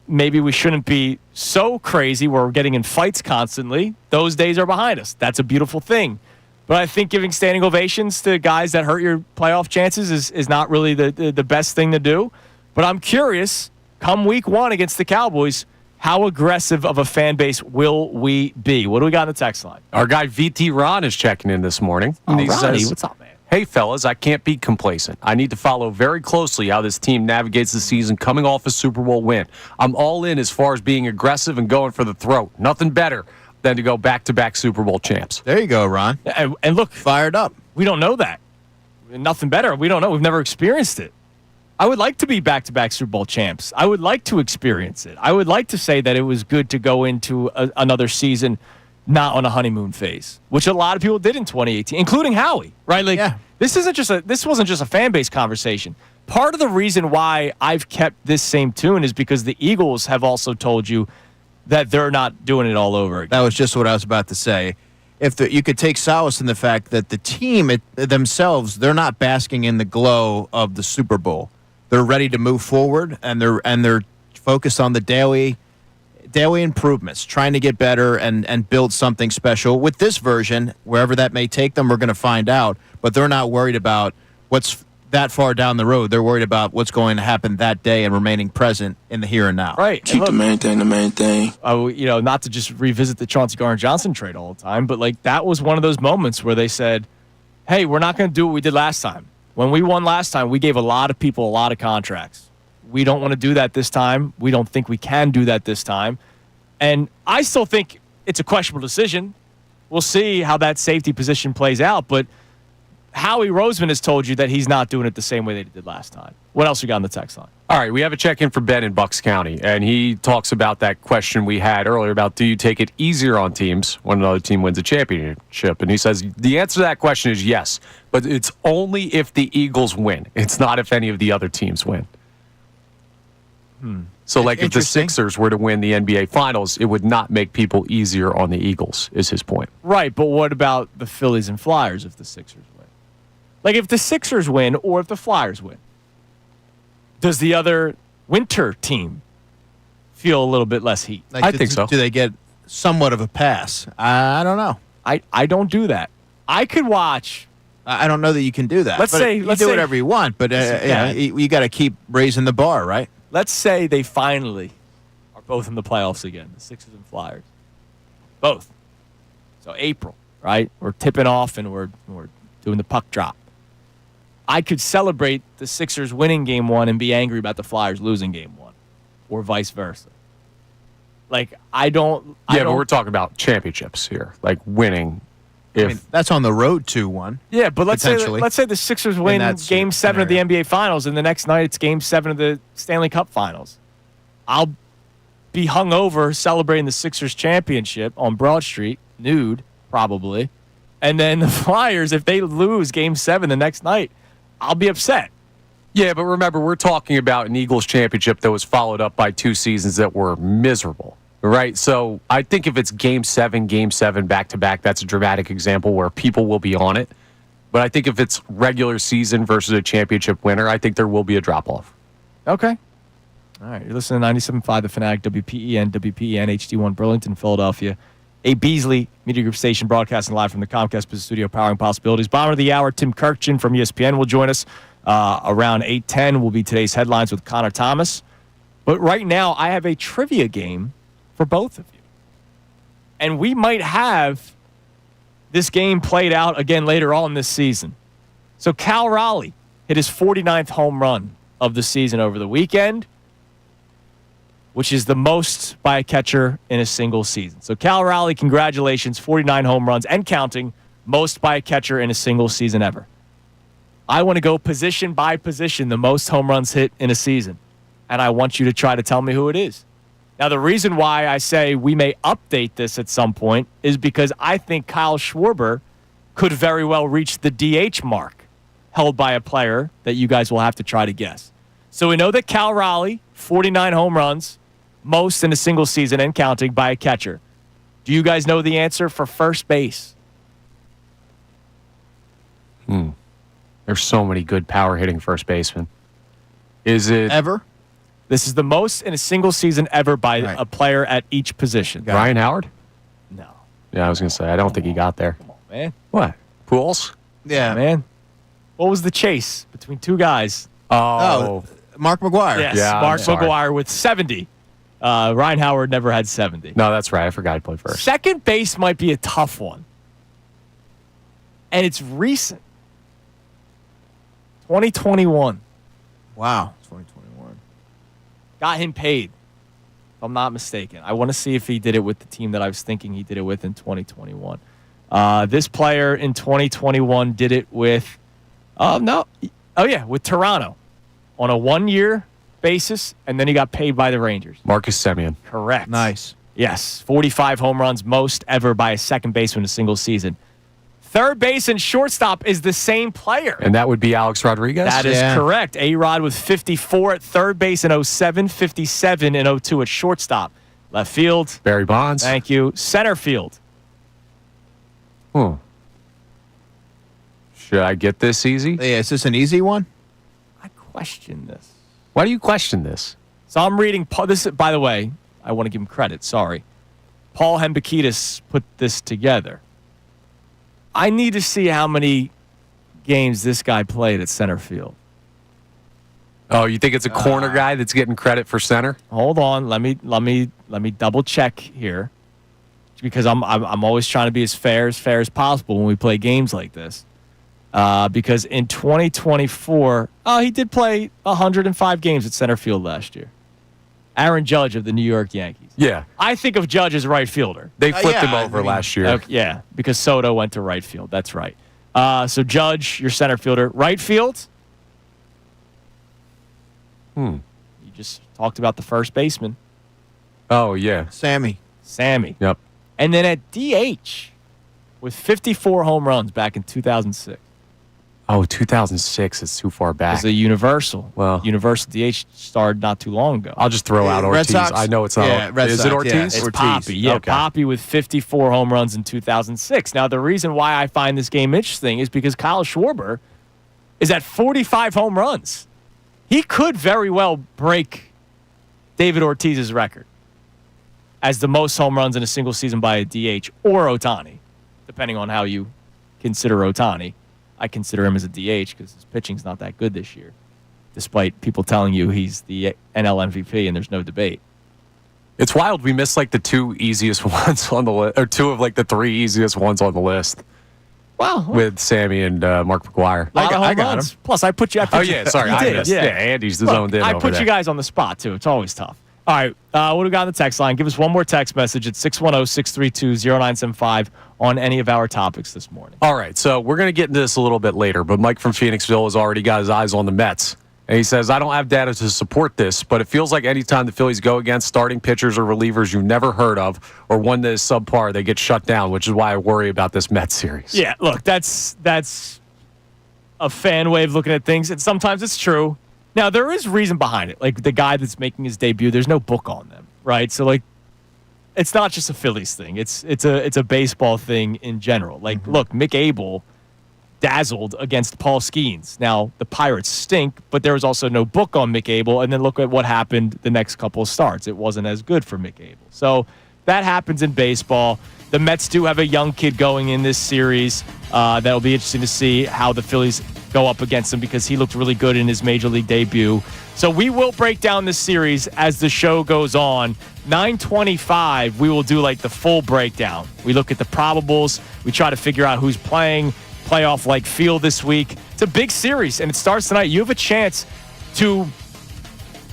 Maybe we shouldn't be so crazy where we're getting in fights constantly. Those days are behind us. That's a beautiful thing. But I think giving standing ovations to guys that hurt your playoff chances is not really the best thing to do. But I'm curious, come week 1 against the Cowboys, how aggressive of a fan base will we be? What do we got on the text line? Our guy VT Ron is checking in this morning. Ronnie, what's up, man? Hey, fellas, I can't be complacent. I need to follow very closely how this team navigates the season coming off a Super Bowl win. I'm all in as far as being aggressive and going for the throat. Nothing better than to go back-to-back Super Bowl champs. There you go, Ron. And look, fired up. We don't know that. Nothing better. We don't know. We've never experienced it. I would like to be back-to-back Super Bowl champs. I would like to experience it. I would like to say that it was good to go into another season not on a honeymoon phase, which a lot of people did in 2018, including Howie, right? Like, this wasn't just a fan base conversation. Part of the reason why I've kept this same tune is because the Eagles have also told you that they're not doing it all over again. That was just what I was about to say. You could take solace in the fact that the team themselves, they're not basking in the glow of the Super Bowl. They're ready to move forward, and they're focused on the daily improvements, trying to get better and build something special. With this version, wherever that may take them, we're going to find out. But they're not worried about what's that far down the road. They're worried about what's going to happen that day and remaining present in the here and now. Right. Keep the main thing the main thing. Not to just revisit the Chauncey Gardner-Johnson trade all the time, but like that was one of those moments where they said, hey, we're not going to do what we did last time. When we won last time, we gave a lot of people a lot of contracts. We don't want to do that this time. We don't think we can do that this time. And I still think it's a questionable decision. We'll see how that safety position plays out. But Howie Roseman has told you that he's not doing it the same way they did last time. What else we got on the text line? All right, we have a check-in for Ben in Bucks County, and he talks about that question we had earlier about do you take it easier on teams when another team wins a championship? And he says the answer to that question is yes, but it's only if the Eagles win. It's not if any of the other teams win. So, like, if the Sixers were to win the NBA Finals, it would not make people easier on the Eagles, is his point. Right, but what about the Phillies and Flyers if the Sixers win? Like, if the Sixers win or if the Flyers win, does the other winter team feel a little bit less heat. Like, I think so. Do they get somewhat of a pass? I don't know. I don't do that. I could watch. I don't know that you can do that. Let's But say- you let's do say- whatever you want, but you got to keep raising the bar, right? Let's say they finally are both in the playoffs again, the Sixers and Flyers. Both. So April, right? We're tipping off and we're doing the puck drop. I could celebrate the Sixers winning game 1 and be angry about the Flyers losing game 1, or vice versa. Like, I don't. Yeah, but we're talking about championships here, like winning. That's on the road 2-1. Yeah, but let's say potentially. the Sixers win that's Game your 7 of the scenario. NBA Finals, and the next night it's Game 7 of the Stanley Cup Finals. I'll be hungover celebrating the Sixers championship on Broad Street, nude probably, and then the Flyers, if they lose Game 7 the next night, I'll be upset. Yeah, but remember, we're talking about an Eagles championship that was followed up by 2 seasons that were miserable, right? So I think if it's Game 7 back-to-back, that's a dramatic example where people will be on it. But I think if it's regular season versus a championship winner, I think there will be a drop-off. Okay. All right, you're listening to 97.5 The Fanatic, WPEN, HD1, Burlington, Philadelphia. A Beasley Media Group station broadcasting live from the Comcast Business Studio, powering possibilities. Bottom of the hour, Tim Kurkjian from ESPN will join us. Around 8:10 will be today's headlines with Connor Thomas. But right now, I have a trivia game for both of you. And we might have this game played out again later on this season. So Cal Raleigh hit his 49th home run of the season over the weekend, which is the most by a catcher in a single season. So Cal Raleigh, congratulations, 49 home runs and counting, most by a catcher in a single season ever. I want to go position by position, the most home runs hit in a season, and I want you to try to tell me who it is. Now, the reason why I say we may update this at some point is because I think Kyle Schwarber could very well reach the DH mark held by a player that you guys will have to try to guess. So we know that Cal Raleigh, 49 home runs, most in a single season and counting by a catcher. Do you guys know the answer for first base? There's so many good power-hitting first basemen. Is it Ever? This is the most in a single season ever by Right. a player at each position. Ryan Howard? No. Yeah, I was going to say, I don't think he got there. Come on, man. What? Pujols? Yeah. Man. What was the chase between two guys? Oh, Mark McGuire. Yes, Yeah, Mark I'm sorry. McGuire with 70. Ryan Howard never had 70. No, that's right. I forgot he played first. Second base might be a tough one. And it's recent. 2021. Wow. 2021. Got him paid, if I'm not mistaken. I want to see if he did it with the team that I was thinking he did it with in 2021. This player in 2021 did it with, with Toronto on a 1-year basis, and then he got paid by the Rangers. Marcus Semien. Correct. Nice. Yes, 45 home runs, most ever by a second baseman in a single season. Third base and shortstop is the same player. And that would be Alex Rodriguez? That is Yeah. correct. A-Rod with 54 at third base in 07, 57 in 02 at shortstop. Left field. Barry Bonds. Thank you. Center field. Should I get this easy? Yeah, is this an easy one? I question this. Why do you question this? So I'm reading. This, by the way, I want to give him credit. Sorry. Paul Hembakidis put this together. I need to see how many games this guy played at center field. Oh, you think it's a corner guy that's getting credit for center? Hold on. Let me double check here, because I'm always trying to be as fair as possible when we play games like this. Because in 2024, he did play 105 games at center field last year. Aaron Judge of the New York Yankees. Yeah. I think of Judge as right fielder. They flipped yeah, him over I mean- last year. Okay, yeah, because Soto went to right field. That's right. So Judge, your center fielder. Right field? You just talked about the first baseman, Oh, yeah. Sammy. Sammy. Yep. And then at DH, with 54 home runs back in 2006. Oh, 2006 is too far back. As a universal. Well. Universal DH started not too long ago. I'll just throw out Red Ortiz. Sox? I know it's not. Yeah, Red is Sox, it Ortiz? yeah. It's Ortiz. Poppy. Yeah, Okay. Poppy with 54 home runs in 2006. Now, the reason why I find this game interesting is because Kyle Schwarber is at 45 home runs. He could very well break David Ortiz's record as the most home runs in a single season by a DH or Ohtani, depending on how you consider Ohtani. I consider him as a DH because his pitching's not that good this year, despite people telling you he's the NL MVP and there's no debate. It's wild. We missed like the two easiest ones on the list, or two of like the three easiest ones on the list. Wow. With Sammy and Mark McGwire. I got him. Plus, I put you. Sorry. I did. Yeah, Andy's zoned in. I over put there. you guys on the spot, too. It's always tough. All right. What do we got on the text line? Give us one more text message at 610-632-0975 on any of our topics this morning. All right. So we're going to get into this a little bit later, but Mike from Phoenixville has already got his eyes on the Mets. And he says, I don't have data to support this, but it feels like anytime the Phillies go against starting pitchers or relievers you've never heard of or one that is subpar, they get shut down, which is why I worry about this Mets series. Yeah, look, that's a fan way of looking at things, and sometimes it's true. Now, there is reason behind it. Like, the guy that's making his debut, there's no book on them, right? So, like, it's not just a Phillies thing. It's a baseball thing in general. Like, look, Mick Abel dazzled against Paul Skeens. Now, the Pirates stink, but there was also no book on Mick Abel, and then look at what happened the next couple of starts. It wasn't as good for Mick Abel. So that happens in baseball. The Mets do have a young kid going in this series. That'll be interesting to see how the Phillies go up against him because he looked really good in his Major League debut. So we will break down this series as the show goes on. 9:25, we will do like the full breakdown. We look at the probables. We try to figure out who's playing. Playoff-like feel this week. It's a big series, and it starts tonight. You have a chance to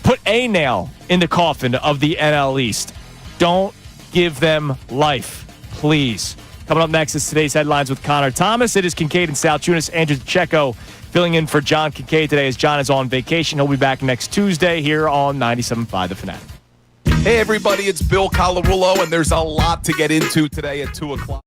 put a nail in the coffin of the NL East. Don't give them life, please. Coming up next is today's headlines with Connor Thomas. It is Kincade and Salciunas. Andrew Checo filling in for John Kincade today as John is on vacation. He'll be back next Tuesday here on 97.5 The Fanatic. Hey, everybody, it's Bill Colarulo, and there's a lot to get into today at 2 o'clock.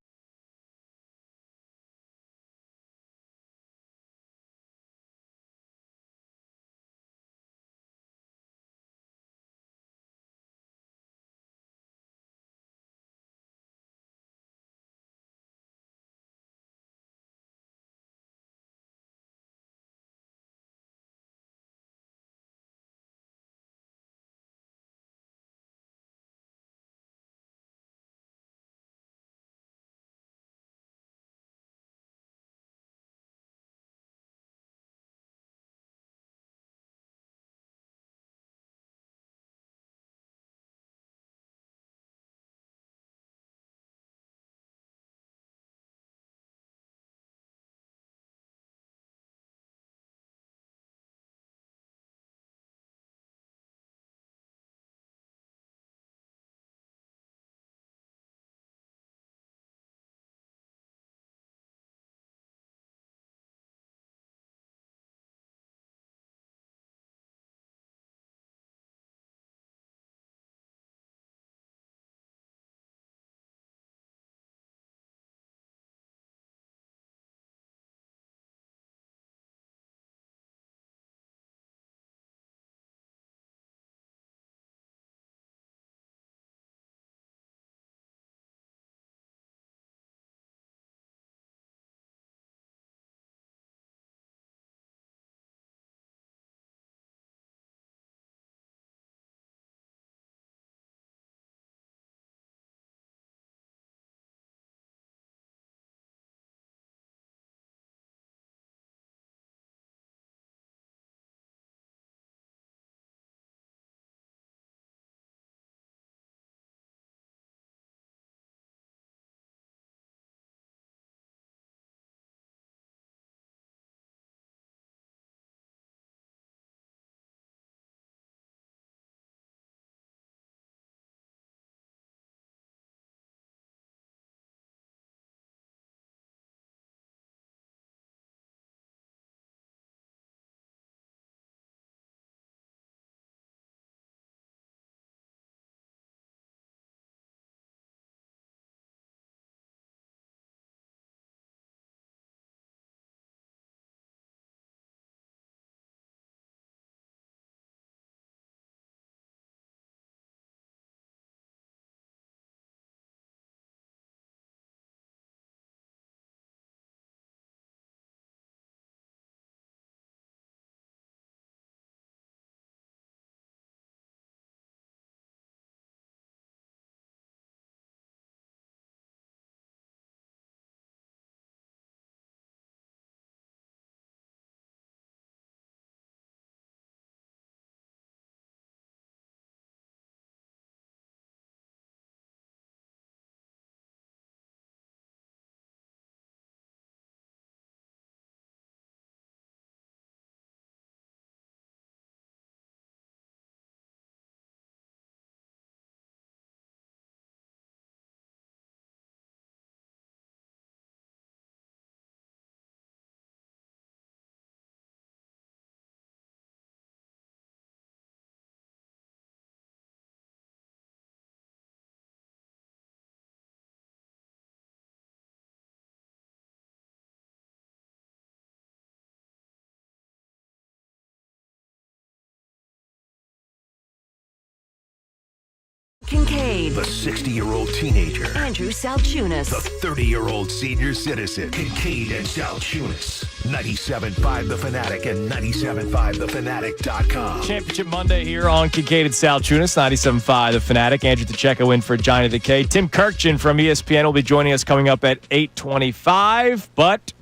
Kincade. The 60-year-old teenager. Andrew Salciunas. The 30-year-old senior citizen. Kincade Salciunas. 97.5 The Fanatic and 97.5thefanatic.com. Championship Monday here on Kincade Salciunas, 97.5 The Fanatic. Andrew DeCecco in for Johnny the K. Tim Kurkjian from ESPN will be joining us coming up at 8:25. But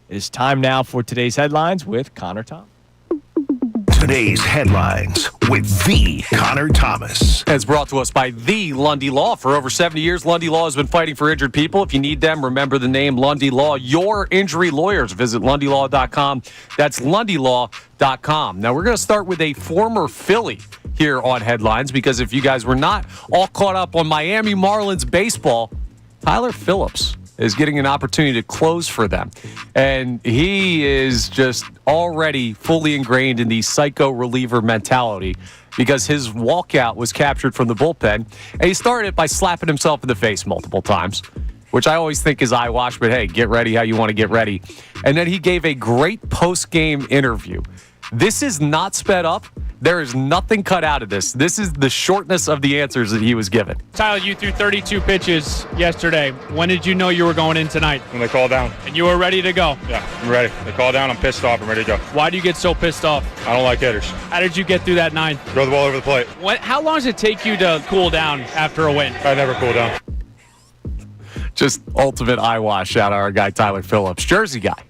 it is time now for today's headlines with Connor Thomas. Today's headlines with the Connor Thomas. It's brought to us by the Lundy Law. For over 70 years, Lundy Law has been fighting for injured people. If you need them, remember the name Lundy Law. Your injury lawyers. Visit LundyLaw.com. That's LundyLaw.com. Now, we're going to start with a former Philly here on Headlines, because if you guys were not all caught up on Miami Marlins baseball, Tyler Phillips is getting an opportunity to close for them. And he is just already fully ingrained in the psycho reliever mentality, because his walkout was captured from the bullpen. And he started it by slapping himself in the face multiple times, which I always think is eyewash, but hey, get ready how you want to get ready. And then he gave a great post-game interview. This is not sped up. There is nothing cut out of this. This is the shortness of the answers that he was given. Tyler, you threw 32 pitches yesterday. When did you know you were going in tonight? When they called down. And you were ready to go? Yeah, I'm ready. They called down, I'm pissed off, I'm ready to go. Why do you get so pissed off? I don't like hitters. How did you get through that 9? Throw the ball over the plate. How long does it take you to cool down after a win? I never cool down. Just ultimate eyewash out of our guy Tyler Phillips. Jersey guy.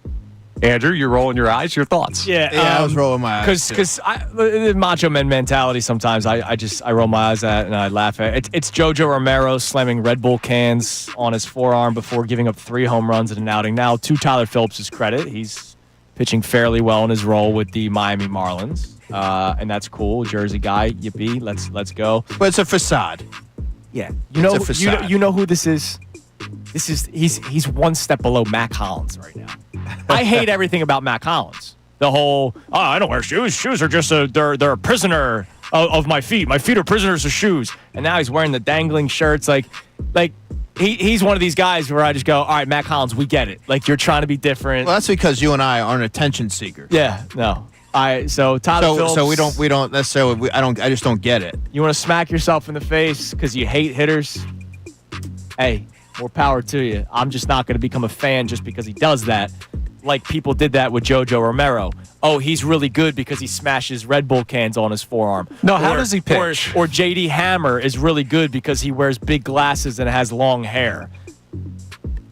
Andrew, you're rolling your eyes. Your thoughts? Yeah, I was rolling my eyes. Because the macho man mentality, sometimes I roll my eyes at and I laugh at it. It's Jojo Romero slamming Red Bull cans on his forearm before giving up 3 home runs in an outing. Now, to Tyler Phillips' credit, he's pitching fairly well in his role with the Miami Marlins, and that's cool. Jersey guy, yippee, let's go. But it's a facade. Yeah, It's a facade. you know who this is. He's one step below Mac Hollins right now. I hate everything about Mac Hollins. The whole, I don't wear shoes. Shoes are just they're a prisoner of my feet. My feet are prisoners of shoes. And now he's wearing the dangling shirts. Like he's one of these guys where I just go, all right, Mac Hollins, we get it. Like, you're trying to be different. Well, that's because you and I aren't attention seekers. Yeah, no. So Tyler Phillips. So we don't necessarily. I just don't get it. You want to smack yourself in the face because you hate hitters? Hey, more power to you. I'm just not going to become a fan just because he does that. Like people did that with Jojo Romero. Oh, he's really good because he smashes Red Bull cans on his forearm. No, how does he pitch? Or J.D. Hammer is really good because he wears big glasses and has long hair.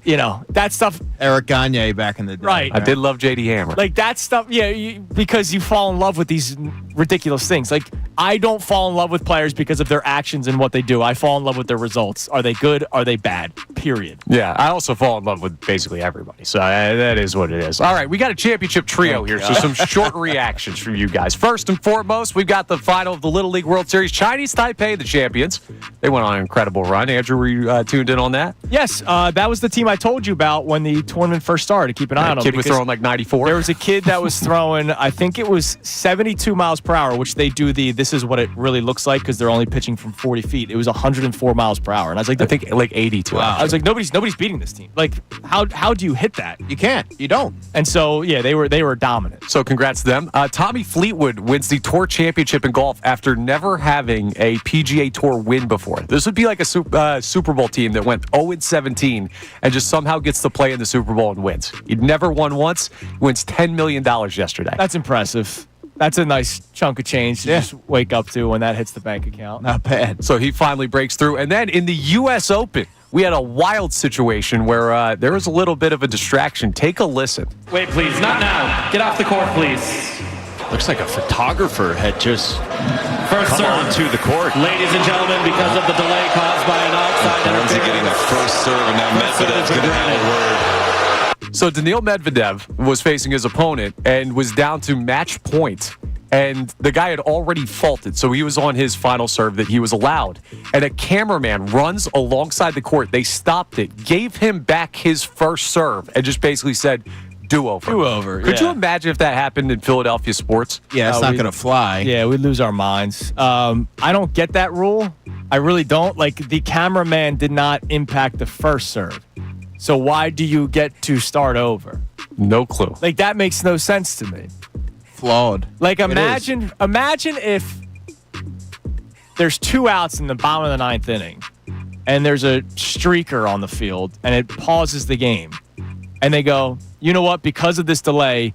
You know, that stuff. Eric Gagne back in the day. Right. I did love J.D. Hammer. Like, that stuff, because you fall in love with these ridiculous things. Like, I don't fall in love with players because of their actions and what they do. I fall in love with their results. Are they good? Are they bad? Period. Yeah, I also fall in love with basically everybody. So that is what it is. All right, we got a championship trio here, so some short reactions from you guys. First and foremost, we've got the final of the Little League World Series. Chinese Taipei, the champions. They went on an incredible run. Andrew, were you tuned in on that? Yes, that was the team I told you about when the tournament first started. Keep an eye on them. Kid was throwing like 94. There was a kid that was throwing, I think it was 72 miles per hour, which they do this is what it really looks like because they're only pitching from 40 feet. It was 104 miles per hour. And I was like, I think like 82. Wow. I was like, nobody's beating this team. Like, how do you hit that? You can't. You don't. And so, yeah, they were dominant. So congrats to them. Tommy Fleetwood wins the Tour Championship in golf after never having a PGA Tour win before. This would be like a Super Bowl team that went 0-17 and just somehow gets to play in the Super Bowl and wins. He'd never won once. He wins $10 million yesterday. That's impressive. That's a nice chunk of change to just wake up to when that hits the bank account. Not bad. So he finally breaks through. And then in the U.S. Open, we had a wild situation where there was a little bit of a distraction. Take a listen. Wait, please. Not now. Get off the court, please. Looks like a photographer had just come onto the court. Ladies and gentlemen, because of the delay caused by an outside interference. Getting the first serve, and now Medvedev's going to have a word. So Daniil Medvedev was facing his opponent and was down to match point. And the guy had already faulted, so he was on his final serve that he was allowed. And a cameraman runs alongside the court. They stopped it, gave him back his first serve, and just basically said, do-over. Do-over, Could you imagine if that happened in Philadelphia sports? Yeah, it's not going to fly. Yeah, we'd lose our minds. I don't get that rule. I really don't. Like, the cameraman did not impact the first serve. So why do you get to start over? No clue. Like, that makes no sense to me. Flawed. Like, imagine if there's 2 outs in the bottom of the 9th inning, and there's a streaker on the field, and it pauses the game, and they go, you know what? Because of this delay,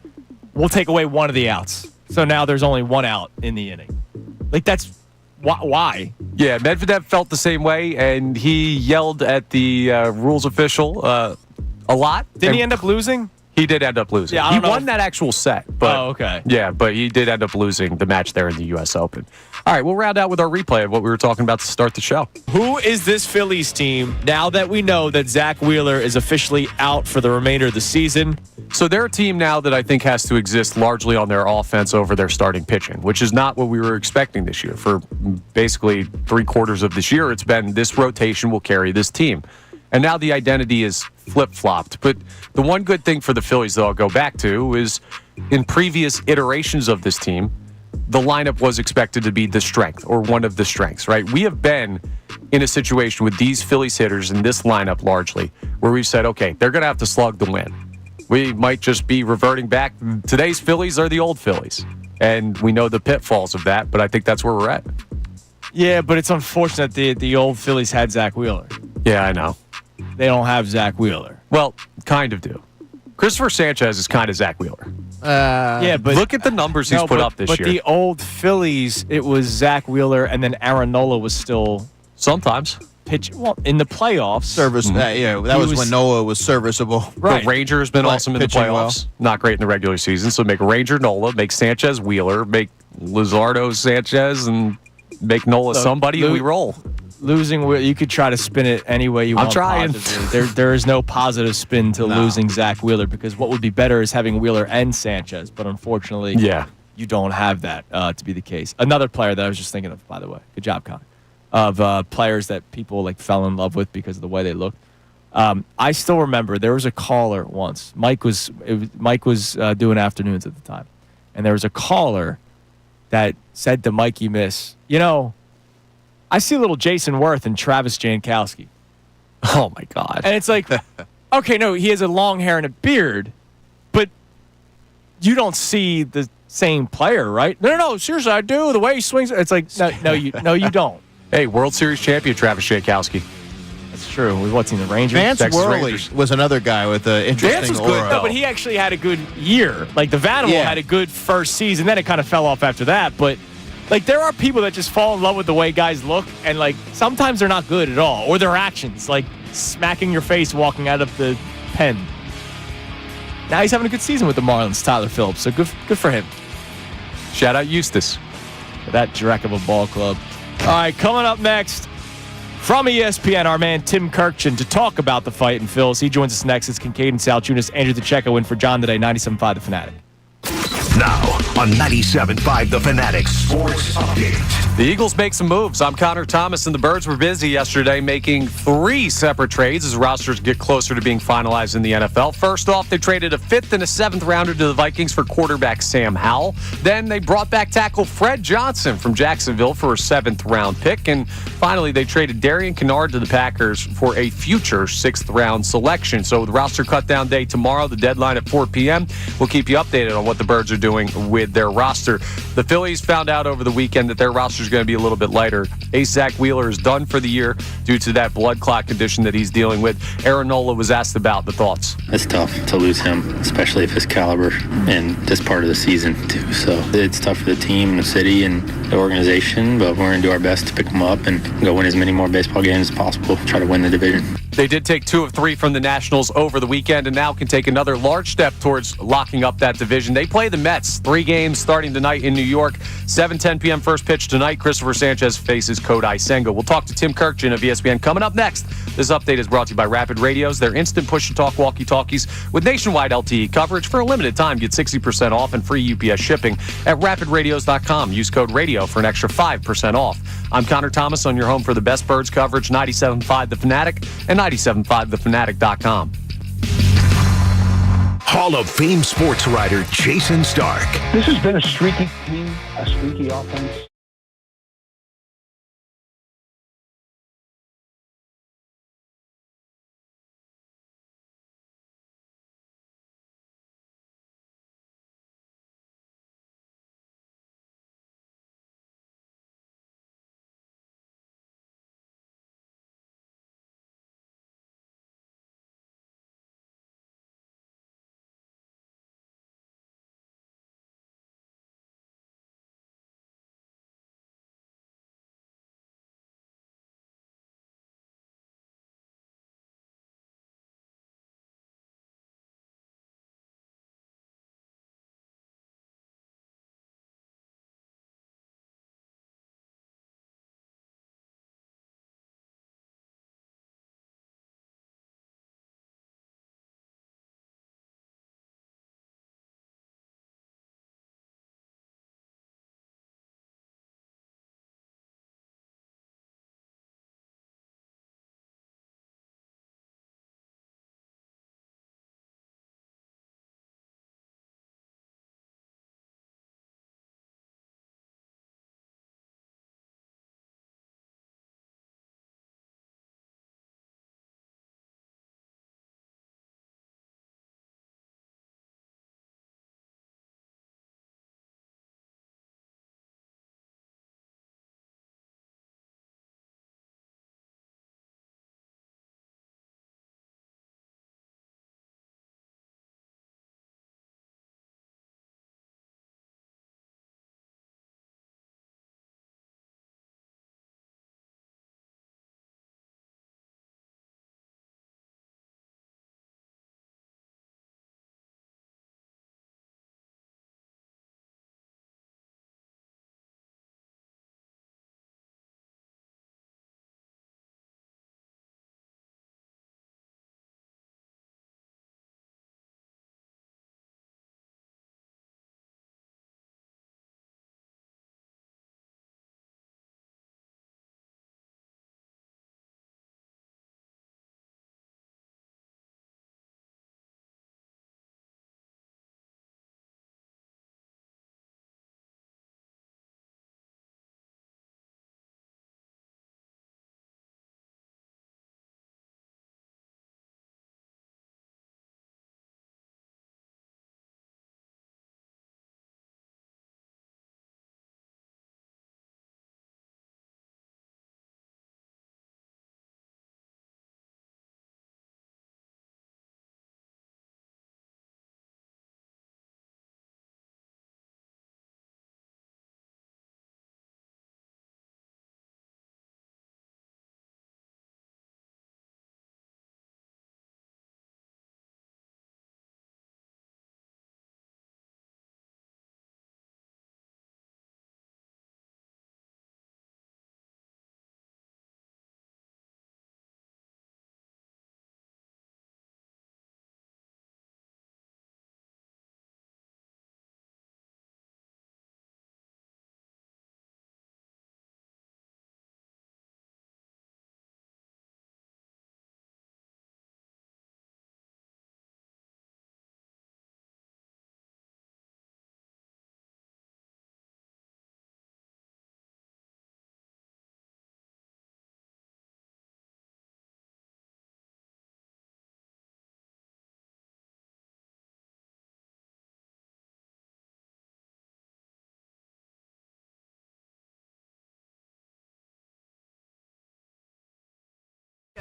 we'll take away one of the outs. So now there's only 1 out in the inning. Like, that's why? Yeah, Medvedev felt the same way, and he yelled at the rules official a lot. Didn't he end up losing? He did end up losing. Yeah, he won that actual set. But, okay. Yeah, but he did end up losing the match there in the U.S. Open. All right, we'll round out with our replay of what we were talking about to start the show. Who is this Phillies team now that we know that Zach Wheeler is officially out for the remainder of the season? So they're a team now that I think has to exist largely on their offense over their starting pitching, which is not what we were expecting this year. For basically 3/4 of this year, it's been this rotation will carry this team. And now the identity is flip-flopped. But the one good thing for the Phillies that I'll go back to is in previous iterations of this team, the lineup was expected to be the strength or one of the strengths, right? We have been in a situation with these Phillies hitters in this lineup largely where we've said, okay, they're going to have to slug to win. We might just be reverting back. Today's Phillies are the old Phillies. And we know the pitfalls of that, but I think that's where we're at. Yeah, but it's unfortunate the old Phillies had Zach Wheeler. Yeah, I know. They don't have Zach Wheeler. Well, kind of do. Christopher Sanchez is kind of Zach Wheeler. Yeah, but look at the numbers he's put up this year. But the old Phillies, it was Zach Wheeler, and then Aaron Nola was still sometimes pitch. Well, in the playoffs, that was when Nola was serviceable. Right. The Ranger has been awesome in the playoffs. Well. Not great in the regular season. So make Ranger Nola, make Sanchez Wheeler, make Luzardo Sanchez, and make Nola somebody, and we roll. Losing, you could try to spin it any way you want. I'm trying. There is no positive spin to losing Zach Wheeler, because what would be better is having Wheeler and Sanchez. But unfortunately, you don't have that to be the case. Another player that I was just thinking of, by the way, good job, Con, of players that people like fell in love with because of the way they looked. I still remember there was a caller once. Mike was doing afternoons at the time, and there was a caller that said to Mikey Miss, you know, I see a little Jason Worth and Travis Jankowski. Oh, my God. And it's like, okay, no, he has a long hair and a beard, but you don't see the same player, right? No, seriously, I do. The way he swings, it's like, no, you don't. Hey, World Series champion Travis Jankowski. That's true. With what's in the Rangers? Vance Worley was another guy with an interesting Vance was good, though, but he actually had a good year. Like, the Vanimal had a good first season, then it kind of fell off after that, but like, there are people that just fall in love with the way guys look, and like sometimes they're not good at all, or their actions, like smacking your face walking out of the pen. Now he's having a good season with the Marlins, Tyler Phillips, so good for him. Shout out Eustace. That dreck of a ball club. All right, coming up next from ESPN, our man Tim Kurkjian to talk about the fight in Phillies. He joins us next. It's Kincade Salciunas, Andrew DeCecco in for John today, 97.5 The Fanatic. Now on 97.5 The Fanatic Sports Update. The Eagles make some moves. I'm Connor Thomas, and the Birds were busy yesterday making 3 separate trades as rosters get closer to being finalized in the NFL. First off, they traded a 5th and a 7th rounder to the Vikings for quarterback Sam Howell. Then they brought back tackle Fred Johnson from Jacksonville for a 7th round pick. And finally, they traded Darian Kennard to the Packers for a future 6th round selection. So the roster cut down day tomorrow, the deadline at 4 p.m. We'll keep you updated on what the Birds are doing with their roster. The Phillies found out over the weekend that their roster is going to be a little bit lighter. Ace Zach Wheeler is done for the year due to that blood clot condition that he's dealing with. Aaron Nola was asked about the thoughts. It's tough to lose him, especially if his caliber in this part of the season too. So it's tough for the team and the city and the organization, but we're going to do our best to pick him up and go win as many more baseball games as possible, try to win the division. They did take 2 of 3 from the Nationals over the weekend and now can take another large step towards locking up that division. They play the Mets 3 games starting tonight in New York. 7:10 p.m. first pitch tonight. Christopher Sanchez faces Kodai Senga. We'll talk to Tim Kurkjian of ESPN coming up next. This update is brought to you by Rapid Radios. Their instant push-to-talk walkie-talkies with nationwide LTE coverage for a limited time. Get 60% off and free UPS shipping at rapidradios.com. Use code RADIO for an extra 5% off. I'm Connor Thomas on your home for the best Birds coverage, 97.5 The Fanatic and 97.5thefanatic.com. Hall of Fame sports writer Jason Stark. This has been a streaky team, a streaky offense.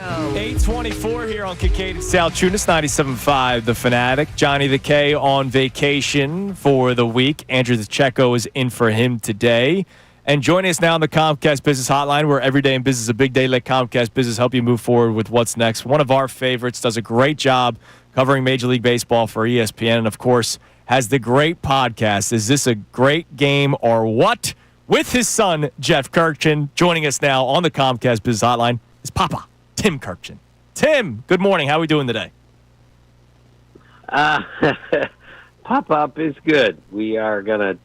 8:24 here on Kincade Salciunas, 97.5 The Fanatic. Johnny the K on vacation for the week. Andrew the Checo is in for him today. And joining us now on the Comcast Business Hotline, where every day in business is a big day. Let Comcast Business help you move forward with what's next. One of our favorites, does a great job covering Major League Baseball for ESPN, and, of course, has the great podcast, Is This a Great Game or What? With his son, Jeff Kurkjian. Joining us now on the Comcast Business Hotline is Papa, Tim Kurkjian. Tim, good morning. How are we doing today? Pop-up is good. We are gonna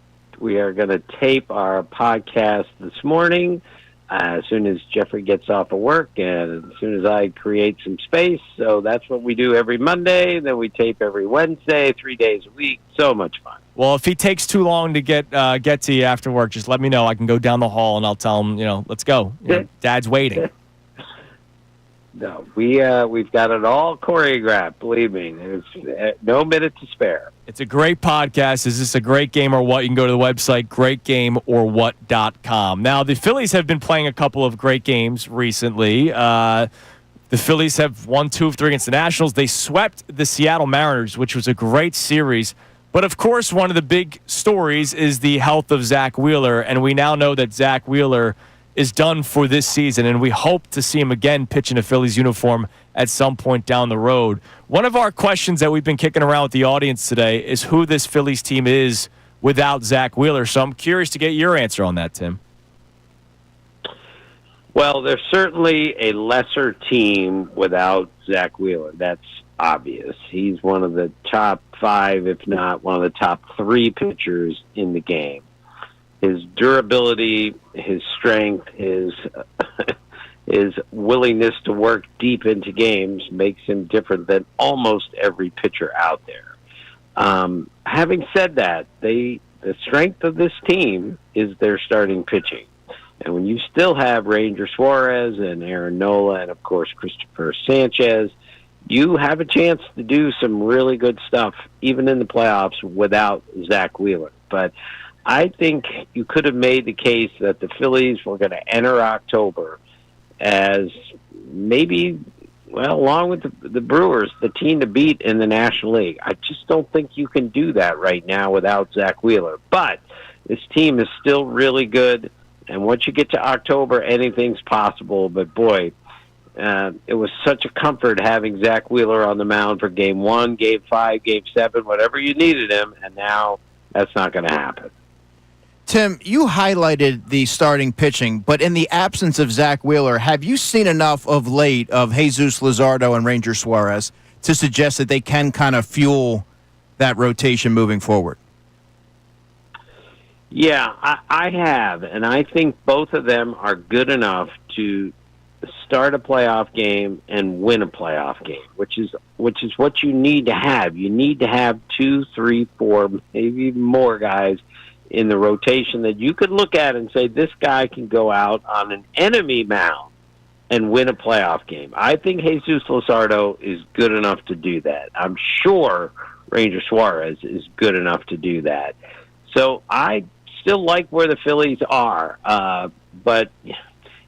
tape our podcast this morning as soon as Jeffrey gets off of work and as soon as I create some space. So that's what we do every Monday. Then we tape every Wednesday, 3 days a week. So much fun. Well, if he takes too long to get to you after work, just let me know. I can go down the hall and I'll tell him, let's go. Dad's waiting. No, we've got it all choreographed. Believe me, there's no minute to spare. It's a great podcast. Is This a Great Game or What? You can go to the website, greatgameorwhat.com. Now, the Phillies have been playing a couple of great games recently. The Phillies have won 2 of 3 against the Nationals. They swept the Seattle Mariners, which was a great series. But, of course, one of the big stories is the health of Zach Wheeler, and we now know that Zach Wheeler is done for this season, and we hope to see him again pitch in a Phillies uniform at some point down the road. One of our questions that we've been kicking around with the audience today is who this Phillies team is without Zach Wheeler. So I'm curious to get your answer on that, Tim. Well, they're certainly a lesser team without Zach Wheeler. That's obvious. He's one of the top 5, if not one of the top 3 pitchers in the game. His durability, his strength, his willingness to work deep into games makes him different than almost every pitcher out there. Having said that, the strength of this team is their starting pitching. And when you still have Ranger Suarez and Aaron Nola and, of course, Christopher Sanchez, you have a chance to do some really good stuff, even in the playoffs, without Zach Wheeler. But I think you could have made the case that the Phillies were going to enter October as maybe, well, along with the Brewers, the team to beat in the National League. I just don't think you can do that right now without Zach Wheeler. But this team is still really good, and once you get to October, anything's possible. But, boy, it was such a comfort having Zach Wheeler on the mound for Game 1, Game 5, Game 7, whatever you needed him, and now that's not going to happen. Tim, you highlighted the starting pitching, but in the absence of Zach Wheeler, have you seen enough of late of Jesus Luzardo and Ranger Suarez to suggest that they can kind of fuel that rotation moving forward? Yeah, I have, and I think both of them are good enough to start a playoff game and win a playoff game, which is what you need to have. You need to have 2, 3, 4, maybe even more guys in the rotation that you could look at and say, this guy can go out on an enemy mound and win a playoff game. I think Jesus Luzardo is good enough to do that. I'm sure Ranger Suarez is good enough to do that. So I still like where the Phillies are, but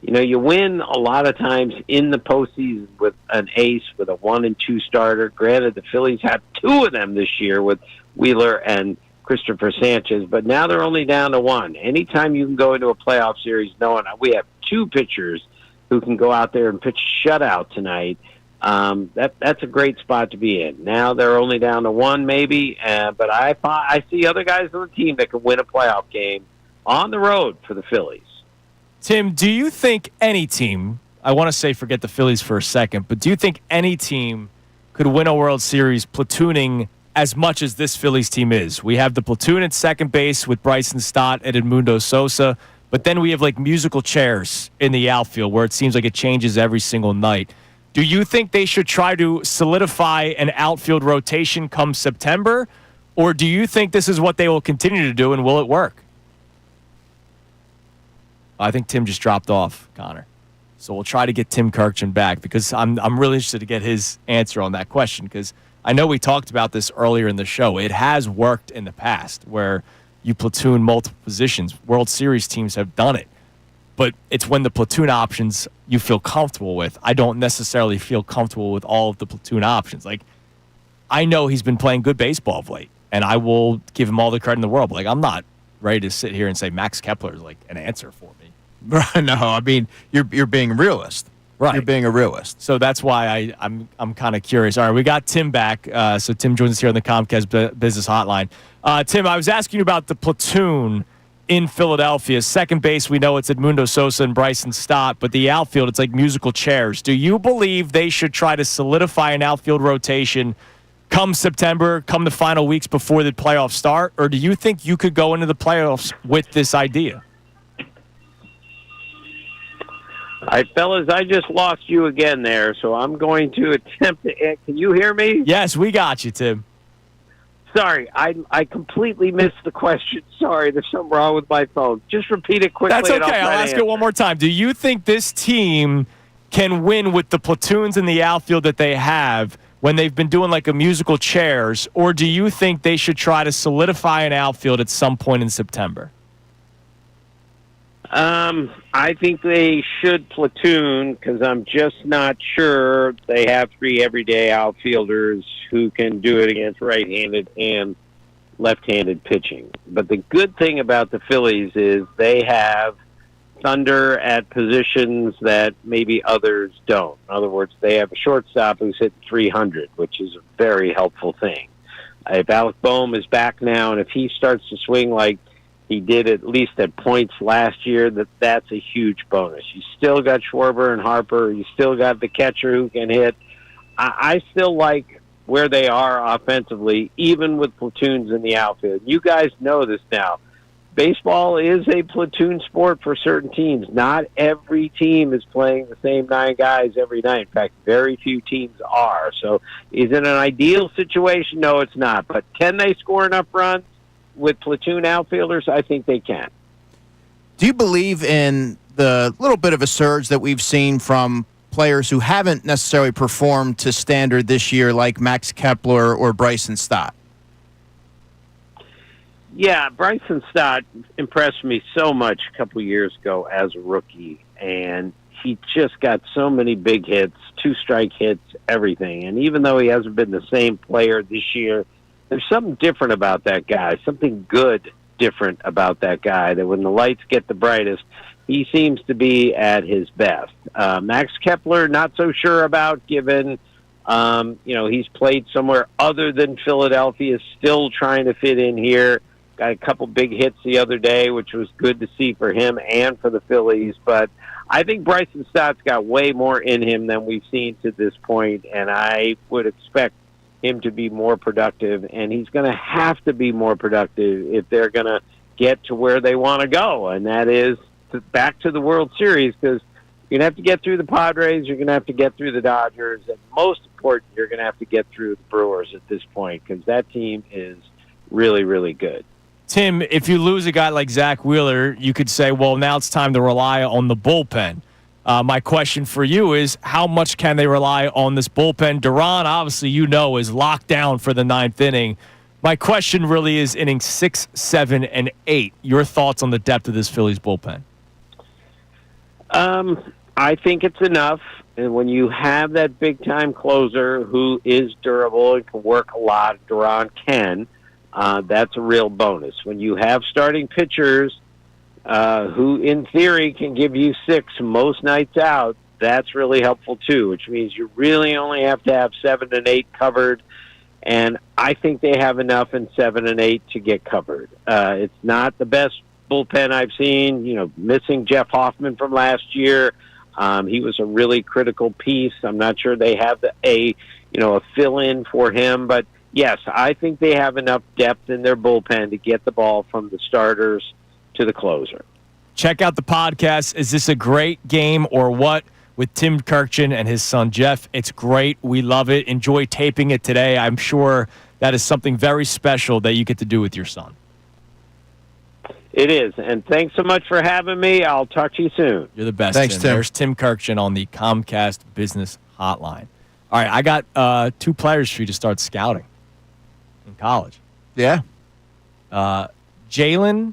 you win a lot of times in the postseason with an ace, with a 1 and 2 starter. Granted, the Phillies have 2 of them this year with Wheeler and Christopher Sanchez, but now they're only down to 1. Anytime you can go into a playoff series knowing we have 2 pitchers who can go out there and pitch shutout tonight, that's a great spot to be in. Now they're only down to 1 maybe, but I see other guys on the team that can win a playoff game on the road for the Phillies. Tim, do you think any team, I want to say forget the Phillies for a second, but do you think any team could win a World Series platooning as much as this Phillies team is? We have the platoon at second base with Bryson Stott and Edmundo Sosa, but then we have like musical chairs in the outfield where it seems like it changes every single night. Do you think they should try to solidify an outfield rotation come September, or do you think this is what they will continue to do, and will it work? I think Tim just dropped off, Connor. So we'll try to get Tim Kurkjian back because I'm really interested to get his answer on that question because I know we talked about this earlier in the show. It has worked in the past where you platoon multiple positions. World Series teams have done it. But it's when the platoon options you feel comfortable with. I don't necessarily feel comfortable with all of the platoon options. Like, I know he's been playing good baseball of late, and I will give him all the credit in the world. But, like, I'm not ready to sit here and say Max Kepler is, like, an answer for me. No, I mean, you're being a realist. Right. You're being a realist. So that's why I'm kind of curious. All right, we got Tim back. So Tim joins us here on the Comcast Business Hotline. Tim, I was asking you about the platoon in Philadelphia. Second base, we know it's Edmundo Sosa and Bryson Stott, but the outfield, it's like musical chairs. Do you believe they should try to solidify an outfield rotation come September, come the final weeks before the playoffs start, or do you think you could go into the playoffs with this idea? All right, fellas, I just lost you again there, so I'm going to attempt to. Can you hear me? Yes, we got you, Tim. Sorry, I completely missed the question. Sorry, there's something wrong with my phone. Just repeat it quickly. That's okay. I'll ask it one more time. Do you think this team can win with the platoons in the outfield that they have when they've been doing like a musical chairs, or do you think they should try to solidify an outfield at some point in September? I think they should platoon because I'm just not sure they have three everyday outfielders who can do it against right-handed and left-handed pitching. But the good thing about the Phillies is they have thunder at positions that maybe others don't. In other words, they have a shortstop who's hit 300, which is a very helpful thing. If Alec Bohm is back now, and if he starts to swing like he did at least at points last year, that's a huge bonus. You still got Schwarber and Harper. You still got the catcher who can hit. I still like where they are offensively, even with platoons in the outfield. You guys know this now. Baseball is a platoon sport for certain teams. Not every team is playing the same 9 guys every night. In fact, very few teams are. So is it an ideal situation? No, it's not. But can they score enough runs with platoon outfielders? I think they can. Do you believe in the little bit of a surge that we've seen from players who haven't necessarily performed to standard this year, like Max Kepler or Bryson Stott? Yeah, Bryson Stott impressed me so much a couple years ago as a rookie, and he just got so many big hits, 2-strike hits, everything. And even though he hasn't been the same player this year, there's something different about that guy, something good different about that guy, that when the lights get the brightest, he seems to be at his best. Max Kepler, not so sure about, given he's played somewhere other than Philadelphia, still trying to fit in here. Got a couple big hits the other day, which was good to see for him and for the Phillies. But I think Bryson Stott's got way more in him than we've seen to this point, and I would expect him to be more productive, and he's going to have to be more productive if they're going to get to where they want to go, and that is back to the World Series, because you're going to have to get through the Padres, you're going to have to get through the Dodgers, and most important, you're going to have to get through the Brewers at this point, because that team is really, really good. Tim, if you lose a guy like Zach Wheeler, you could say, well, now it's time to rely on the bullpen. My question for you is, how much can they rely on this bullpen? Duran, obviously, is locked down for the 9th inning. My question really is innings 6, 7, and 8. Your thoughts on the depth of this Phillies bullpen? I think it's enough. And when you have that big-time closer who is durable and can work a lot, Duran can, that's a real bonus. When you have starting pitchers who, in theory, can give you 6 most nights out, that's really helpful, too, which means you really only have to have 7 and 8 covered, and I think they have enough in 7 and 8 to get covered. It's not the best bullpen I've seen, missing Jeff Hoffman from last year. He was a really critical piece. I'm not sure they have a fill-in for him, but yes, I think they have enough depth in their bullpen to get the ball from the starters to the closer. Check out the podcast. Is this a great game or what? With Tim Kurkjian and his son Jeff. It's great. We love it. Enjoy taping it today. I'm sure that is something very special that you get to do with your son. It is. And thanks so much for having me. I'll talk to you soon. You're the best. Thanks, Tim. There's Tim Kurkjian on the Comcast Business Hotline. All right, I got 2 players for you to start scouting in college. Yeah. Jalen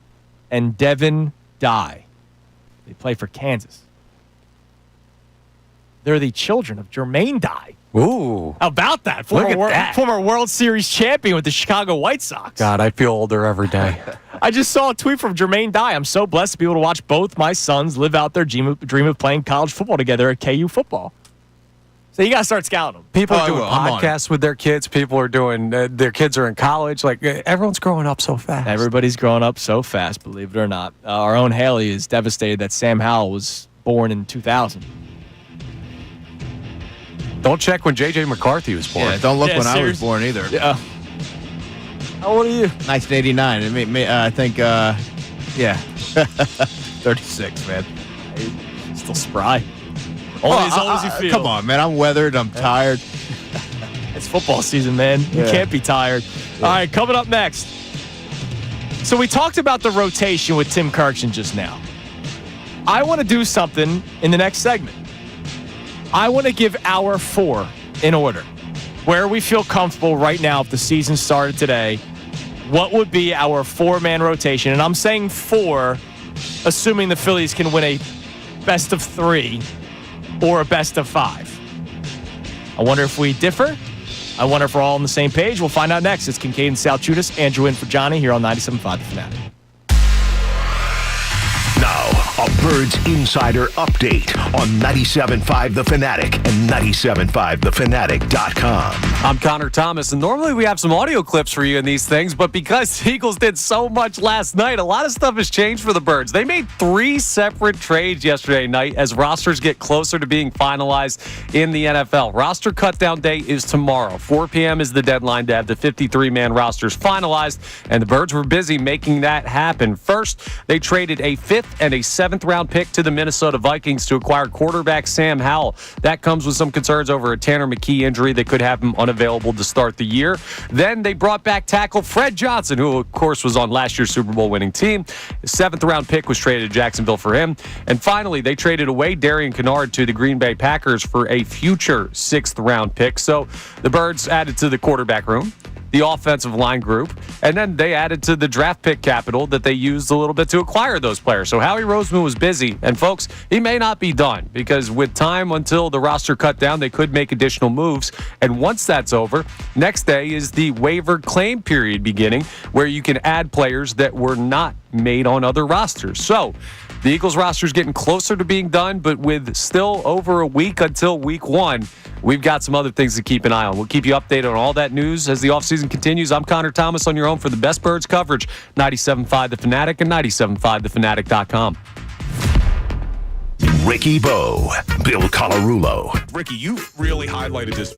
and Devin Dye. They play for Kansas. They're the children of Jermaine Dye. Ooh. How about that? Look at that. Former World Series champion with the Chicago White Sox. God, I feel older every day. I just saw a tweet from Jermaine Dye. I'm so blessed to be able to watch both my sons live out their dream of playing college football together at KU football. So you got to start scouting them. People are doing podcasts with their kids. People are doing, their kids are in college. Like, everyone's growing up so fast. Everybody's growing up so fast, believe it or not. Our own Haley is devastated that Sam Howell was born in 2000. Don't check when J.J. McCarthy was born. Yeah, don't look when I was born either. Yeah. How old are you? 1989. I think, 36, man. Still spry. Only as old as you feel. Come on, man. I'm weathered. I'm tired. It's football season, man. You can't be tired. All right, coming up next. So we talked about the rotation with Tim Kurkjian just now. I want to do something in the next segment. I want to give our 4 in order. Where we feel comfortable right now if the season started today, what would be our 4-man rotation? And I'm saying 4, assuming the Phillies can win a best of 3 or a best of 5. I wonder if we differ. I wonder if we're all on the same page. We'll find out next. It's Kincade and Salciunas. Andrew in for Johnny here on 97.5 The Fanatic. Now, a Birds Insider Update on 97.5 The Fanatic and 97.5thefanatic.com. I'm Connor Thomas, and normally we have some audio clips for you in these things, but because the Eagles did so much last night, a lot of stuff has changed for the Birds. They made 3 separate trades yesterday night as rosters get closer to being finalized in the NFL. Roster cutdown day is tomorrow. 4 p.m. is the deadline to have the 53-man rosters finalized, and the Birds were busy making that happen. First, they traded a 5th and a 7th-round pick to the Minnesota Vikings to acquire quarterback Sam Howell. That comes with some concerns over a Tanner McKee injury that could have him unavailable to start the year. Then they brought back tackle Fred Johnson, who, of course, was on last year's Super Bowl winning team. The 7th-round pick was traded to Jacksonville for him. And finally, they traded away Darian Kennard to the Green Bay Packers for a future 6th-round pick. So the Birds added to the quarterback room, the offensive line group, and then they added to the draft pick capital that they used a little bit to acquire those players. So Howie Roseman was busy, and folks, he may not be done because with time until the roster cut down, they could make additional moves. And once that's over, next day is the waiver claim period beginning, where you can add players that were not made on other rosters. So the Eagles roster is getting closer to being done, but with still over a week until week 1, we've got some other things to keep an eye on. We'll keep you updated on all that news as the offseason continues. I'm Connor Thomas on your home for the best Birds coverage, 97.5 The Fanatic and 97.5thefanatic.com. Ricky Bo, Bill Colarulo. Ricky, you really highlighted this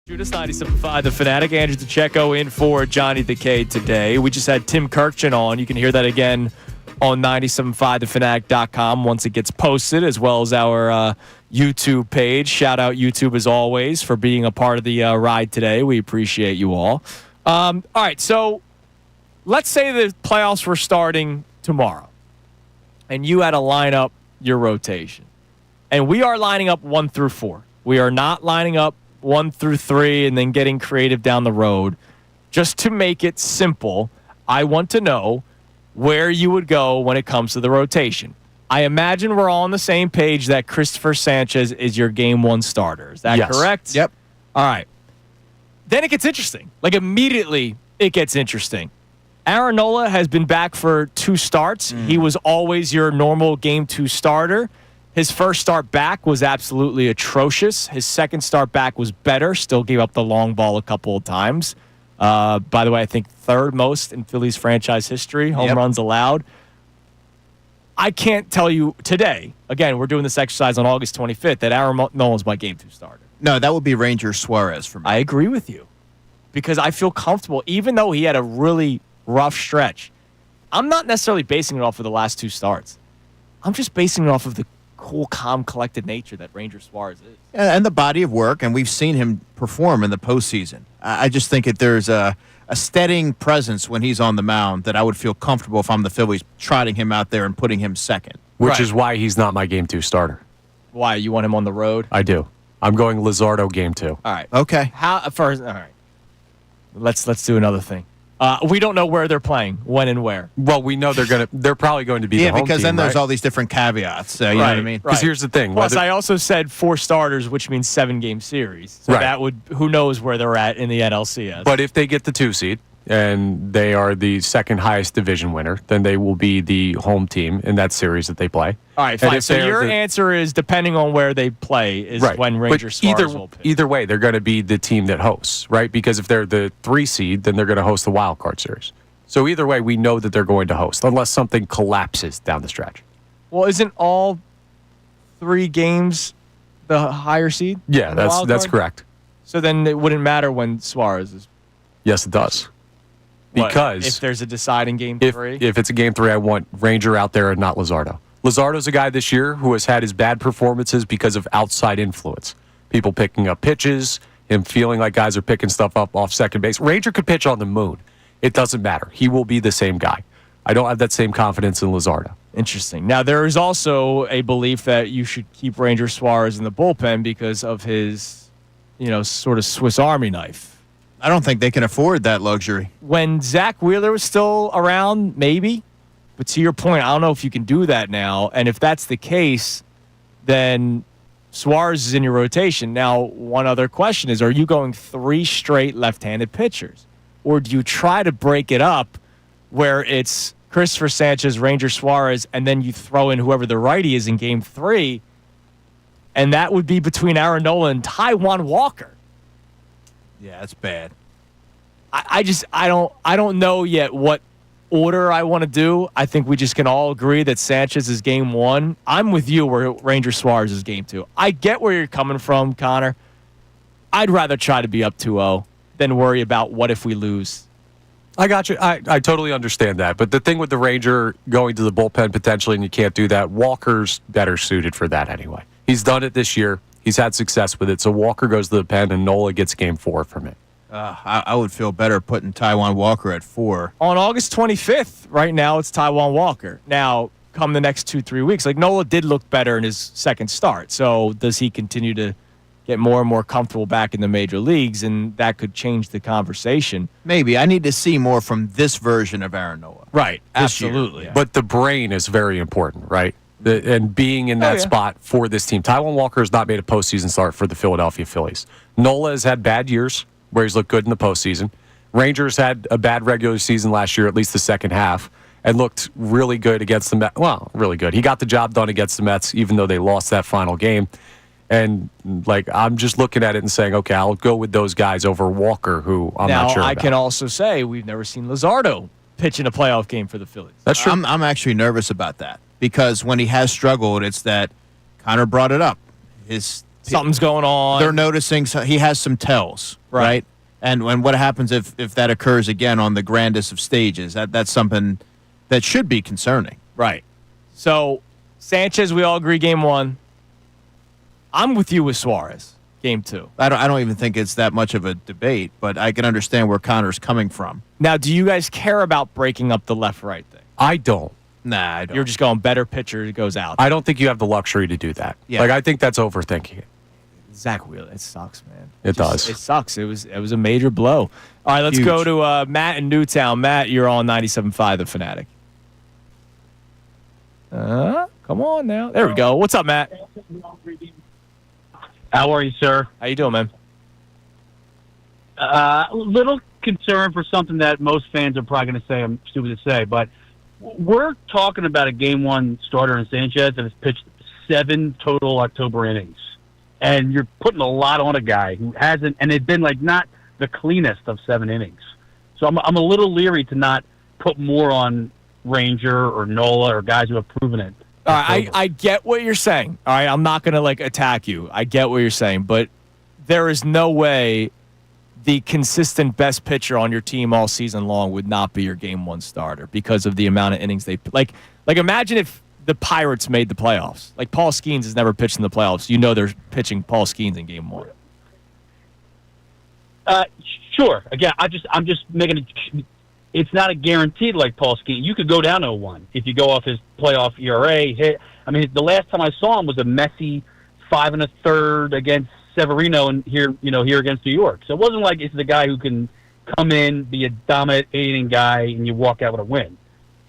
Judas 97.5, the Fanatic. Andrew DeCecco in for Johnny the K today. We just had Tim Kurkjian on. You can hear that again on 97.5thefanatic.com once it gets posted, as well as our YouTube page. Shout out YouTube, as always, for being a part of the ride today. We appreciate you all. All right, so let's say the playoffs were starting tomorrow, and you had to line up your rotation. And we are lining up 1 through 4. We are not lining up 1 through 3 and then getting creative down the road. Just to make it simple, I want to know where you would go when it comes to the rotation. I imagine we're all on the same page that Christopher Sanchez is your game 1 starter. Is that correct? Yep. All right. Then it gets interesting. Like, immediately it gets interesting. Aaron Nola has been back for 2 starts. He was always your normal game 2 starter. His first start back was absolutely atrocious. His second start back was better. Still gave up the long ball a couple of times. By the way, I think 3rd most in Phillies franchise history, home runs allowed. I can't tell you today, again, we're doing this exercise on August 25th, that Aaron Nola's my game 2 starter. No, that would be Ranger Suarez for me. I agree with you because I feel comfortable, even though he had a really rough stretch. I'm not necessarily basing it off of the last 2 starts. I'm just basing it off of the cool, calm, collected nature that Ranger Suarez is. And the body of work, and we've seen him perform in the postseason. I just think that there's a steadying presence when he's on the mound that I would feel comfortable if I'm the Phillies trotting him out there and putting him second. Which is why he's not my game 2 starter. Why? You want him on the road? I do. I'm going Luzardo game 2. All right. Okay. All right. Let's do another thing. We don't know where they're playing, when and where. Well, we know they're probably going to be the home because team, then there's right? all these different caveats. You know what I mean? Because here's the thing. Plus, I also said 4 starters, which means 7-game series. So that would, who knows where they're at in the NLCS. But if they get the 2 seed and they are the 2nd highest division winner, then they will be the home team in that series that they play. All right, fine. So your answer is, depending on where they play, is when Ranger Suarez will pitch. Either way, they're going to be the team that hosts, right? Because if they're the 3 seed, then they're going to host the wild card series. So either way, we know that they're going to host, unless something collapses down the stretch. Well, isn't all 3 games the higher seed? Yeah, that's correct. So then it wouldn't matter when Suarez is. Yes, it does. Because if there's a deciding game 3? If it's a game 3, I want Ranger out there and not Luzardo. Luzardo's a guy this year who has had his bad performances because of outside influence. People picking up pitches, him feeling like guys are picking stuff up off second base. Ranger could pitch on the moon. It doesn't matter. He will be the same guy. I don't have that same confidence in Luzardo. Interesting. Now, there is also a belief that you should keep Ranger Suarez in the bullpen because of his, sort of Swiss Army knife. I don't think they can afford that luxury. When Zach Wheeler was still around, maybe. But to your point, I don't know if you can do that now. And if that's the case, then Suarez is in your rotation. Now, one other question is, are you going 3 straight left-handed pitchers? Or do you try to break it up where it's Christopher Sanchez, Ranger Suarez, and then you throw in whoever the righty is in game 3, and that would be between Aaron Nola and Taijuan Walker? Yeah, that's bad. I don't know yet what order I want to do. I think we just can all agree that Sanchez is game 1. I'm with you where Ranger Suarez is game 2. I get where you're coming from, Connor. I'd rather try to be up 2-0 than worry about what if we lose. I got you. I totally understand that. But the thing with the Ranger going to the bullpen potentially, and you can't do that, Walker's better suited for that anyway. He's done it this year. He's had success with it. So Walker goes to the pen, and Nola gets game 4 from it. I would feel better putting Taijuan Walker at 4. On August 25th, right now, it's Taijuan Walker. Now, come the next 2-3 weeks, like Nola did look better in his second start. So does he continue to get more and more comfortable back in the major leagues? And that could change the conversation. Maybe. I need to see more from this version of Aaron Nola. Right. Absolutely. Yeah. But the brain is very important, right? And being in that spot for this team. Taijuan Walker has not made a postseason start for the Philadelphia Phillies. Nola has had bad years where he's looked good in the postseason. Rangers had a bad regular season last year, at least the second half, and looked really good against the Mets. Well, really good. He got the job done against the Mets, even though they lost that final game. And, I'm just looking at it and saying, okay, I'll go with those guys over Walker, who I'm not sure about. Now, I can also say we've never seen Luzardo pitch in a playoff game for the Phillies. That's true. I'm actually nervous about that because when he has struggled, it's that Connor brought it up. His something's going on. They're noticing he has some tells, right? And what happens if that occurs again on the grandest of stages? That's something that should be concerning. Right. So, Sanchez, we all agree, game 1. I'm with you with Suarez, game 2. I don't even think it's that much of a debate, but I can understand where Connor's coming from. Now, do you guys care about breaking up the left-right thing? I don't. Nah, I don't. You're just going better pitcher goes out. I don't think you have the luxury to do that. Yeah. Like, I think that's overthinking it. Zach Wheeler, it sucks, man. It does. It sucks. It was a major blow. All right, let's go to Matt in Newtown. Matt, you're on 97.5 The Fanatic. Come on now. There we go. What's up, Matt? How are you, sir? How you doing, man? A little concerned for something that most fans are probably going to say I'm stupid to say, but we're talking about a game 1 starter in Sanchez that has pitched 7 total October innings. And you're putting a lot on a guy who hasn't, and it's been like not the cleanest of 7 innings. So I'm a little leery to not put more on Ranger or Nola or guys who have proven it. All right, I get what you're saying. All right, I'm not going to attack you. I get what you're saying, but there is no way the consistent best pitcher on your team all season long would not be your game 1 starter because of the amount of innings they like. Imagine if the Pirates made the playoffs. Like Paul Skeens has never pitched in the playoffs. You know they're pitching Paul Skeens in game 1. Sure. Again, I'm just making it. It's not a guaranteed like Paul Skeens. You could go down 0-1 if you go off his playoff ERA. I mean, the last time I saw him was a messy 5 1/3 against Severino and here against New York. So it wasn't like it's the guy who can come in, be a dominating guy, and you walk out with a win.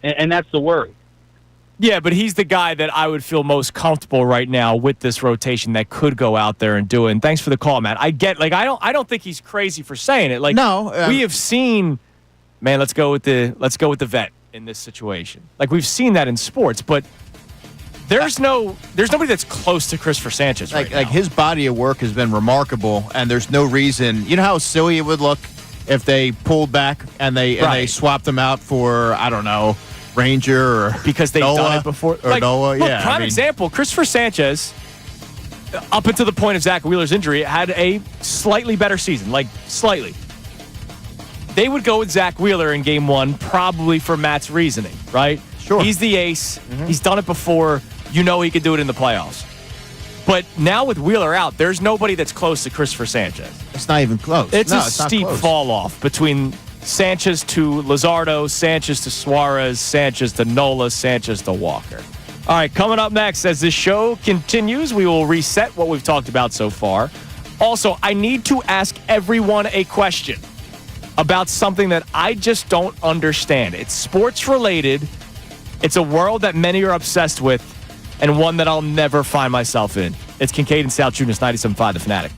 And that's the worry. Yeah, but he's the guy that I would feel most comfortable right now with this rotation that could go out there and do it. And thanks for the call, Matt. I get I don't think he's crazy for saying it. We have seen, man, let's go with the vet in this situation. We've seen that in sports, but there's nobody that's close to Christopher Sanchez right now. His body of work has been remarkable, and there's no reason. You know how silly it would look if they pulled back and they swapped him out for, I don't know, Ranger or because they've Nola done it before. Or Noah, look, prime example, Christopher Sanchez, up until the point of Zach Wheeler's injury, had a slightly better season, slightly. They would go with Zach Wheeler in game 1 probably for Matt's reasoning, right? Sure. He's the ace. Mm-hmm. He's done it before. You know he could do it in the playoffs. But now with Wheeler out, there's nobody that's close to Christopher Sanchez. It's not even close. It's a steep fall off between Sanchez to Luzardo, Sanchez to Suarez, Sanchez to Nola, Sanchez to Walker. All right, coming up next, as this show continues, we will reset what we've talked about so far. Also, I need to ask everyone a question about something that I just don't understand. It's sports related. It's a world that many are obsessed with, and one that I'll never find myself in. It's Kincade and Salciunas, 97.5 The Fanatic.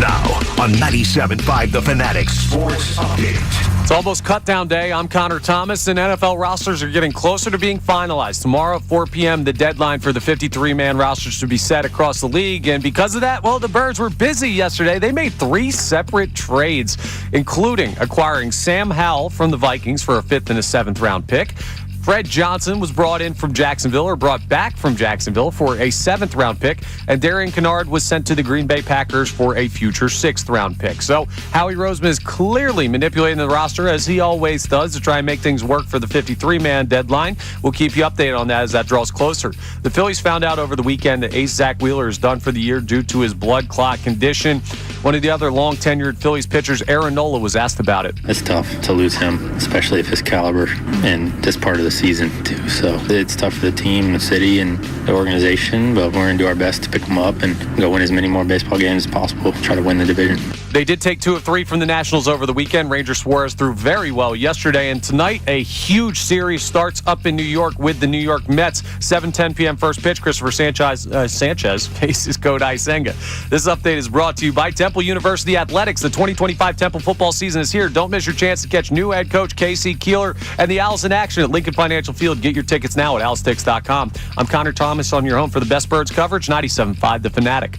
Now on 97.5 The Fanatic Sports Update. It's almost cut-down day. I'm Connor Thomas, and NFL rosters are getting closer to being finalized. Tomorrow at 4 p.m., the deadline for the 53-man rosters to be set across the league. And because of that, well, the Birds were busy yesterday. They made 3 separate trades, including acquiring Sam Howell from the Vikings for a 5th and a 7th round pick. Fred Johnson was brought back from Jacksonville for a 7th round pick, and Darian Kennard was sent to the Green Bay Packers for a future 6th round pick. So Howie Roseman is clearly manipulating the roster, as he always does, to try and make things work for the 53-man deadline. We'll keep you updated on that as that draws closer. The Phillies found out over the weekend that ace Zach Wheeler is done for the year due to his blood clot condition. One of the other long-tenured Phillies pitchers, Aaron Nola, was asked about it. It's tough to lose him, especially of his caliber and this part of the season too. So it's tough for the team, the city, and the organization, but we're going to do our best to pick him up and go win as many more baseball games as possible, try to win the division. They did take 2 of 3 from the Nationals over the weekend. Ranger Suarez threw very well yesterday, and tonight a huge series starts up in New York with the New York Mets. 7:10 p.m. first pitch. Christopher Sanchez faces Kodai Senga. This update is brought to you by Temple University Athletics. The 2025 Temple football season is here. Don't miss your chance to catch new head coach Casey Keeler and the Owls in action at Lincoln Financial Field. Get your tickets now at owlsticks.com. I'm Connor Thomas on your home for the best Birds coverage, 97.5 The Fanatic.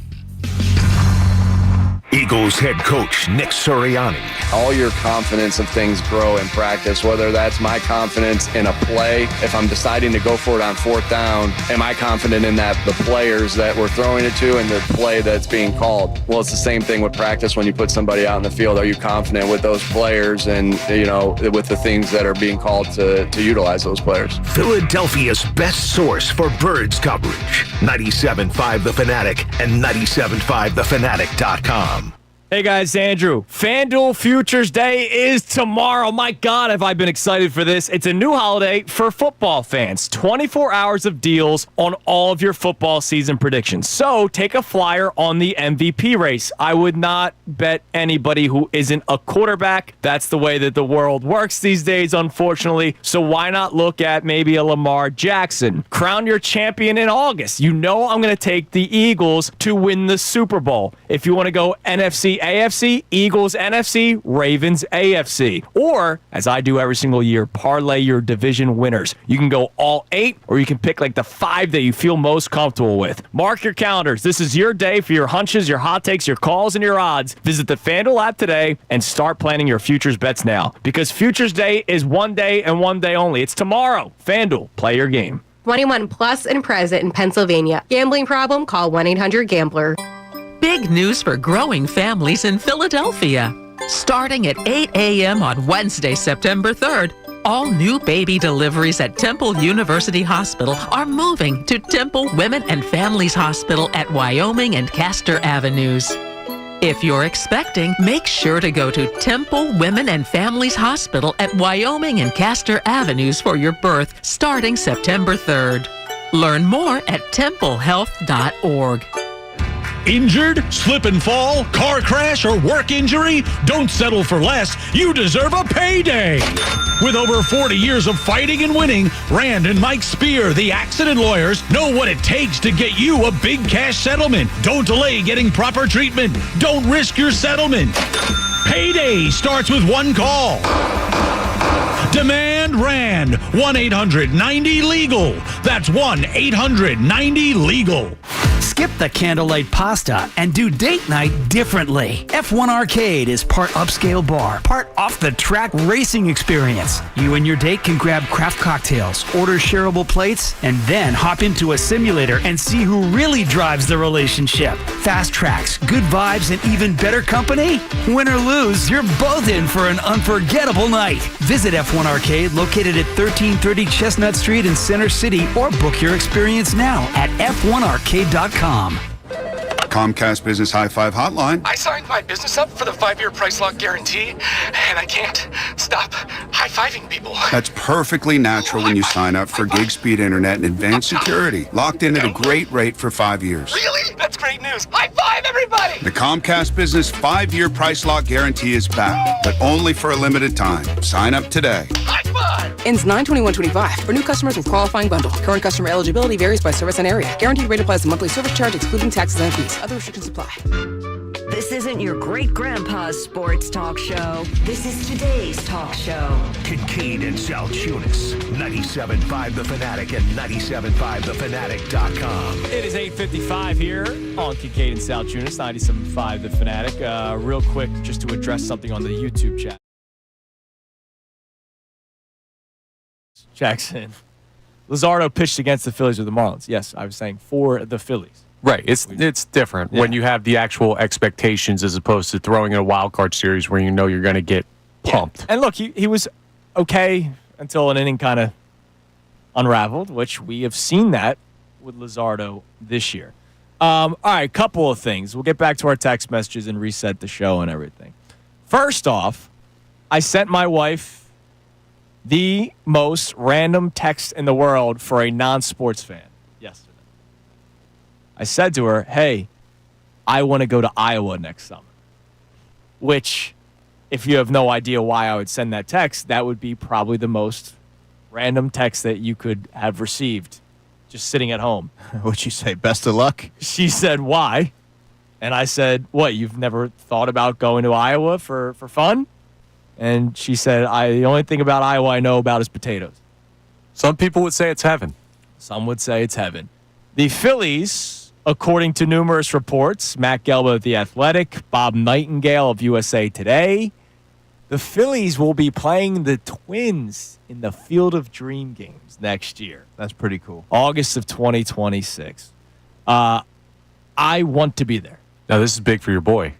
Eagles head coach Nick Sirianni. All your confidence of things grow in practice, whether that's my confidence in a play. If I'm deciding to go for it on fourth down, am I confident in that the players that we're throwing it to and the play that's being called? Well, it's the same thing with practice when you put somebody out in the field. Are you confident with those players and, with the things that are being called to utilize those players? Philadelphia's best source for Birds coverage. 97.5 The Fanatic and 97.5thefanatic.com. Hey guys, Andrew. FanDuel Futures Day is tomorrow. My God, have I been excited for this. It's a new holiday for football fans. 24 hours of deals on all of your football season predictions. So take a flyer on the MVP race. I would not bet anybody who isn't a quarterback. That's the way that the world works these days, unfortunately. So why not look at maybe a Lamar Jackson? Crown your champion in August. You know I'm going to take the Eagles to win the Super Bowl. If you want to go NFC, AFC, Eagles, NFC, Ravens, AFC. Or, as I do every single year, parlay your division winners. You can go all 8, or you can pick like the 5 that you feel most comfortable with. Mark your calendars. This is your day for your hunches, your hot takes, your calls, and your odds. Visit the FanDuel app today and start planning your futures bets now. Because Futures Day is one day and one day only. It's tomorrow. FanDuel, play your game. 21 plus and present in Pennsylvania. Gambling problem? Call 1-800-GAMBLER. Big news for growing families in Philadelphia. Starting at 8 a.m. on Wednesday, September 3rd, all new baby deliveries at Temple University Hospital are moving to Temple Women and Families Hospital at Wyoming and Castor Avenues. If you're expecting, make sure to go to Temple Women and Families Hospital at Wyoming and Castor Avenues for your birth starting September 3rd. Learn more at templehealth.org. Injured, slip and fall, car crash, or work injury? Don't settle for less. You deserve a payday. With over 40 years of fighting and winning, Rand and Mike Spear, the accident lawyers, know what it takes to get you a big cash settlement. Don't delay getting proper treatment. Don't risk your settlement. Payday starts with one call. Demand Rand. 1-800-90-LEGAL. That's 1-800-90-LEGAL. Skip the candlelight pasta and do date night differently. F1 Arcade is part upscale bar, part off-the-track racing experience. You and your date can grab craft cocktails, order shareable plates, and then hop into a simulator and see who really drives the relationship. Fast tracks, good vibes, and even better company? Win or lose, you're both in for an unforgettable night. Visit F1 Arcade, located at 1330 Chestnut Street in Center City, or book your experience now at f1arcade.com. Comcast Business High Five Hotline. I signed my business up for the 5-year price lock guarantee, and I can't stop high-fiving people. That's perfectly natural when you sign up for gig speed internet and advanced security. Locked in at a great rate for 5 years. Really? That's great news. High five, everybody! The Comcast Business 5-year price lock guarantee is back, but only for a limited time. Sign up today. High five! Ends 9/21/25 for new customers with qualifying bundle. Current customer eligibility varies by service and area. Guaranteed rate applies to monthly service charge excluding taxes and fees. Other restrictions apply. This isn't your great-grandpa's sports talk show. This is today's talk show. Kincade and Salciunas. 97.5 The Fanatic and 97.5thefanatic.com. It is 8:55 here on Kincade and Salciunas, 97.5 The Fanatic. Real quick, just to address something on the YouTube chat. Jackson. Luzardo pitched against the Phillies or the Marlins. Yes, I was saying for the Phillies. Right. It's different when you have the actual expectations as opposed to throwing in a wild card series where you know you're going to get pumped. Yeah. And look, he was okay until an inning kind of unraveled, which we have seen that with Luzardo this year. All right, couple of things. We'll get back to our text messages and reset the show and everything. First off, I sent my wife the most random text in the world for a non-sports fan yesterday. I said to her, hey, I want to go to Iowa next summer. Which, if you have no idea why I would send that text, that would be probably the most random text that you could have received just sitting at home. What'd she say? Best of luck? She said, why? And I said, what, you've never thought about going to Iowa for fun? And she said, the only thing about Iowa I know about is potatoes. Some people would say it's heaven. Some would say it's heaven. The Phillies according to numerous reports, Matt Gelba of The Athletic, Bob Nightingale of USA Today, the Phillies will be playing the Twins in the Field of Dream games next year. That's pretty cool. August of 2026. I want to be there. Now, this is big for your boy.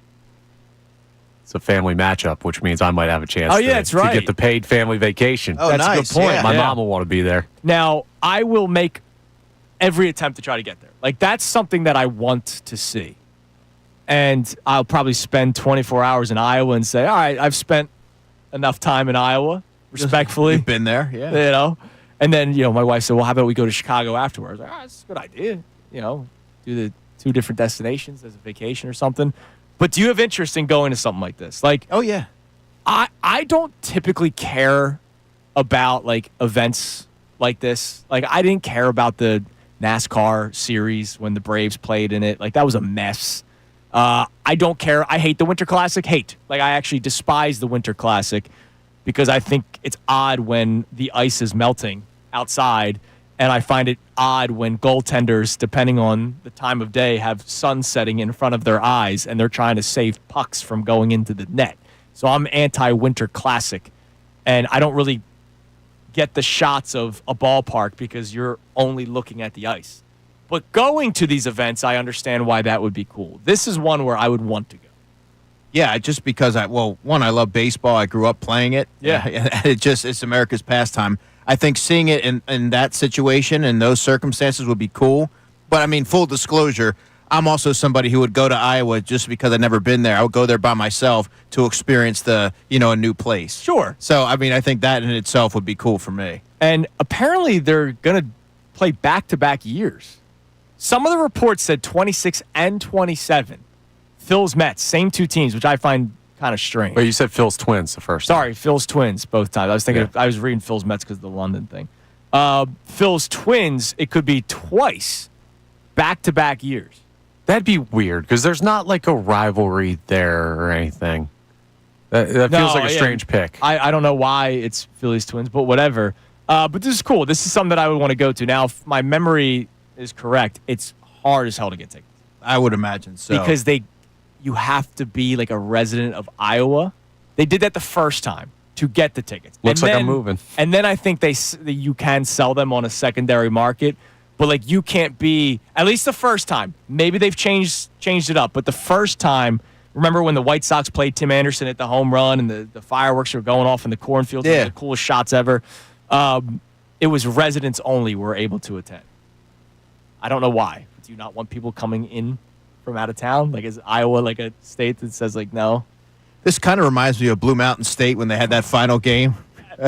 It's a family matchup, which means I might have a chance to get the paid family vacation. Oh, that's nice. a good point. Yeah. My mom will want to be there. Now, I will make every attempt to try to get there. Like, that's something that I want to see. And I'll probably spend 24 hours in Iowa and say, all right, I've spent enough time in Iowa, respectfully. You've been there, yeah. You know? And then, my wife said, well, how about we go to Chicago afterwards? I was like, that's a good idea. Do the 2 different destinations as a vacation or something. But do you have interest in going to something like this? Like, oh, yeah. I don't typically care about, like, events like this. Like, I didn't care about the NASCAR series when the Braves played in it. Like, that was a mess. I don't care. I hate the Winter Classic. Like, I actually despise the Winter Classic because I think it's odd when the ice is melting outside, and I find it odd when goaltenders, depending on the time of day, have sun setting in front of their eyes, and they're trying to save pucks from going into the net. So I'm anti-Winter Classic, and I don't really get the shots of a ballpark because you're only looking at the ice. But going to these events, I understand why that would be cool. This is one where I would want to go. Yeah, just because I love baseball. I grew up playing it. Yeah. It's America's pastime. I think seeing it in that situation and those circumstances would be cool. But, I mean, full disclosure, I'm also somebody who would go to Iowa just because I've never been there. I would go there by myself to experience a new place. Sure. So, I mean, I think that in itself would be cool for me. And apparently they're going to play back-to-back years. Some of the reports said 26 and 27. Phillies-Mets, same 2 teams, which I find kind of strange. But you said Phil's Twins the first time. Sorry, Phil's Twins both times. I was thinking I was reading Phil's-Mets because of the London thing. Phil's Twins, it could be twice, back-to-back years. That'd be weird because there's not like a rivalry there or anything. That feels like a strange pick. I don't know why it's Phillies Twins, but whatever. But this is cool. This is something that I would want to go to. Now, if my memory is correct, it's hard as hell to get tickets. I would imagine so. Because you have to be like a resident of Iowa. They did that the first time to get the tickets. Looks like I'm moving. And then I think you can sell them on a secondary market. But, like, you can't be, at least the first time. Maybe they've changed it up. But the first time, remember when the White Sox played Tim Anderson at the home run and the fireworks were going off in the cornfield? Yeah. The coolest shots ever. It was residents only were able to attend. I don't know why. Do you not want people coming in from out of town? Like, is Iowa like a state that says, like, no? This kind of reminds me of Blue Mountain State when they had that final game.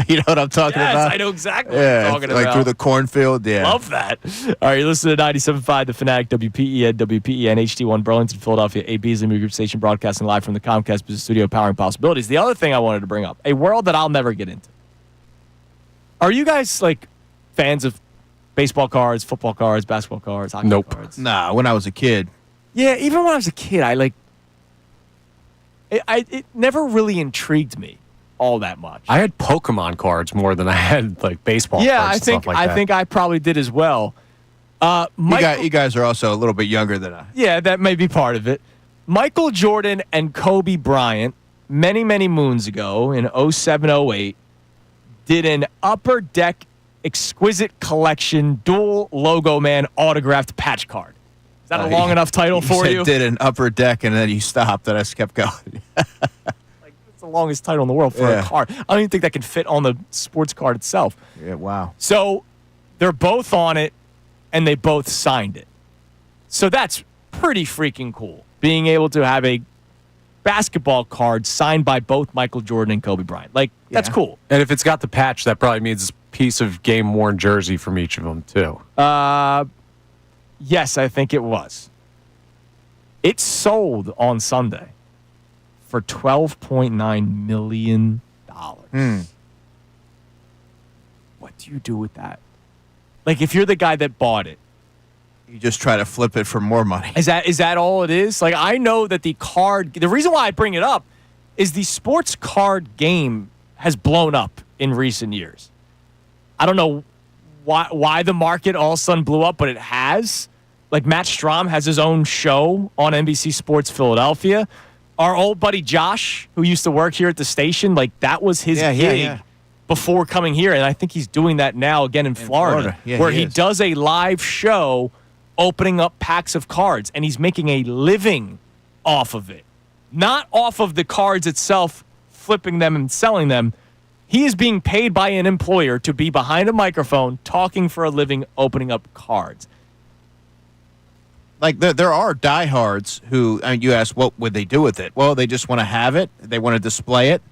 You know what I'm talking about? I know exactly what you're talking about. Like through the cornfield, yeah. Love that. All right, you're listening to 97.5 The Fanatic, WPEN, HD1 Burlington, Philadelphia, AB's Limit Group Station, broadcasting live from the Comcast Business Studio, powering possibilities. The other thing I wanted to bring up, a world that I'll never get into. Are you guys, like, fans of baseball cards, football cards, basketball cards, hockey cards? Nah, when I was a kid. Yeah, even when I was a kid, it never really intrigued me all that much. I had Pokemon cards more than I had like baseball cards. Yeah, I think I probably did as well. You guys are also a little bit younger than I. Yeah, that may be part of it. Michael Jordan and Kobe Bryant, many, many moons ago in 07-08, did an Upper Deck Exquisite Collection Dual Logo Man autographed patch card. Is that a long enough title for you? Did an Upper Deck and then you stopped and I just kept going. The longest title in the world for a card. I don't even think that can fit on the sports card itself. Yeah, wow. So they're both on it, and they both signed it. So that's pretty freaking cool, being able to have a basketball card signed by both Michael Jordan and Kobe Bryant. Like, that's cool. And if it's got the patch, that probably means it's a piece of game-worn jersey from each of them, too. Yes, I think it was. It sold on Sunday for $12.9 million. What do you do with that? Like, if you're the guy that bought it, you just try to flip it for more money. Is that all it is? Like, I know that the reason why I bring it up is the sports card game has blown up in recent years. I don't know why the market all of a sudden blew up, but it has. Like Matt Strom has his own show on NBC Sports Philadelphia. Our old buddy Josh, who used to work here at the station, like that was his gig before coming here. And I think he's doing that now again in Florida. Yeah, where he does a live show opening up packs of cards, and he's making a living off of it. Not off of the cards itself, flipping them and selling them. He is being paid by an employer to be behind a microphone talking for a living, opening up cards. Like, there are diehards who, you ask, what would they do with it? Well, they just want to have it. They want to display it.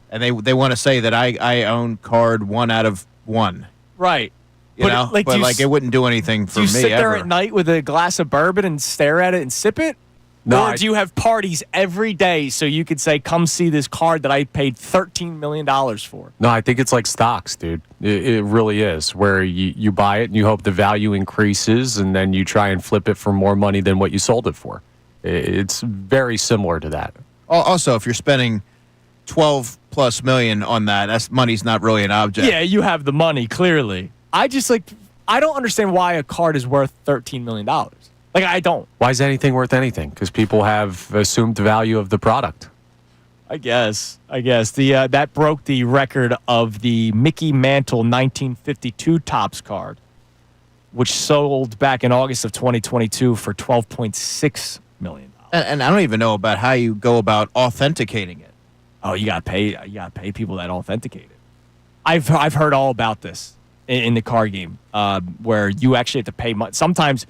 And they want to say that I own card 1 out of 1. Right. You know? But it wouldn't do anything for me ever. Do you sit there at night with a glass of bourbon and stare at it and sip it? No, or do you have parties every day so you could say, come see this card that I paid $13 million for? No, I think it's like stocks, dude. It really is, where you buy it and you hope the value increases, and then you try and flip it for more money than what you sold it for. It's very similar to that. Also, if you're spending $12+ million on that money's not really an object. Yeah, you have the money, clearly. I don't understand why a card is worth $13 million. Like, I don't. Why is anything worth anything? Because people have assumed the value of the product. I guess. That broke the record of the Mickey Mantle 1952 Topps card, which sold back in August of 2022 for $12.6 million. And I don't even know about how you go about authenticating it. Oh, you gotta pay people that authenticate it. I've heard all about this in the card game, where you actually have to pay money. Sometimes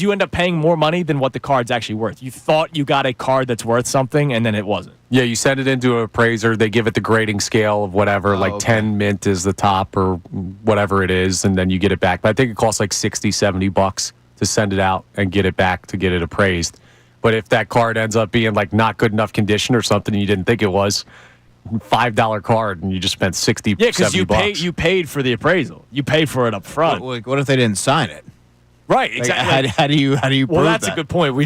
you end up paying more money than what the card's actually worth. You thought you got a card that's worth something, and then it wasn't. Yeah, you send it into an appraiser. They give it the grading scale of whatever, 10 mint is the top or whatever it is, and then you get it back. But I think it costs like $60, $70 to send it out and get it back to get it appraised. But if that card ends up being like not good enough condition or something you didn't think it was, $5 card and you just spent $60, yeah, because $70. you paid for the appraisal. You paid for it up front. What if they didn't sign it? Right, exactly. How do you prove well, that's that? a good point.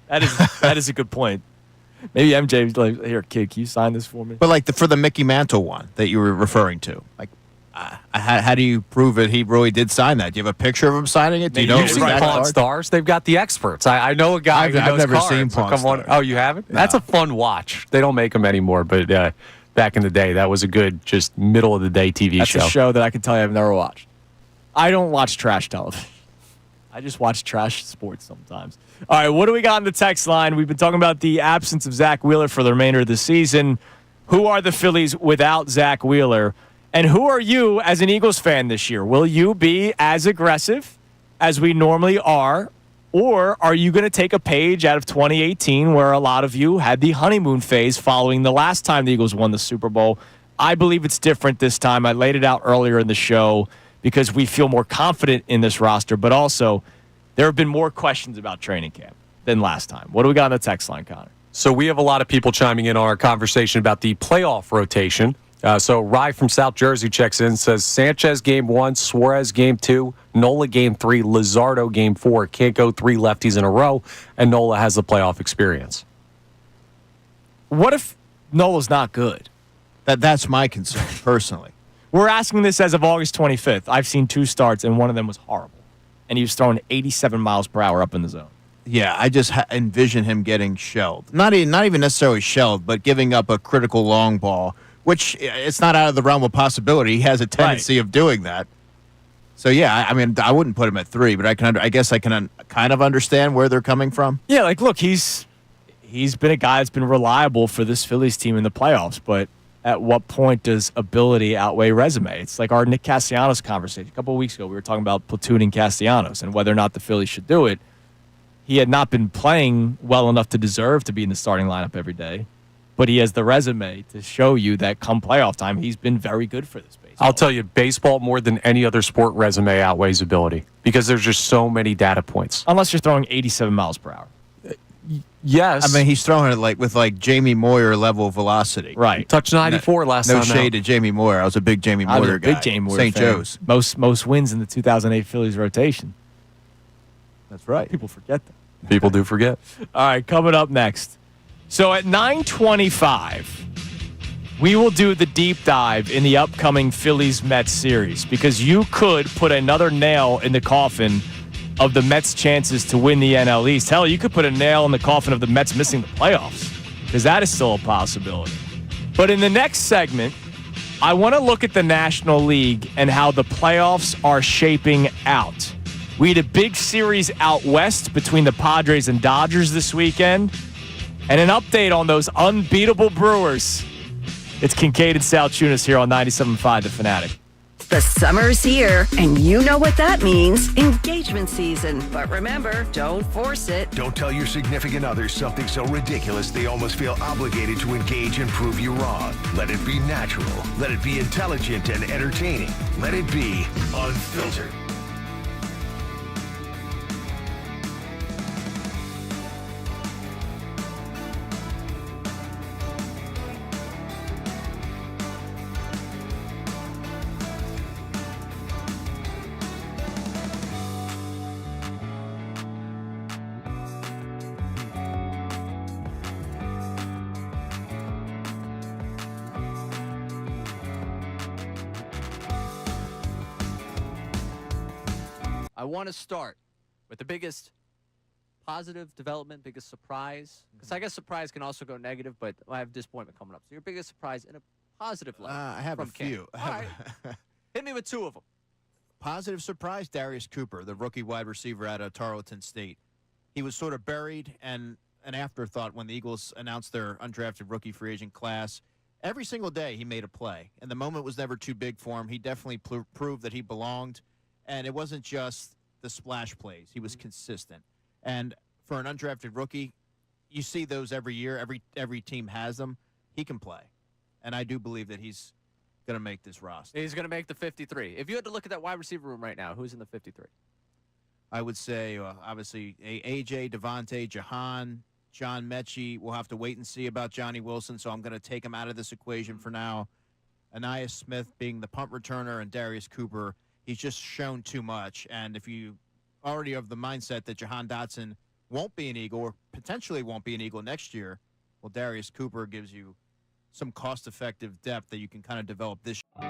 That is a good point. Maybe MJ's like, here, kid, can you sign this for me? But like for the Mickey Mantle one that you were referring to, like, how do you prove it? He really did sign that. Do you have a picture of him signing it? Do you know? You've seen Pawn Stars? They've got the experts. I know a guy who knows I've never cards. seen Pawn Stars. Oh, you haven't? No. That's a fun watch. They don't make them anymore, but back in the day, that was a good, just middle of the day TV show. That's a show that I can tell you I've never watched. I don't watch trash television. I just watch trash sports sometimes. All right, what do we got on the text line? We've been talking about the absence of Zach Wheeler for the remainder of the season. Who are the Phillies without Zach Wheeler? And who are you as an Eagles fan this year? Will you be as aggressive as we normally are? Or are you going to take a page out of 2018 where a lot of you had the honeymoon phase following the last time the Eagles won the Super Bowl? I believe it's different this time. I laid it out earlier in the show because we feel more confident in this roster, but also there have been more questions about training camp than last time. What do we got on the text line, Connor? So we have a lot of people chiming in on our conversation about the playoff rotation. So Rye from South Jersey checks in, says Sanchez game 1, Suarez game 2, Nola game 3, Luzardo game 4. Can't go 3 lefties in a row, and Nola has the playoff experience. What if Nola's not good? That's my concern, personally. We're asking this as of August 25th. I've seen 2 starts, and one of them was horrible. And he was throwing 87 miles per hour up in the zone. Yeah, I just envision him getting shelled. Not even necessarily shelled, but giving up a critical long ball, which it's not out of the realm of possibility. He has a tendency of doing that. So, yeah, I mean, I wouldn't put him at 3, but I guess I can kind of understand where they're coming from. Yeah, like, look, he's been a guy that's been reliable for this Phillies team in the playoffs, but at what point does ability outweigh resume? It's like our Nick Castellanos conversation. A couple of weeks ago, we were talking about platooning Castellanos and whether or not the Phillies should do it. He had not been playing well enough to deserve to be in the starting lineup every day, but he has the resume to show you that come playoff time, he's been very good for this baseball. I'll tell you, baseball more than any other sport resume outweighs ability because there's just so many data points. Unless you're throwing 87 miles per hour. Yes. I mean, he's throwing it with Jamie Moyer level velocity. Right. Touched 94 last time. No shade to Jamie Moyer. I was a big Jamie Moyer guy. Big Jamie Moyer St. fan. Joe's. Most wins in the 2008 Phillies rotation. That's right. People forget that. People do forget. All right, coming up next. So at 9:25, we will do the deep dive in the upcoming Phillies-Mets series because you could put another nail in the coffin of the Mets' chances to win the NL East. Hell, you could put a nail in the coffin of the Mets missing the playoffs, because that is still a possibility. But in the next segment, I want to look at the National League and how the playoffs are shaping out. We had a big series out west between the Padres and Dodgers this weekend, and an update on those unbeatable Brewers. It's Kincade and Salciunas here on 97.5 The Fanatic. The summer's here, and you know what that means. Engagement season. But remember, don't force it. Don't tell your significant other something so ridiculous they almost feel obligated to engage and prove you wrong. Let it be natural. Let it be intelligent and entertaining. Let it be unfiltered. I want to start with the biggest positive development, biggest surprise. Because I guess surprise can also go negative, but I have disappointment coming up. So your biggest surprise in a positive light. I have a few. All right. Hit me with two of them. Positive surprise, Darius Cooper, the rookie wide receiver out of Tarleton State. He was sort of buried and an afterthought when the Eagles announced their undrafted rookie free agent class. Every single day he made a play, and the moment was never too big for him. He definitely proved that he belonged. And it wasn't just the splash plays. He was consistent. And for an undrafted rookie, you see those every year. Every team has them. He can play. And I do believe that he's going to make this roster. He's going to make the 53. If you had to look at that wide receiver room right now, who's in the 53? I would say, obviously, A.J., Devontae, Jahan, John Mechie. We'll have to wait and see about Johnny Wilson, so I'm going to take him out of this equation for now. Anais Smith being the punt returner and Darius Cooper. He's just shown too much, and if you already have the mindset that Jahan Dotson won't be an Eagle or potentially won't be an Eagle next year, well, Darius Cooper gives you some cost-effective depth that you can kind of develop this year.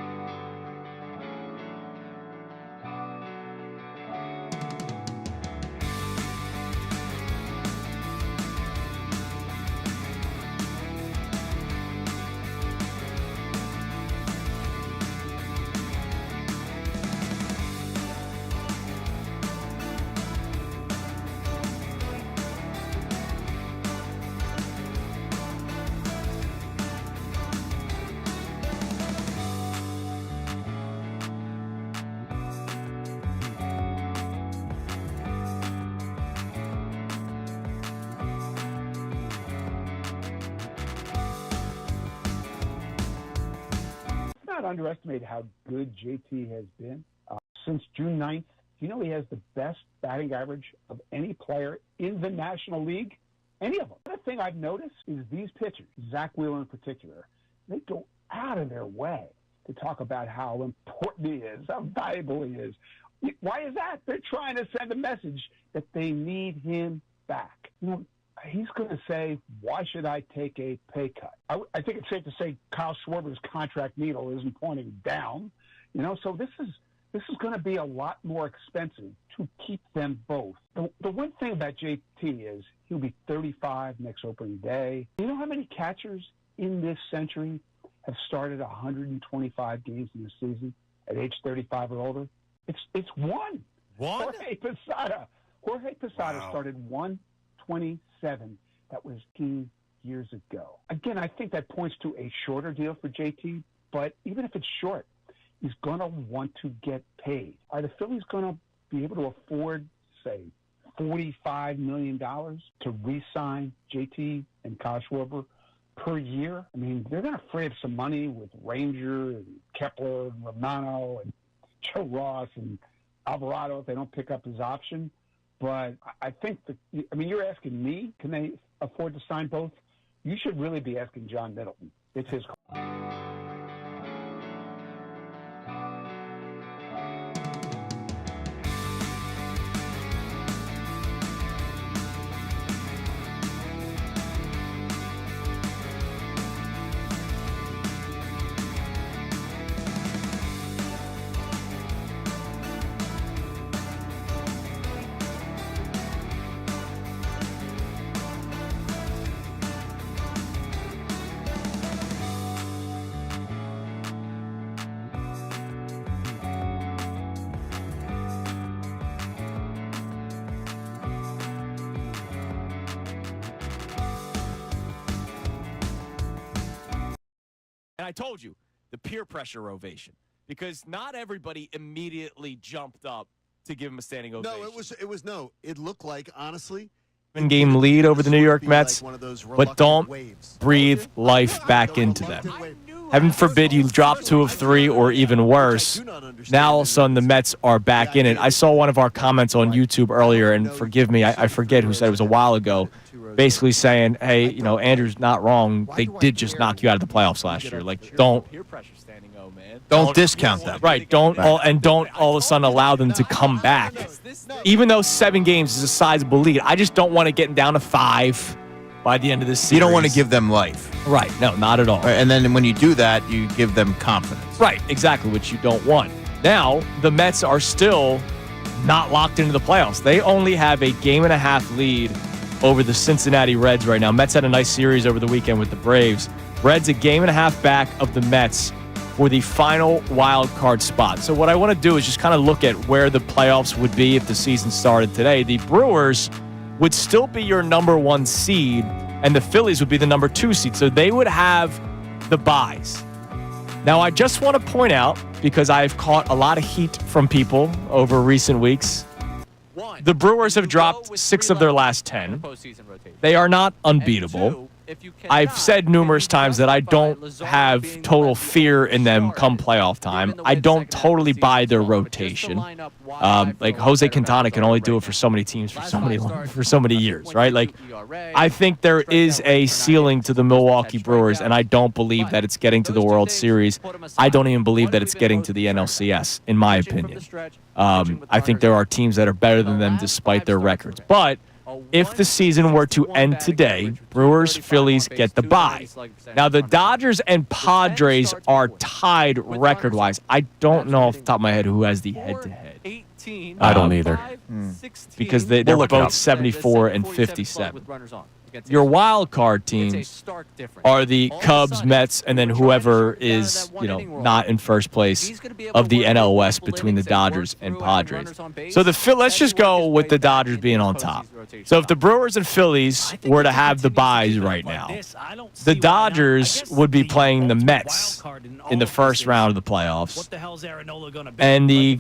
Not underestimate how good JT has been. Since June 9th, he has the best batting average of any player in the National League, any of them. The thing I've noticed is these pitchers, Zach Wheeler in particular, they go out of their way to talk about how important he is, how valuable he is. Why is that? They're trying to send a message that they need him back. He's going to say, why should I take a pay cut? I think it's safe to say Kyle Schwarber's contract needle isn't pointing down. So this is going to be a lot more expensive to keep them both. The one thing about JT is he'll be 35 next opening day. You know how many catchers in this century have started 125 games in the season at age 35 or older? It's one. Jorge Posada. Wow. Started 127. That was 10 years ago. Again, I think that points to a shorter deal for JT, but even if it's short, he's going to want to get paid. Are the Phillies going to be able to afford, say, $45 million to re-sign JT and Kyle Schwarber per year? I mean, they're going to free up some money with Ranger and Kepler and Romano and Joe Ross and Alvarado if they don't pick up his option. But I think you're asking me, can they afford to sign both? You should really be asking John Middleton. It's his call. And I told you, the peer pressure ovation. Because not everybody immediately jumped up to give him a standing ovation. No, it looked like, honestly, Game lead over the New York Mets, but don't breathe life back into them. Heaven forbid you drop 2 of 3 or even worse. Now all of a sudden the Mets are back in it. I saw one of our comments on YouTube earlier, and forgive me, I forget who said it, was a while ago, basically saying, hey, Andrew's not wrong. They did just knock you out of the playoffs last year. Like, don't discount them. Right. Don't all of a sudden allow them to come back. Even though 7 games is a sizable lead, I just don't want to get down to 5 by the end of this series. You don't want to give them life. Right. No, not at all. Right, and then when you do that, you give them confidence. Right. Exactly, which you don't want. Now, the Mets are still not locked into the playoffs. They only have a 1.5-game lead over the Cincinnati Reds right now. Mets had a nice series over the weekend with the Braves. Reds a 1.5 games back of the Mets for the final wild card spot. So what I want to do is just kind of look at where the playoffs would be if the season started today. The Brewers would still be your number 1 seed, and the Phillies would be the number 2 seed. So they would have the byes. Now, I just want to point out, because I've caught a lot of heat from people over recent weeks, the Brewers have dropped 6 of their last 10. They are not unbeatable. I've said numerous times that I don't have total fear in them come playoff time. I don't totally buy their rotation. Like Jose Quintana can only do it for so many teams for so many years, right? Like, I think there is a ceiling to the Milwaukee Brewers, and I don't believe that it's getting to the World Series. I don't even believe that it's getting to the NLCS, in my opinion. I think there are teams that are better than them despite their records. But if the season were to end today, Brewers, Phillies get the bye. Now, the Dodgers and Padres are tied record-wise. I don't know off the top of my head who has the head-to-head. I don't either. Because they're both 74 and 57. Your wild card teams are the Cubs, Mets, and then whoever is, not in first place of the NL West between the Dodgers and Padres. So let's just go with the Dodgers being on top. So if the Brewers and Phillies were to have the byes right now, the Dodgers would be playing the Mets in the first round of the playoffs, and the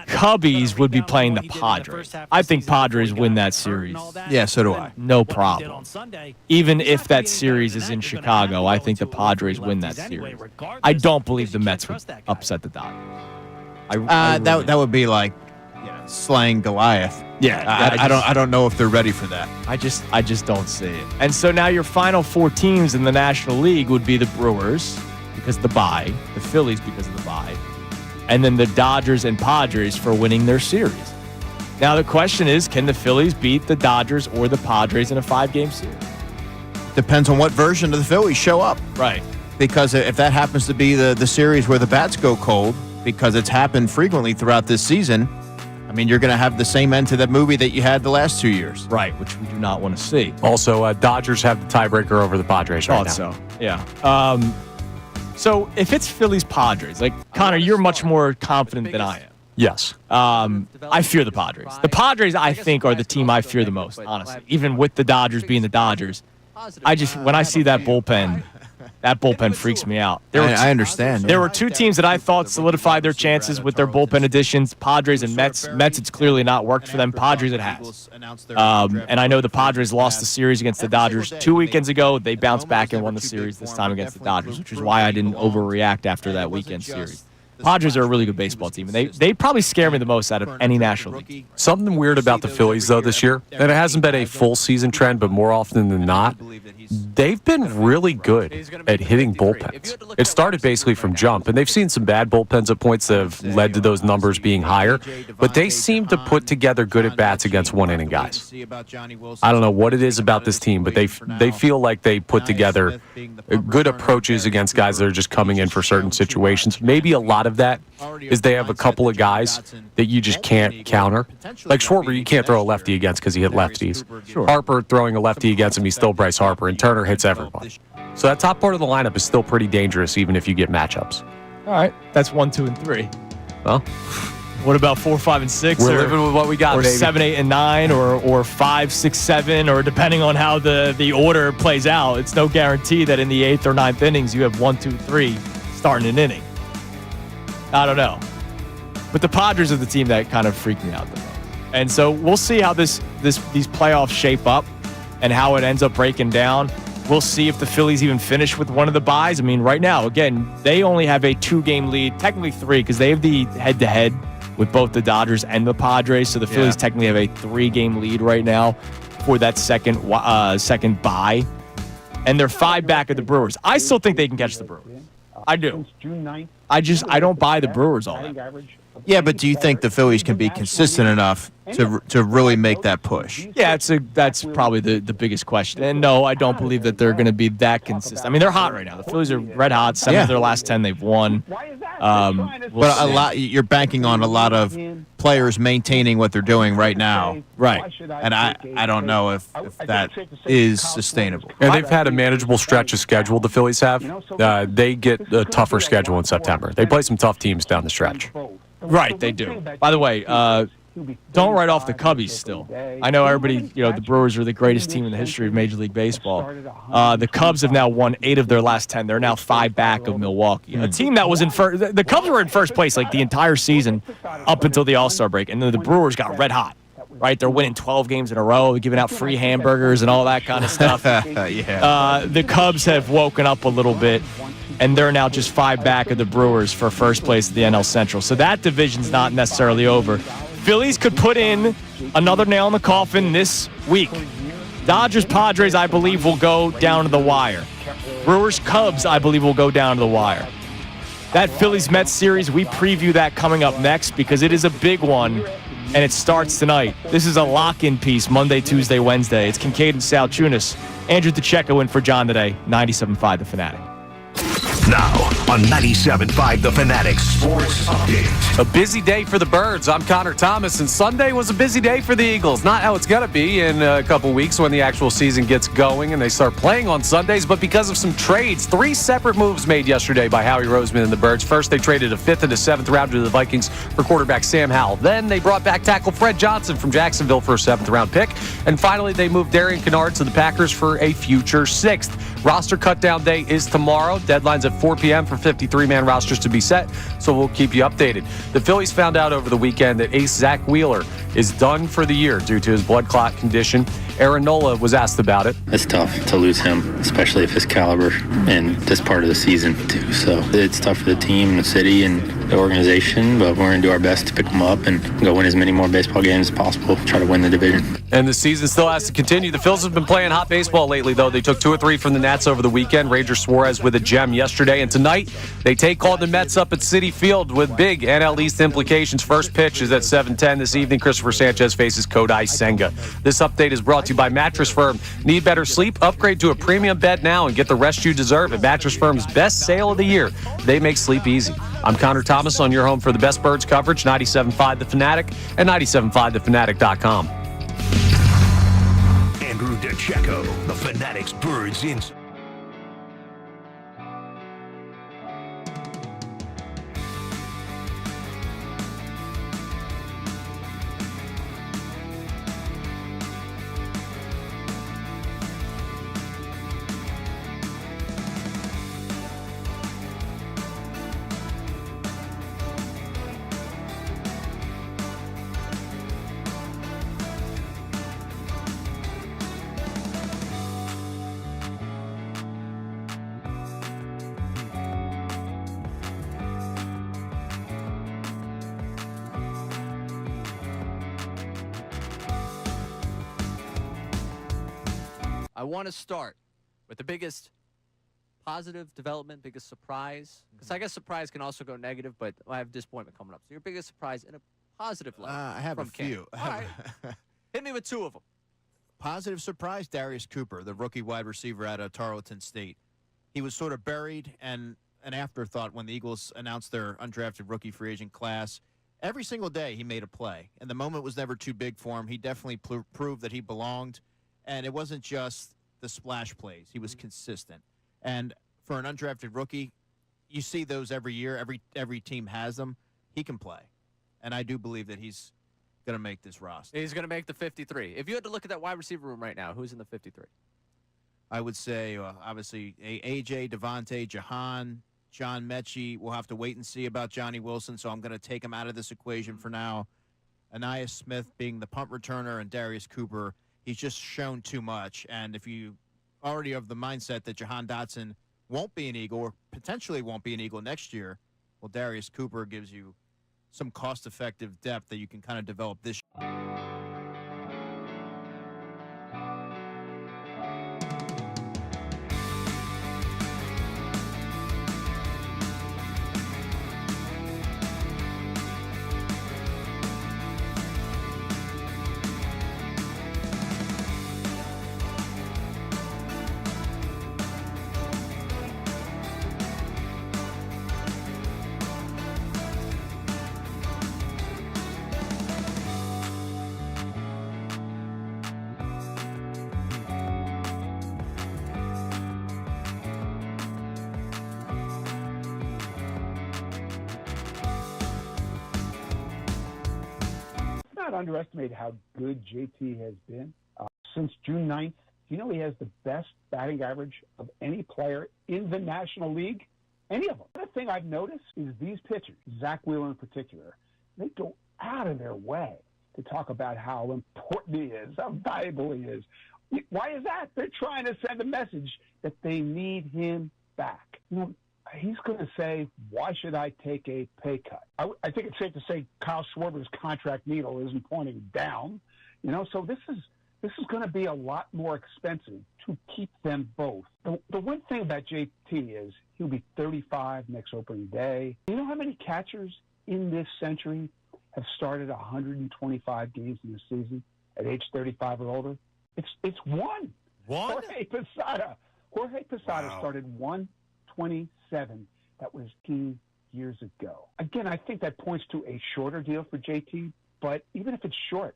Cubbies would be playing the Padres. I think Padres win that series. Yeah, so do I. No problem. Even if that series is in Chicago, I think the Padres win that series. I don't believe the Mets would upset the Dodgers. That would be like slaying Goliath. Yeah, I don't know if they're ready for that. I just don't see it. And so now your final 4 teams in the National League would be the Brewers because of the bye, the Phillies because of the bye, and then the Dodgers and Padres for winning their series. Now the question is, can the Phillies beat the Dodgers or the Padres in a 5-game series? Depends on what version of the Phillies show up. Right. Because if that happens to be the series where the bats go cold, because it's happened frequently throughout this season, I mean, you're going to have the same end to that movie that you had the last 2 years. Right, which we do not want to see. Also, Dodgers have the tiebreaker over the Padres right now. So, yeah. So if it's Phillies-Padres, like, Connor, you're much more confident than I am. Yes. I fear the Padres. The Padres, I think, are the team I fear the most, honestly. Even with the Dodgers being the Dodgers. When I see that bullpen freaks me out. I understand. There were 2 teams that I thought solidified their chances with their bullpen additions, Padres and Mets. Mets, it's clearly not worked for them. Padres, it has. And I know the Padres lost the series against the Dodgers 2 weekends ago. They bounced back and won the series this time against the Dodgers, which is why I didn't overreact after that weekend series. Padres are a really good baseball team, and they probably scare me the most out of any National League team. Something weird about the Phillies, though, this year, and it hasn't been a full season trend, but more often than not, they've been really good at hitting bullpens. It started basically from jump, and they've seen some bad bullpens at points that have led to those numbers being higher, but they seem to put together good at-bats against one-inning guys. I don't know what it is about this team, but they feel like they put together good approaches against guys that are just coming in for certain situations. Maybe a lot of that is they have a couple of guys that you just can't counter. Like Schwarber, you can't throw a lefty against because he hit lefties. Sure. Harper, throwing a lefty against him, he's still Bryce Harper, and Turner hits everybody. So that top part of the lineup is still pretty dangerous even if you get matchups. All right. That's 1, 2, and 3. Well, What about 4, 5, and 6? We're living with what we got, or baby. 7, 8, and 9, or 5, 6, 7, or depending on how the order plays out. It's no guarantee that in the 8th or 9th innings you have 1, 2, 3 starting an inning. I don't know. But the Padres are the team that kind of freaked me out the most. And so we'll see how these playoffs shape up and how it ends up breaking down. We'll see if the Phillies even finish with one of the byes. I mean, right now, again, they only have a 2-game lead, technically 3, because they have the head-to-head with both the Dodgers and the Padres. So the Phillies technically have a 3-game lead right now for that second bye. And they're 5 back of the Brewers. I still think they can catch the Brewers. I do. I don't buy the Brewers all that. Yeah, but do you think the Phillies can be consistent enough to really make that push? Yeah, that's probably the biggest question. And no, I don't believe that they're going to be that consistent. I mean, they're hot right now. The Phillies are red hot. 7 of their last 10 they've won. You're banking on a lot of players maintaining what they're doing right now. Right. And I don't know if that is sustainable. And they've had a manageable stretch of schedule, the Phillies have. They get a tougher schedule in September. They play some tough teams down the stretch. Right, they do. By the way, don't write off the Cubbies still. I know everybody, the Brewers are the greatest team in the history of Major League Baseball. The Cubs have now won 8 of their last 10. They're now 5 back of Milwaukee. A team that was in first. The Cubs were in first place like the entire season up until the All-Star break. And then the Brewers got red hot. Right, they're winning 12 games in a row, giving out free hamburgers and all that kind of stuff. The Cubs have woken up a little bit, and they're now just 5 back of the Brewers for first place at the NL Central. So that division's not necessarily over. Phillies could put in another nail in the coffin this week. Dodgers, Padres, I believe, will go down to the wire. Brewers, Cubs, I believe, will go down to the wire. That Phillies-Mets series, we preview that coming up next because it is a big one. And it starts tonight. This is a lock-in piece, Monday, Tuesday, Wednesday. It's Kincade and Salciunas. Andrew DeCecco in for John today, 97.5 The Fanatic. Now on 97.5 The Fanatic Sports Update. A busy day for the Birds. I'm Connor Thomas, and Sunday was a busy day for the Eagles. Not how it's going to be in a couple weeks when the actual season gets going and they start playing on Sundays, but because of some trades. 3 separate moves made yesterday by Howie Roseman and the Birds. First, they traded a 5th and a 7th rounder to the Vikings for quarterback Sam Howell. Then they brought back tackle Fred Johnson from Jacksonville for a 7th round pick. And finally, they moved Darian Kennard to the Packers for a future 6th. Roster cutdown day is tomorrow. Deadline's at 4 p.m. for 53-man rosters to be set, so we'll keep you updated. The Phillies found out over the weekend that ace Zach Wheeler is done for the year due to his blood clot condition. Aaron Nola was asked about it. It's tough to lose him, especially at his caliber and this part of the season, too. So it's tough for the team, the city, and the organization, but we're going to do our best to pick him up and go win as many more baseball games as possible, try to win the division. And the season still has to continue. The Phils have been playing hot baseball lately, though. They took 2 or 3 from the Nats over the weekend. Ranger Suarez with a gem yesterday. And tonight, they take on the Mets up at Citi Field with big NL East implications. First pitch is at 7:10 this evening. Christopher Sanchez faces Kodai Senga. This update is brought to you by Mattress Firm. Need better sleep? Upgrade to a premium bed now and get the rest you deserve at Mattress Firm's best sale of the year. They make sleep easy. I'm Connor Thomas on your home for the best Birds coverage, 97.5 The Fanatic and 97.5thefanatic.com. Andrew DeCecco, The Fanatic's Birds Insight. I want to start with the biggest positive development, biggest surprise. Because I guess surprise can also go negative, but I have disappointment coming up. So your biggest surprise in a positive light. I have a few. All right. Hit me with 2 of them. Positive surprise, Darius Cooper, the rookie wide receiver out of Tarleton State. He was sort of buried and an afterthought when the Eagles announced their undrafted rookie free agent class. Every single day he made a play, and the moment was never too big for him. He definitely proved that he belonged, and it wasn't just the splash plays. He was consistent. And for an undrafted rookie, you see those every year. Every team has them. He can play. and I do believe that he's going to make this roster. He's going to make the 53. If you had to look at that wide receiver room right now, who's in the 53? I would say, obviously, AJ, Devontae, Jahan, John Mechie. We'll have to wait and see about Johnny Wilson, so I'm going to take him out of this equation for now. Anais Smith being the punt returner, and Darius Cooper, he's just shown too much. And if you already have the mindset that Jahan Dotson won't be an Eagle or potentially won't be an Eagle next year, well, Darius Cooper gives you some cost-effective depth that you can kind of develop this year. Not underestimate how good JT has been. Since June 9th, he has the best batting average of any player in the National League? Any of them. The thing I've noticed is these pitchers, Zach Wheeler in particular, they go out of their way to talk about how important he is, how valuable he is. Why is that? They're trying to send a message that they need him back. He's going to say, why should I take a pay cut? I think it's safe to say Kyle Schwarber's contract needle isn't pointing down. So this is going to be a lot more expensive to keep them both. The one thing about JT is he'll be 35 next opening day. You know how many catchers in this century have started 125 games in the season at age 35 or older? It's one. Jorge Posada. Wow. Started 127. That was 15 years ago. Again, I think that points to a shorter deal for JT, but even if it's short,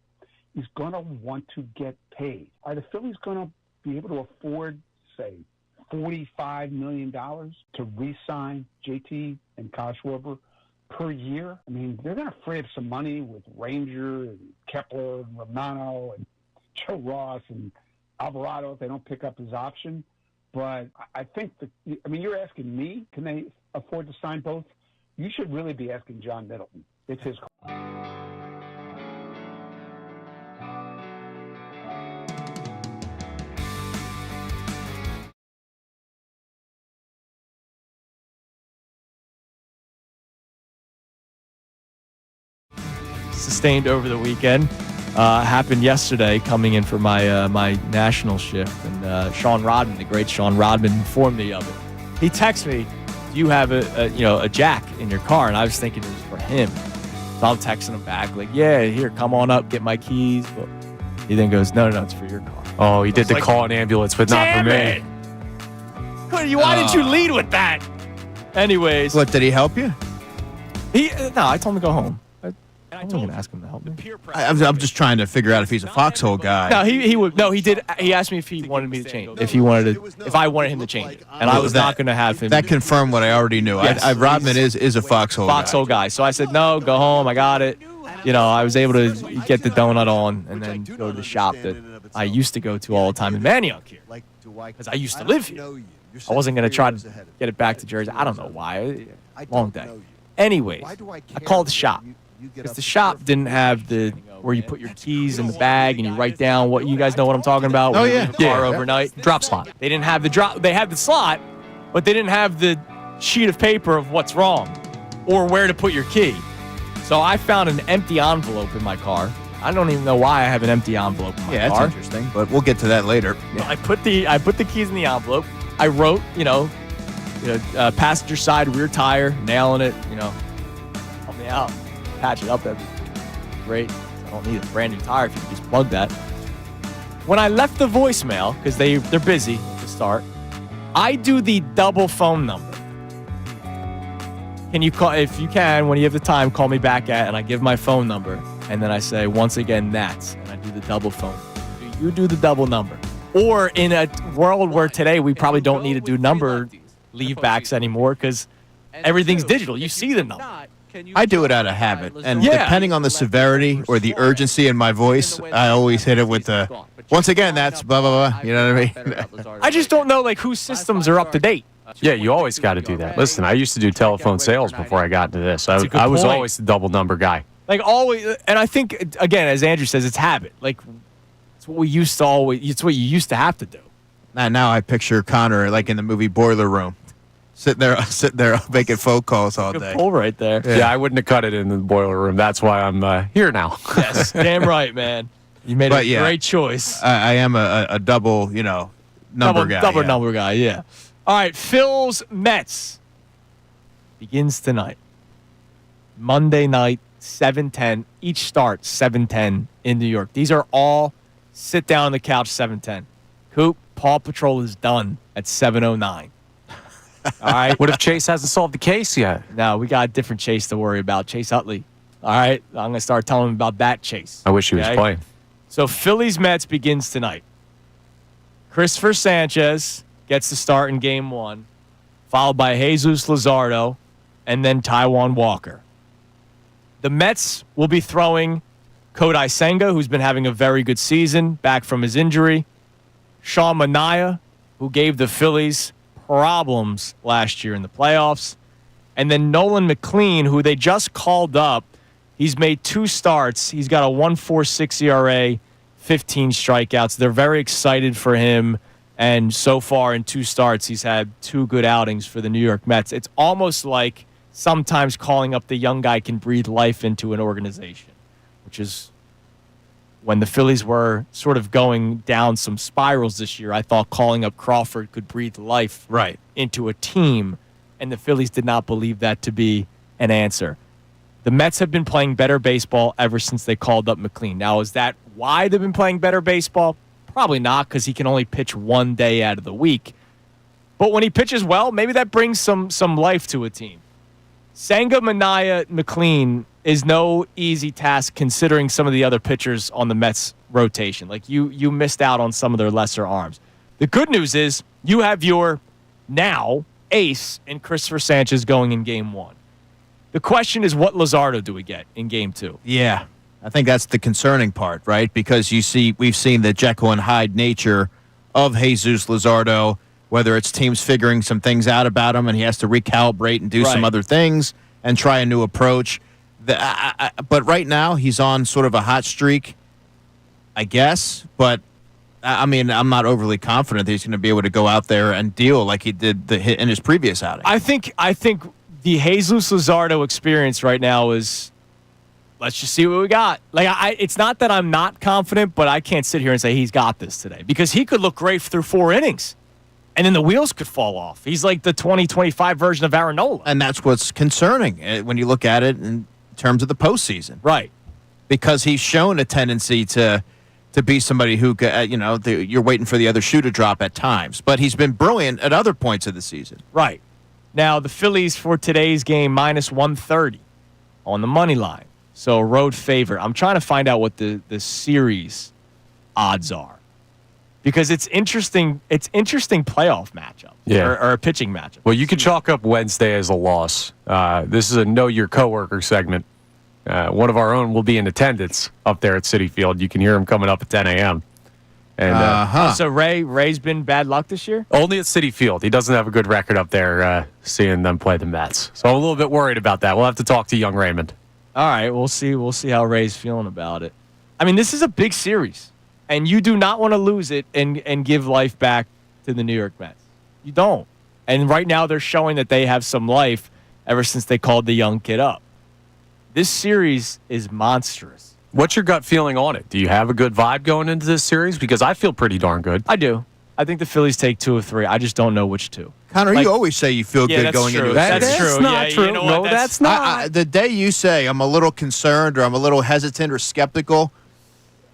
he's going to want to get paid. Are the Phillies going to be able to afford, say, $45 million to re-sign JT and Kyle Schwarber per year? I mean, they're going to free up some money with Ranger and Kepler and Romano and Joe Ross and Alvarado if they don't pick up his option. But I think you're asking me, can they afford to sign both? You should really be asking John Middleton. It's his call. Sustained over the weekend. Happened yesterday coming in for my my national shift, and Sean Rodman, the great Sean Rodman, informed me of it. He texted me, "Do you have a jack in your car?" And I was thinking it was for him, so I'm texting him back like, "Yeah, here, come on up, get my keys." But he then goes, "No, it's for your car." Oh, he did the call an ambulance, but not for me. Why did you lead with that? Anyways, what did he help you? No, I told him to go home. I'm not gonna ask him to help me. I'm just trying to figure out if he's a foxhole guy. No, he would. No, he did. He asked me if he wanted me to change. If I wanted him to change it, and I was not going to have him. That confirmed what I already knew. Yes. Rodman is a foxhole guy. So I said no, go home. I got it. I was able to get the donut on and then go to the shop that I used to go to all the time in Manioc here, because I used to live here. I wasn't going to try to get it back to Jersey. I don't know why. Long day. Anyways, I called the shop. Because the shop didn't have where you put your keys in the bag and you write down what you guys know what I'm talking about. Oh yeah, car overnight drop slot. They didn't have the drop. They had the slot, but they didn't have the sheet of paper of what's wrong or where to put your key. So I found an empty envelope in my car. I don't even know why I have an empty envelope in my car. Yeah, that's interesting, but we'll get to that later. Yeah. I put the keys in the envelope. I wrote, passenger side rear tire, nailing it. Help me out. Patch it up great. I don't need a brand new tire if you can just plug that. When I left the voicemail, because they're busy to start, I do the double phone number. Can you call, if you can, when you have the time, call me back and I give my phone number, and then I say, once again, that's, and I do the double phone. Do you do the double number? Or in a world where today we probably don't need to do number leave backs anymore because everything's digital. You see the number. I do it out of habit, and Yeah. depending on the severity or the urgency in my voice, I always hit it with the. Once again, that's blah blah blah. You know what I mean? I just don't know like whose systems are up to date. Yeah, you always got to do that. Listen, I used to do telephone sales before I got into this. I was point. always the double number guy. Like always, and I think again, as Andrew says, it's habit. Like it's what we used to always. It's what you used to have to do. Now I picture Connor like in the movie Boiler Room, sitting there making phone calls all day. Pull right there. Yeah, I wouldn't have cut it in the boiler room. That's why I'm here now. Yes, damn right, man. You made a great choice. I am a double, number guy. Double number guy, yeah. All right, Phillies-Mets begins tonight. Monday night, 7:10. Each start 7:10 in New York. These are all sit down on the couch 7:10. Coop, Paw Patrol is done at 7:09. All right. What if Chase hasn't solved the case yet? No, we got a different Chase to worry about. Chase Utley. All right. I'm going to start telling him about that Chase. I wish he was playing. So Phillies-Mets begins tonight. Christopher Sanchez gets the start in game 1, followed by Jesus Luzardo, and then Taijuan Walker. The Mets will be throwing Kodai Senga, who's been having a very good season, back from his injury. Sean Manaea, who gave the Phillies problems last year in the playoffs. And then Nolan McLean, who they just called up. He's made 2 starts. He's got a 1.46 ERA, 15 strikeouts. They're very excited for him. And so far in 2 starts, he's had 2 good outings for the New York Mets. It's almost like sometimes calling up the young guy can breathe life into an organization, which is when the Phillies were sort of going down some spirals this year. I thought calling up Crawford could breathe life into a team, and the Phillies did not believe that to be an answer. The Mets have been playing better baseball ever since they called up McLean. Now, is that why they've been playing better baseball? Probably not, because he can only pitch 1 day out of the week. But when he pitches well, maybe that brings some life to a team. Senga, Manaea, McLean is no easy task considering some of the other pitchers on the Mets rotation. Like you missed out on some of their lesser arms. The good news is you have your now ace in Christopher Sanchez going in game 1. The question is, what Luzardo do we get in game 2? Yeah, I think that's the concerning part, right? Because we've seen the Jekyll and Hyde nature of Jesus Luzardo, whether it's teams figuring some things out about him and he has to recalibrate and do some other things and try a new approach. But right now he's on sort of a hot streak, I guess. But, I mean, I'm not overly confident that he's going to be able to go out there and deal like he did in his previous outing. I think the Jesus Luzardo experience right now is, let's just see what we got. Like, it's not that I'm not confident, but I can't sit here and say he's got this today because he could look great through 4 innings. And then the wheels could fall off. He's like the 2025 version of Aaron Nola. And that's what's concerning when you look at it in terms of the postseason. Right. Because he's shown a tendency to be somebody who, you're waiting for the other shoe to drop at times. But he's been brilliant at other points of the season. Right. Now, the Phillies for today's game, minus 130 on the money line. So, road favorite. I'm trying to find out what the series odds are. Because it's interesting playoff matchup or a pitching matchup. Well, you could chalk up Wednesday as a loss. This is a Know Your Coworker segment. One of our own will be in attendance up there at Citi Field. You can hear him coming up at 10 a.m. And So Ray's been bad luck this year? Only at Citi Field. He doesn't have a good record up there seeing them play the Mets. So I'm a little bit worried about that. We'll have to talk to young Raymond. All right, we'll see how Ray's feeling about it. I mean, this is a big series. And you do not want to lose it and give life back to the New York Mets. You don't. And right now they're showing that they have some life ever since they called the young kid up. This series is monstrous. What's your gut feeling on it? Do you have a good vibe going into this series? Because I feel pretty darn good. I do. I think the Phillies take 2 or 3. I just don't know which 2. Connor, you always say you feel good going into it. That's true. Not true. You know no, that's not. The day you say I'm a little concerned or I'm a little hesitant or skeptical,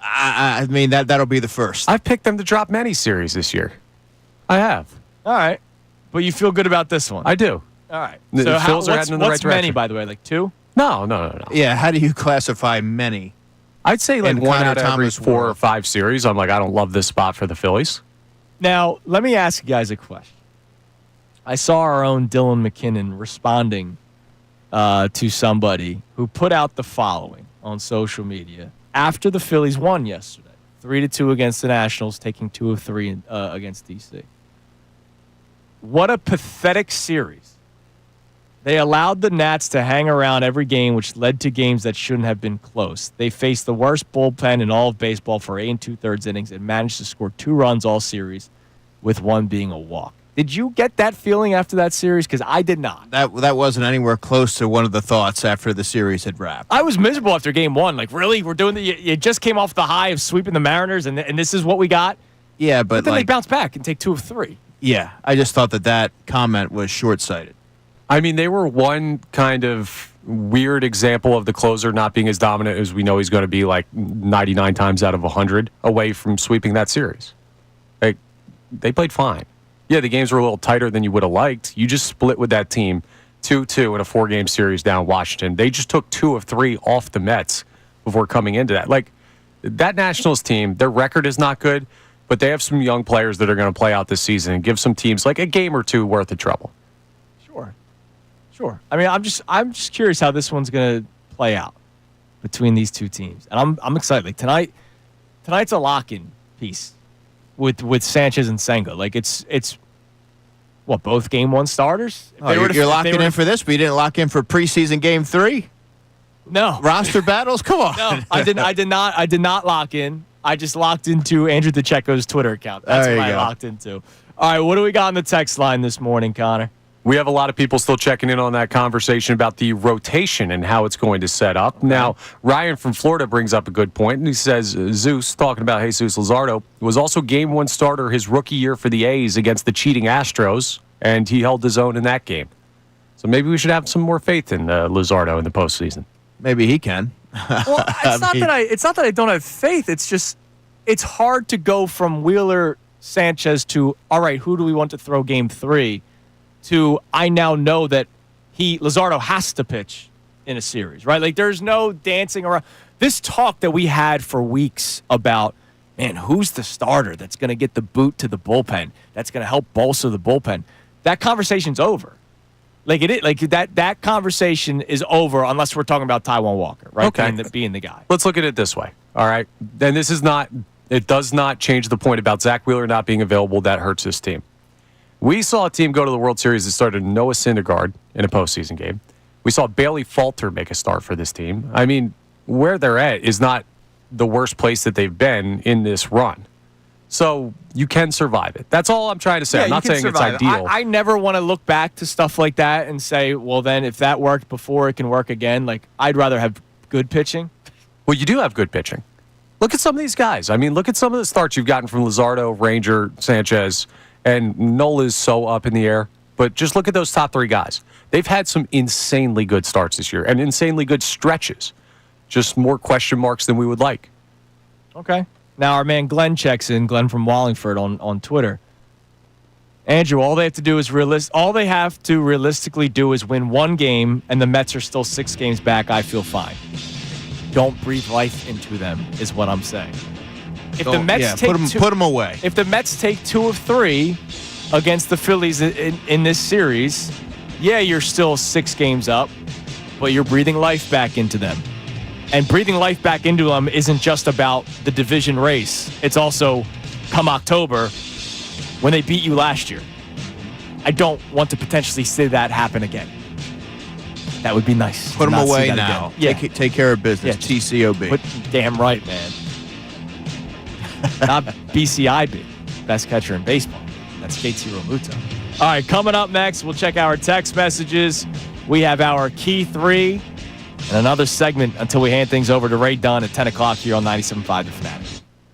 I mean, that'll be the first. I've picked them to drop many series this year. I have. All right. But you feel good about this one? I do. All right. The Phils are heading in the right what's direction. many, by the way? Like 2? No. Yeah, how do you classify many? I'd say like In 1 Connor out of every Thomas 4 or world. 5 series. I'm like, I don't love this spot for the Phillies. Now, let me ask you guys a question. I saw our own Dylan McKinnon responding to somebody who put out the following on social media after the Phillies won yesterday, 3-2 against the Nationals, taking 2 of 3 against DC. What a pathetic series. They allowed the Nats to hang around every game, which led to games that shouldn't have been close. They faced the worst bullpen in all of baseball for 8 2/3 innings and managed to score 2 runs all series, with one being a walk. Did you get that feeling after that series? Because I did not. That wasn't anywhere close to one of the thoughts after the series had wrapped. I was miserable after game 1. Like, really? We're doing you just came off the high of sweeping the Mariners, and this is what we got? Yeah, but then they bounce back and take 2 of 3. Yeah, I just thought that comment was short-sighted. I mean, they were one kind of weird example of the closer not being as dominant as we know he's going to be, like 99 times out of 100 away from sweeping that series. Like, they played fine. Yeah, the games were a little tighter than you would have liked. You just split with that team 2-2 in a 4-game series down Washington. They just took 2 of 3 off the Mets before coming into that. Like, that Nationals team, their record is not good, but they have some young players that are going to play out this season and give some teams like a game or two worth of trouble. Sure. I mean, I'm just curious how this one's going to play out between these two teams, and I'm excited. Like tonight's a lock-in piece with Sanchez and Senga. Like it's what, both game 1 starters. You're locking in for this, but you didn't lock in for preseason game 3. No roster battles. Come on. No, I did not lock in. I just locked into Andrew DeCecco's Twitter account. That's what I locked into. All right, what do we got on the text line this morning, Connor? We have a lot of people still checking in on that conversation about the rotation and how it's going to set up. Okay. Now, Ryan from Florida brings up a good point, and he says Zeus, talking about Jesus Luzardo, was also game 1 starter his rookie year for the A's against the cheating Astros, and he held his own in that game. So maybe we should have some more faith in Luzardo in the postseason. Maybe he can. Well, it's not that I don't have faith. It's just it's hard to go from Wheeler Sanchez to, all right, who do we want to throw game 3? To I now know that Luzardo has to pitch in a series, right? Like there's no dancing around. This talk that we had for weeks about, man, who's the starter that's going to get the boot to the bullpen, that's going to help bolster the bullpen. That conversation's over. Like that conversation is over unless we're talking about Taijuan Walker, right? Okay. Being the guy. Let's look at it this way. All right. Then it does not change the point about Zach Wheeler not being available. That hurts this team. We saw a team go to the World Series that started Noah Syndergaard in a postseason game. We saw Bailey Falter make a start for this team. I mean, where they're at is not the worst place that they've been in this run. So you can survive it. That's all I'm trying to say. Yeah, I'm not saying it's ideal. I never want to look back to stuff like that and say, well, then if that worked before, it can work again. Like, I'd rather have good pitching. Well, you do have good pitching. Look at some of these guys. I mean, look at some of the starts you've gotten from Luzardo, Ranger, Sanchez. And Nola's so up in the air. But just look at those top 3 guys. They've had some insanely good starts this year and insanely good stretches. Just more question marks than we would like. Okay. Now our man Glenn checks in, Glenn from Wallingford on Twitter. Andrew, all they have to realistically do is win 1 game, and the Mets are still 6 games back. I feel fine. Don't breathe life into them, is what I'm saying. If the Mets put them away. If the Mets take 2 of 3 against the Phillies in this series, yeah, you're still 6 games up, but you're breathing life back into them. And breathing life back into them isn't just about the division race. It's also come October when they beat you last year. I don't want to potentially see that happen again. That would be nice. Put them away now. Yeah. Take care of business. Yeah, TCOB. Damn right, man. Not BCIB, best catcher in baseball. That's Keiichiro Muto. All right, coming up next, we'll check our text messages. We have our Key 3 and another segment until we hand things over to Ray Dunn at 10 o'clock here on 97.5 The Fanatic.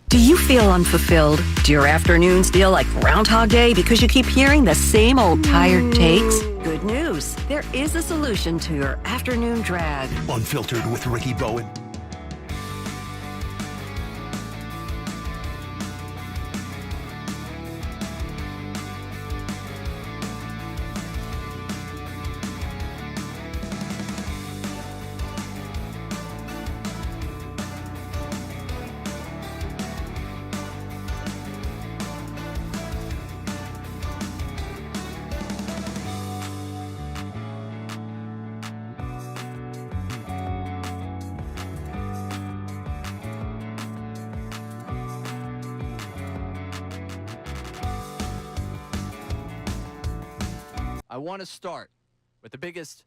Do you feel unfulfilled? Do your afternoons feel like Groundhog Day because you keep hearing the same old tired takes? Good news. There is a solution to your afternoon drag. Unfiltered with Ricky Bowen. I want to start with the biggest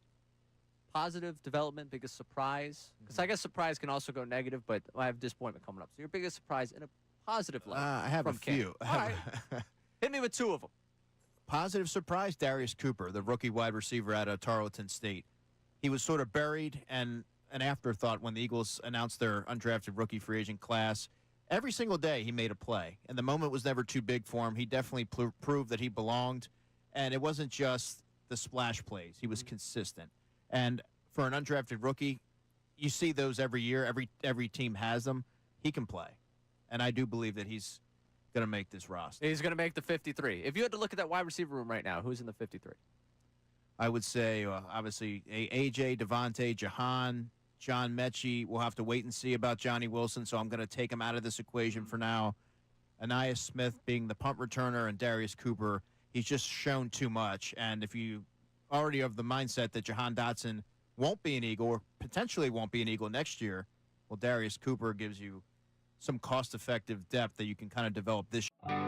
positive development, biggest surprise. Because I guess surprise can also go negative, but I have disappointment coming up. So your biggest surprise in a positive light. I have from a few. All right. Hit me with two of them. Positive surprise, Darius Cooper, the rookie wide receiver out of Tarleton State. He was sort of buried and an afterthought when the Eagles announced their undrafted rookie free agent class. Every single day he made a play, and the moment was never too big for him. He definitely proved that he belonged, and it wasn't just the splash plays. He was consistent. And for an undrafted rookie, you see those every year. Every team has them. He can play, and I do believe that he's going to make this roster. He's going to make the 53. If you had to look at that wide receiver room right now, who's in the 53? I would say, obviously, A.J., Devontae, Jahan, John Mechie. We'll have to wait and see about Johnny Wilson, so I'm going to take him out of this equation for now. Anais Smith being the punt returner, and Darius Cooper, he's just shown too much. And if you already have the mindset that Jahan Dotson won't be an Eagle or potentially won't be an Eagle next year, well, Darius Cooper gives you some cost-effective depth that you can kind of develop this year.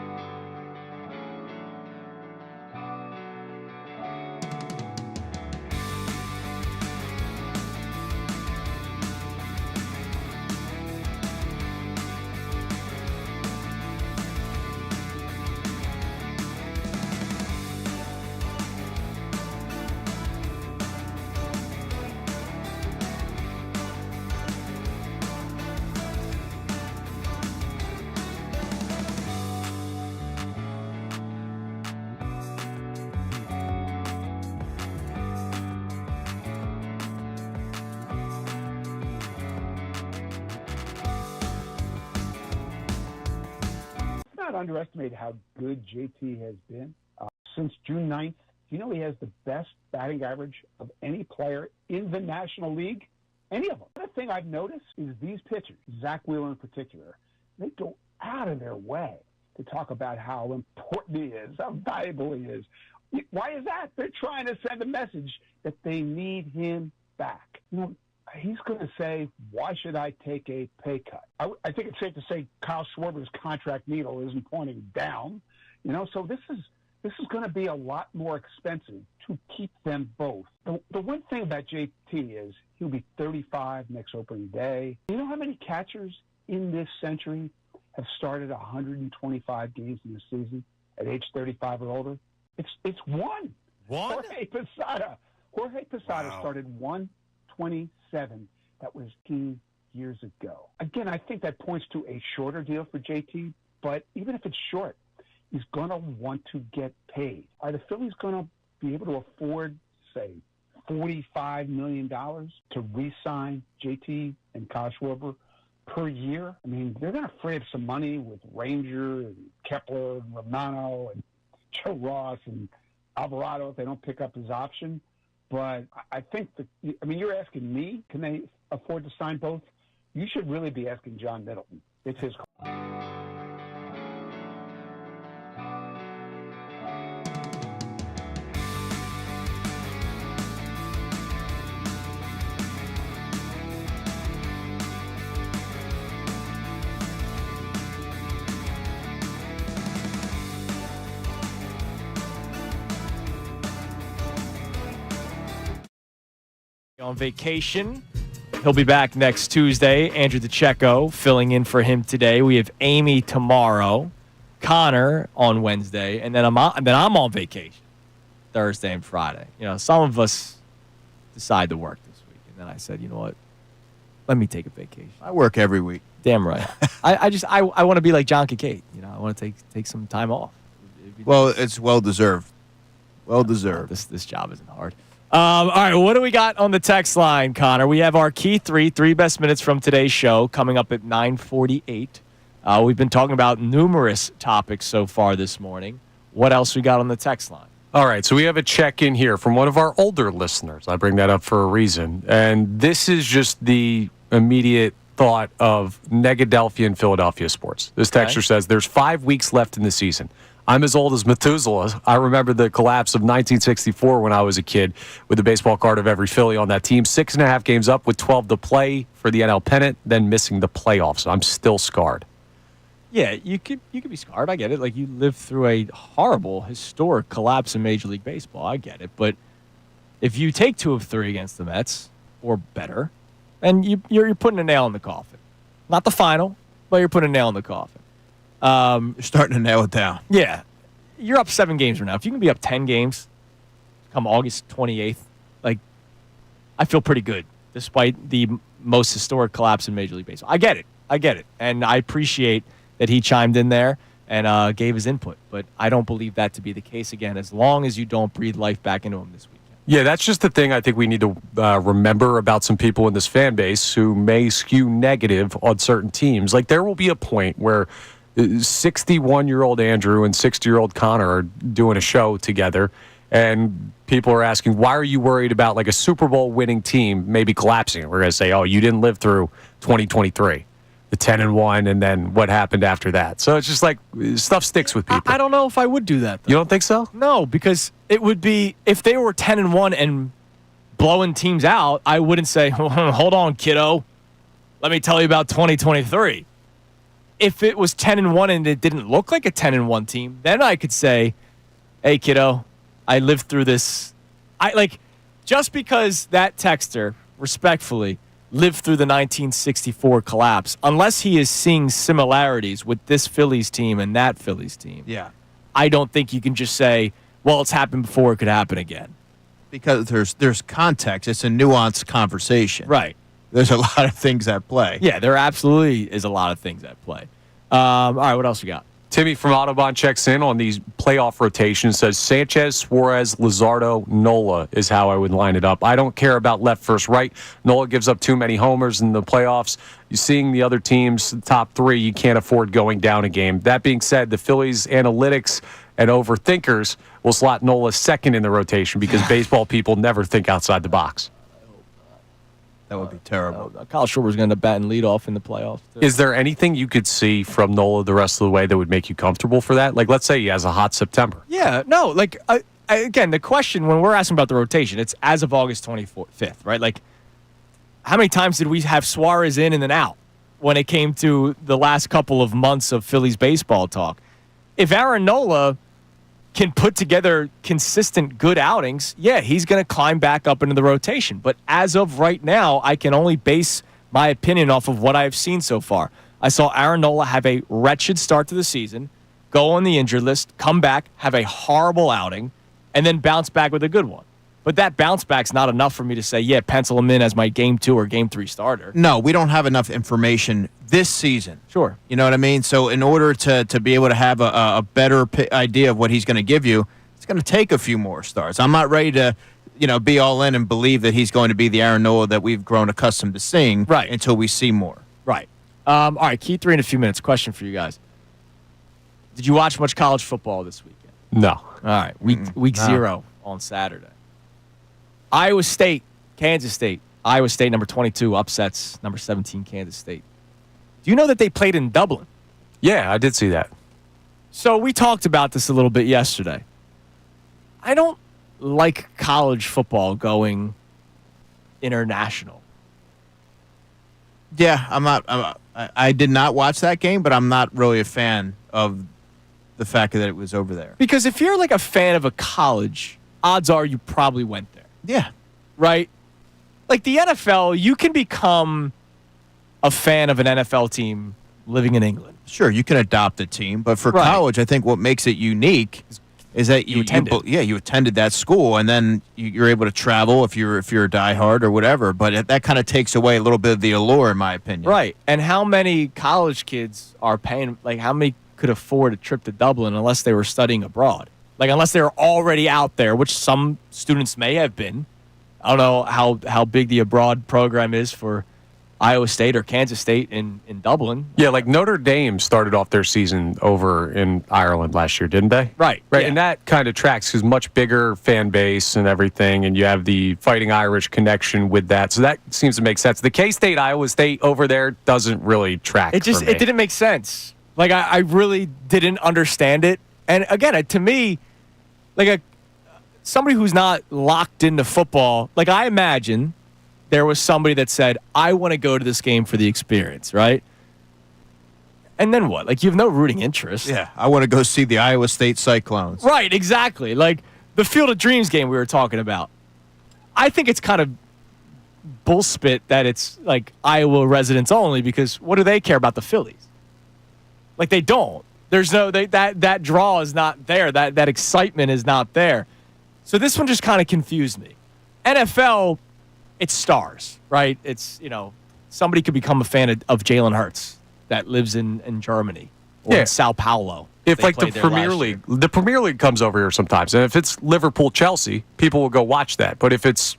Not underestimate how good JT has been. Since June 9th, he has the best batting average of any player in the National League? Any of them. The thing I've noticed is these pitchers, Zach Wheeler in particular, they go out of their way to talk about how important he is, how valuable he is. Why is that? They're trying to send a message that they need him back. He's going to say, why should I take a pay cut? I think it's safe to say Kyle Schwarber's contract needle isn't pointing down. So this is going to be a lot more expensive to keep them both. The one thing about JT is he'll be 35 next opening day. You know how many catchers in this century have started 125 games in the season at age 35 or older? It's one. Jorge Posada. Wow. Started 127. That was 10 years ago. Again, I think that points to a shorter deal for JT, but even if it's short, he's going to want to get paid. Are the Phillies going to be able to afford, say, $45 million to re-sign JT and Kyle Schwarber per year? I mean, they're going to free up some money with Ranger and Kepler and Romano and Joe Ross and Alvarado if they don't pick up his option. But I think you're asking me, can they afford to sign both? You should really be asking John Middleton. It's his call. On vacation. He'll be back next Tuesday. Andrew DeCecco filling in for him today. We have Amy tomorrow, Connor on Wednesday, and then I'm on vacation Thursday and Friday. Some of us decide to work this week, and then I said, you know what? Let me take a vacation. I work every week. Damn right. I want to be like John Kincade. I want to take some time off. Well, it's well deserved. Well deserved. This job isn't hard. All right, what do we got on the text line, Connor? We have our key three best minutes from today's show coming up at 9:48. We've been talking about numerous topics so far this morning. What else we got on the text line? All right, so we have a check-in here from one of our older listeners. I bring that up for a reason. And this is just the immediate thought of Negadelphia and Philadelphia sports. This texter says, there's 5 weeks left in the season. I'm as old as Methuselah. I remember the collapse of 1964 when I was a kid with the baseball card of every Philly on that team. 6.5 games up with 12 to play for the NL pennant, then missing the playoffs. I'm still scarred. Yeah, you could be scarred. I get it. Like, you lived through a horrible, historic collapse in Major League Baseball. I get it. But if you take 2 of 3 against the Mets or better, then you're putting a nail in the coffin. Not the final, but you're putting a nail in the coffin. You're starting to nail it down. Yeah. You're up 7 games right now. If you can be up 10 games come August 28th, like, I feel pretty good despite the most historic collapse in Major League Baseball. I get it. And I appreciate that he chimed in there and gave his input. But I don't believe that to be the case again, as long as you don't breathe life back into him this weekend. Yeah, that's just the thing I think we need to remember about some people in this fan base who may skew negative on certain teams. Like, there will be a point where 61-year-old Andrew and 60-year-old Connor are doing a show together, and people are asking, why are you worried about, like, a Super Bowl winning team maybe collapsing? We're going to say, oh, you didn't live through 2023, the 10-1, and then what happened after that. So it's just like stuff sticks with people. I don't know if I would do that, though. You don't think so? No, because it would be, if they were 10-1 and blowing teams out, I wouldn't say, hold on, kiddo, let me tell you about 2023. If it was 10-1 and it didn't look like a 10-1 team, then I could say, hey, kiddo, I lived through this. Just because that texter, respectfully, lived through the 1964 collapse, unless he is seeing similarities with this Phillies team and that Phillies team, I don't think you can just say, well, it's happened before, it could happen again. Because there's context. It's a nuanced conversation. Right. There's a lot of things at play. Yeah, there absolutely is a lot of things at play. All right, what else we got? Timmy from Audubon checks in on these playoff rotations, says Sanchez, Suarez, Luzardo, Nola is how I would line it up. I don't care about left, first, right. Nola gives up too many homers in the playoffs. You're seeing the other teams, the top 3, you can't afford going down a game. That being said, the Phillies analytics and overthinkers will slot Nola second in the rotation because baseball people never think outside the box. That would be terrible. Kyle Schwarber's going to bat and lead off in the playoffs, too. Is there anything you could see from Nola the rest of the way that would make you comfortable for that? Like, let's say he has a hot September. Yeah, no, like, again, the question when we're asking about the rotation, it's as of August 25th, right? Like, how many times did we have Suarez in and then out when it came to the last couple of months of Phillies baseball talk? If Aaron Nola can put together consistent good outings, yeah, he's going to climb back up into the rotation. But as of right now, I can only base my opinion off of what I've seen so far. I saw Aaron Nola have a wretched start to the season, go on the injured list, come back, have a horrible outing, and then bounce back with a good one. But that bounce back's not enough for me to say, yeah, pencil him in as my Game 2 or Game 3 starter. No, we don't have enough information this season. Sure. You know what I mean? So in order to be able to have a better idea of what he's going to give you, it's going to take a few more starts. I'm not ready to, be all in and believe that he's going to be the Aaron Nola that we've grown accustomed to seeing until we see more. Right. All right, Key 3 in a few minutes. Question for you guys. Did you watch much college football this weekend? No. All right, week 0 on Saturday. Iowa State, Kansas State. Iowa State, number 22, upsets number 17, Kansas State. Do you know that they played in Dublin? Yeah, I did see that. So we talked about this a little bit yesterday. I don't like college football going international. Yeah, I did not watch that game, but I'm not really a fan of the fact that it was over there. Because if you're like a fan of a college, odds are you probably went there. Yeah. Right? Like the NFL, you can become a fan of an NFL team living in England. Sure, you can adopt a team, but for college, I think what makes it unique is that you attended that school, and then you're able to travel if you're a diehard or whatever. But that kind of takes away a little bit of the allure, in my opinion. Right. And how many college kids are paying? Like, how many could afford a trip to Dublin unless they were studying abroad? Like, unless they were already out there, which some students may have been. I don't know how big the abroad program is for Iowa State or Kansas State in Dublin. Yeah, like Notre Dame started off their season over in Ireland last year, didn't they? Right. Yeah. And And that kind of tracks because much bigger fan base and everything, and you have the Fighting Irish connection with that. So that seems to make sense. The K-State, Iowa State over there doesn't really track It for me. It didn't make sense. Like, I really didn't understand it. And again, to me, like somebody who's not locked into football, like I imagine there was somebody that said, I want to go to this game for the experience, right? And then what? Like, you have no rooting interest. Yeah, I want to go see the Iowa State Cyclones. Right, exactly. Like the Field of Dreams game we were talking about. I think it's kind of bullspit that it's like Iowa residents only, because what do they care about the Phillies? Like, they don't. There's no that draw is not there. That excitement is not there. So this one just kind of confused me. NFL, it's stars, right? It's, somebody could become a fan of Jalen Hurts that lives in Germany or in Sao Paulo. If like the Premier League comes over here sometimes, and if it's Liverpool-Chelsea, people will go watch that. But if it's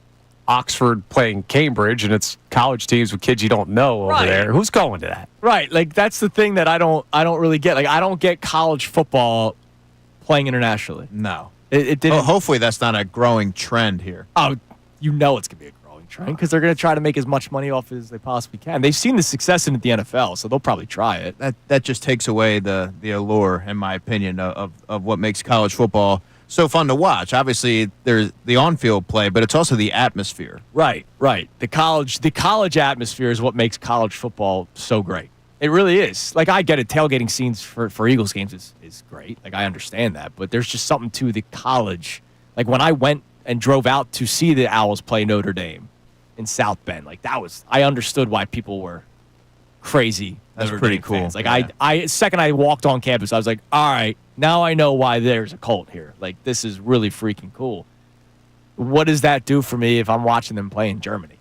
Oxford playing Cambridge and it's college teams with kids you don't know over there, who's going to that? Right, like that's the thing that I don't really get. Like, I don't get college football playing internationally. No, it didn't. Well, hopefully that's not a growing trend here. Oh, it's going to be a growing trend because they're going to try to make as much money off it as they possibly can. They've seen the success in the NFL, so they'll probably try it. That just takes away the allure, in my opinion, of what makes college football so fun to watch. Obviously, there's the on-field play, but it's also the atmosphere. Right. The college atmosphere is what makes college football so great. It really is. Like, I get it. Tailgating scenes for Eagles games is great. Like, I understand that. But there's just something to the college. Like, when I went and drove out to see the Owls play Notre Dame in South Bend, like, I understood why people were crazy. That's Notre pretty Dame cool. fans. Like, I second I walked on campus, I was like, all right, now I know why there's a cult here. Like, this is really freaking cool. What does that do for me if I'm watching them play in Germany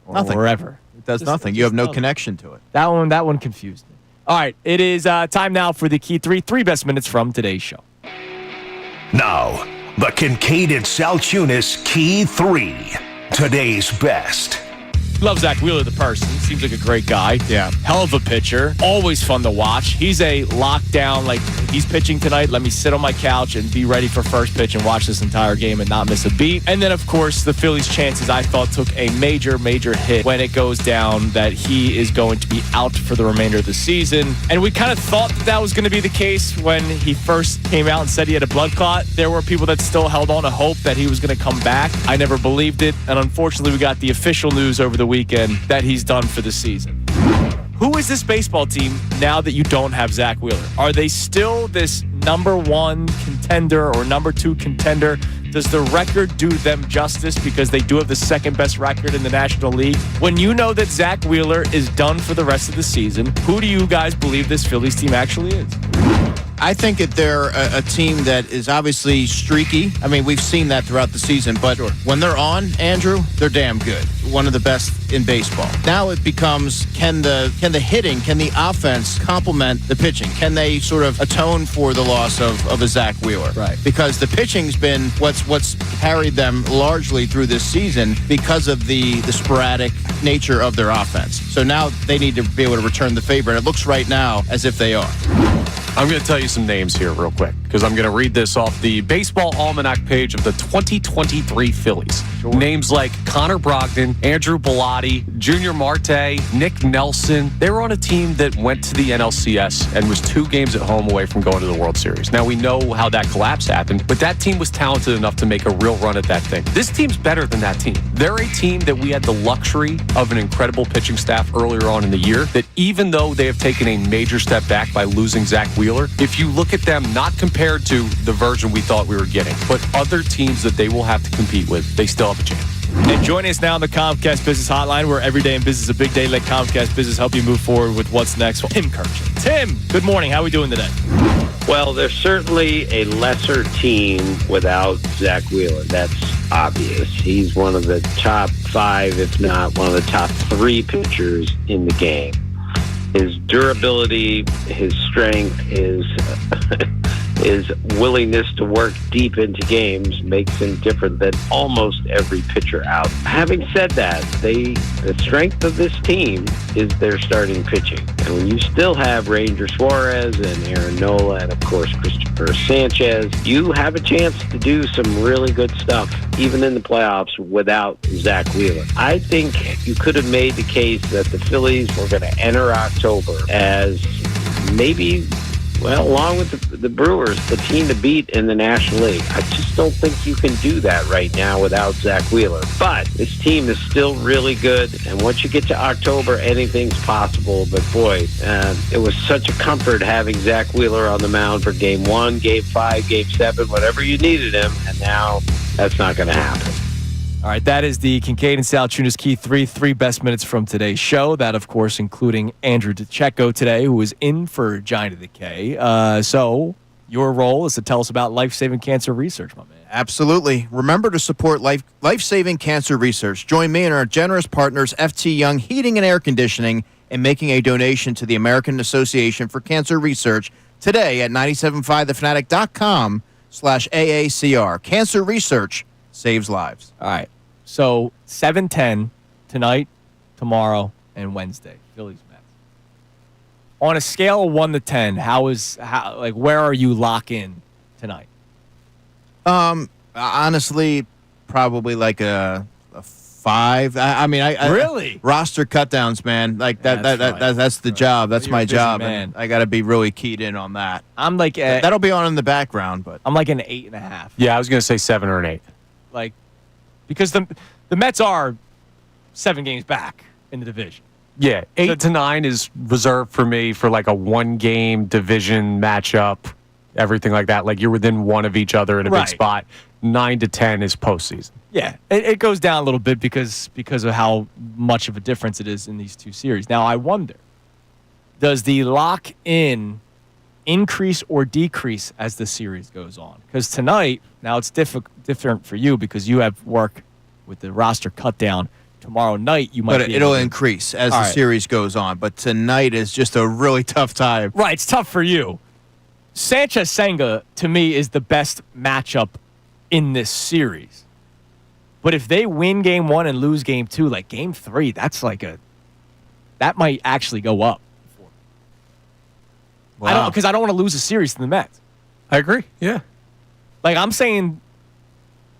or Nothing. wherever? It does nothing. You have no connection to it. That one confused me. All right, it is time now for the key three best minutes from today's show. Now, the Kincade Salciunas Key 3. Today's best. Love Zach Wheeler, the person. Seems like a great guy. Yeah. Hell of a pitcher. Always fun to watch. He's a lockdown, like, he's pitching tonight. Let me sit on my couch and be ready for first pitch and watch this entire game and not miss a beat. And then, of course, the Phillies' chances, I thought, took a major hit when it goes down that he is going to be out for the remainder of the season. And we kind of thought that was going to be the case when he first came out and said he had a blood clot. There were people that still held on to hope that he was going to come back. I never believed it. And unfortunately, we got the official news over the weekend that he's done for the season. Who is this baseball team now that you don't have Zach Wheeler? Are they still this number one contender or number two contender? Does the record do them justice because they do have the second best record in the National League? When you know that Zach Wheeler is done for the rest of the season, who do you guys believe this Phillies team actually is? I think that they're a team that is obviously streaky. I mean, we've seen that throughout the season, but when they're on, Andrew, they're damn good. One of the best in baseball. Now it becomes, can the hitting, can the offense complement the pitching? Can they sort of atone for the loss of a Zach Wheeler? Right. Because the pitching's been what's carried them largely through this season because of the sporadic nature of their offense. So now they need to be able to return the favor, and it looks right now as if they are. I'm going to tell you some names here real quick because I'm going to read this off the Baseball Almanac page of the 2023 Phillies. Sure. Names like Connor Brogdon, Andrew Bellotti, Junior Marte, Nick Nelson. They were on a team that went to the NLCS and was 2 games at home away from going to the World Series. Now, we know how that collapse happened, but that team was talented enough to make a real run at that thing. This team's better than that team. They're a team that we had the luxury of an incredible pitching staff earlier on in the year that even though they have taken a major step back by losing Zach Wheeler, if you look at them, not compared to the version we thought we were getting, but other teams that they will have to compete with, they still have a chance. And join us now on the Comcast Business Hotline, where every day in business is a big day. Let Comcast Business help you move forward with what's next. Tim Kurkjian. Tim, good morning. How are we doing today? Well, they're certainly a lesser team without Zach Wheeler. That's obvious. He's one of the top 5, if not one of the top 3 pitchers in the game. His durability, his strength, his willingness to work deep into games makes him different than almost every pitcher out. Having said that, the strength of this team is their starting pitching. And when you still have Ranger Suarez and Aaron Nola and, of course, Christopher Sanchez, you have a chance to do some really good stuff, even in the playoffs, without Zach Wheeler. I think you could have made the case that the Phillies were going to enter October as maybe well, along with the Brewers, the team to beat in the National League. I just don't think you can do that right now without Zach Wheeler. But this team is still really good, and once you get to October, anything's possible. But boy, it was such a comfort having Zach Wheeler on the mound for Game 1, Game 5, Game 7, whatever you needed him, and now that's not going to happen. All right, that is the Kincade and Salciunas Key 3 best minutes from today's show. That, of course, including Andrew DeCecco today, who is in for Giant of the K. So your role is to tell us about life-saving cancer research, my man. Absolutely. Remember to support life-saving cancer research. Join me and our generous partners, FT Young Heating and Air Conditioning, in making a donation to the American Association for Cancer Research today at 975thefanatic.com/AACR. Cancer research saves lives. All right. So 7:10 tonight, tomorrow, and Wednesday. Phillies-Mets. On a scale of 1 to 10, where are you lock in tonight? Honestly, probably like a 5. I mean, really roster cutdowns, man. Like that's the job. That's my job, man. I got to be really keyed in on that. I'm like that'll be on in the background, but I'm like an 8.5. Yeah, I was gonna say 7 or an 8. Like, because the Mets are 7 games back in the division. Yeah, 8 to 9 is reserved for me for like a 1-game division matchup, everything like that. Like you're within 1 of each other in a big spot. 9 to 10 is postseason. Yeah, it goes down a little bit because of how much of a difference it is in these two series. Now, I wonder, does the lock-in increase or decrease as the series goes on? Because tonight, now it's different for you because you have work with the roster cut down. Tomorrow night, you might be it'll increase as the series goes on. But tonight is just a really tough time. Right, it's tough for you. Sanchez-Senga, to me, is the best matchup in this series. But if they win Game 1 and lose Game 2, like Game 3, that's like that might actually go up. Wow. Because I don't want to lose a series to the Mets. I agree. Yeah. Like I'm saying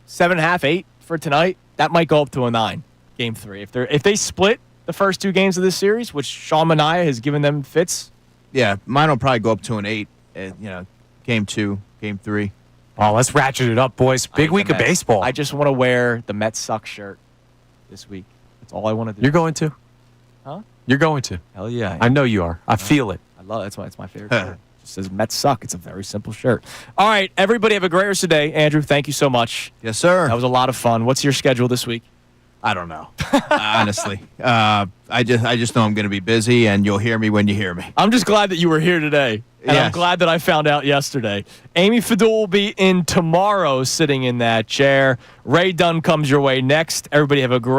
7.5, 8 for tonight. That might go up to a 9, Game 3. If they split the first 2 games of this series, which Sean Manaea has given them fits. Yeah, mine will probably go up to an 8. Game 2, Game 3. Oh, let's ratchet it up, boys. Big week of baseball. I just want to wear the Mets suck shirt this week. That's all I want to do. You're going to? Huh? You're going to. Hell yeah. I know you are. I feel it. I love it. That's why it's my favorite shirt. It just says Mets suck. It's a very simple shirt. All right, everybody have a great rest of the day. Andrew, thank you so much. Yes, sir. That was a lot of fun. What's your schedule this week? I don't know. Honestly. I just know I'm going to be busy, and you'll hear me when you hear me. I'm just glad that you were here today. And I'm glad that I found out yesterday. Amy Fadul will be in tomorrow sitting in that chair. Ray Dunn comes your way next. Everybody have a great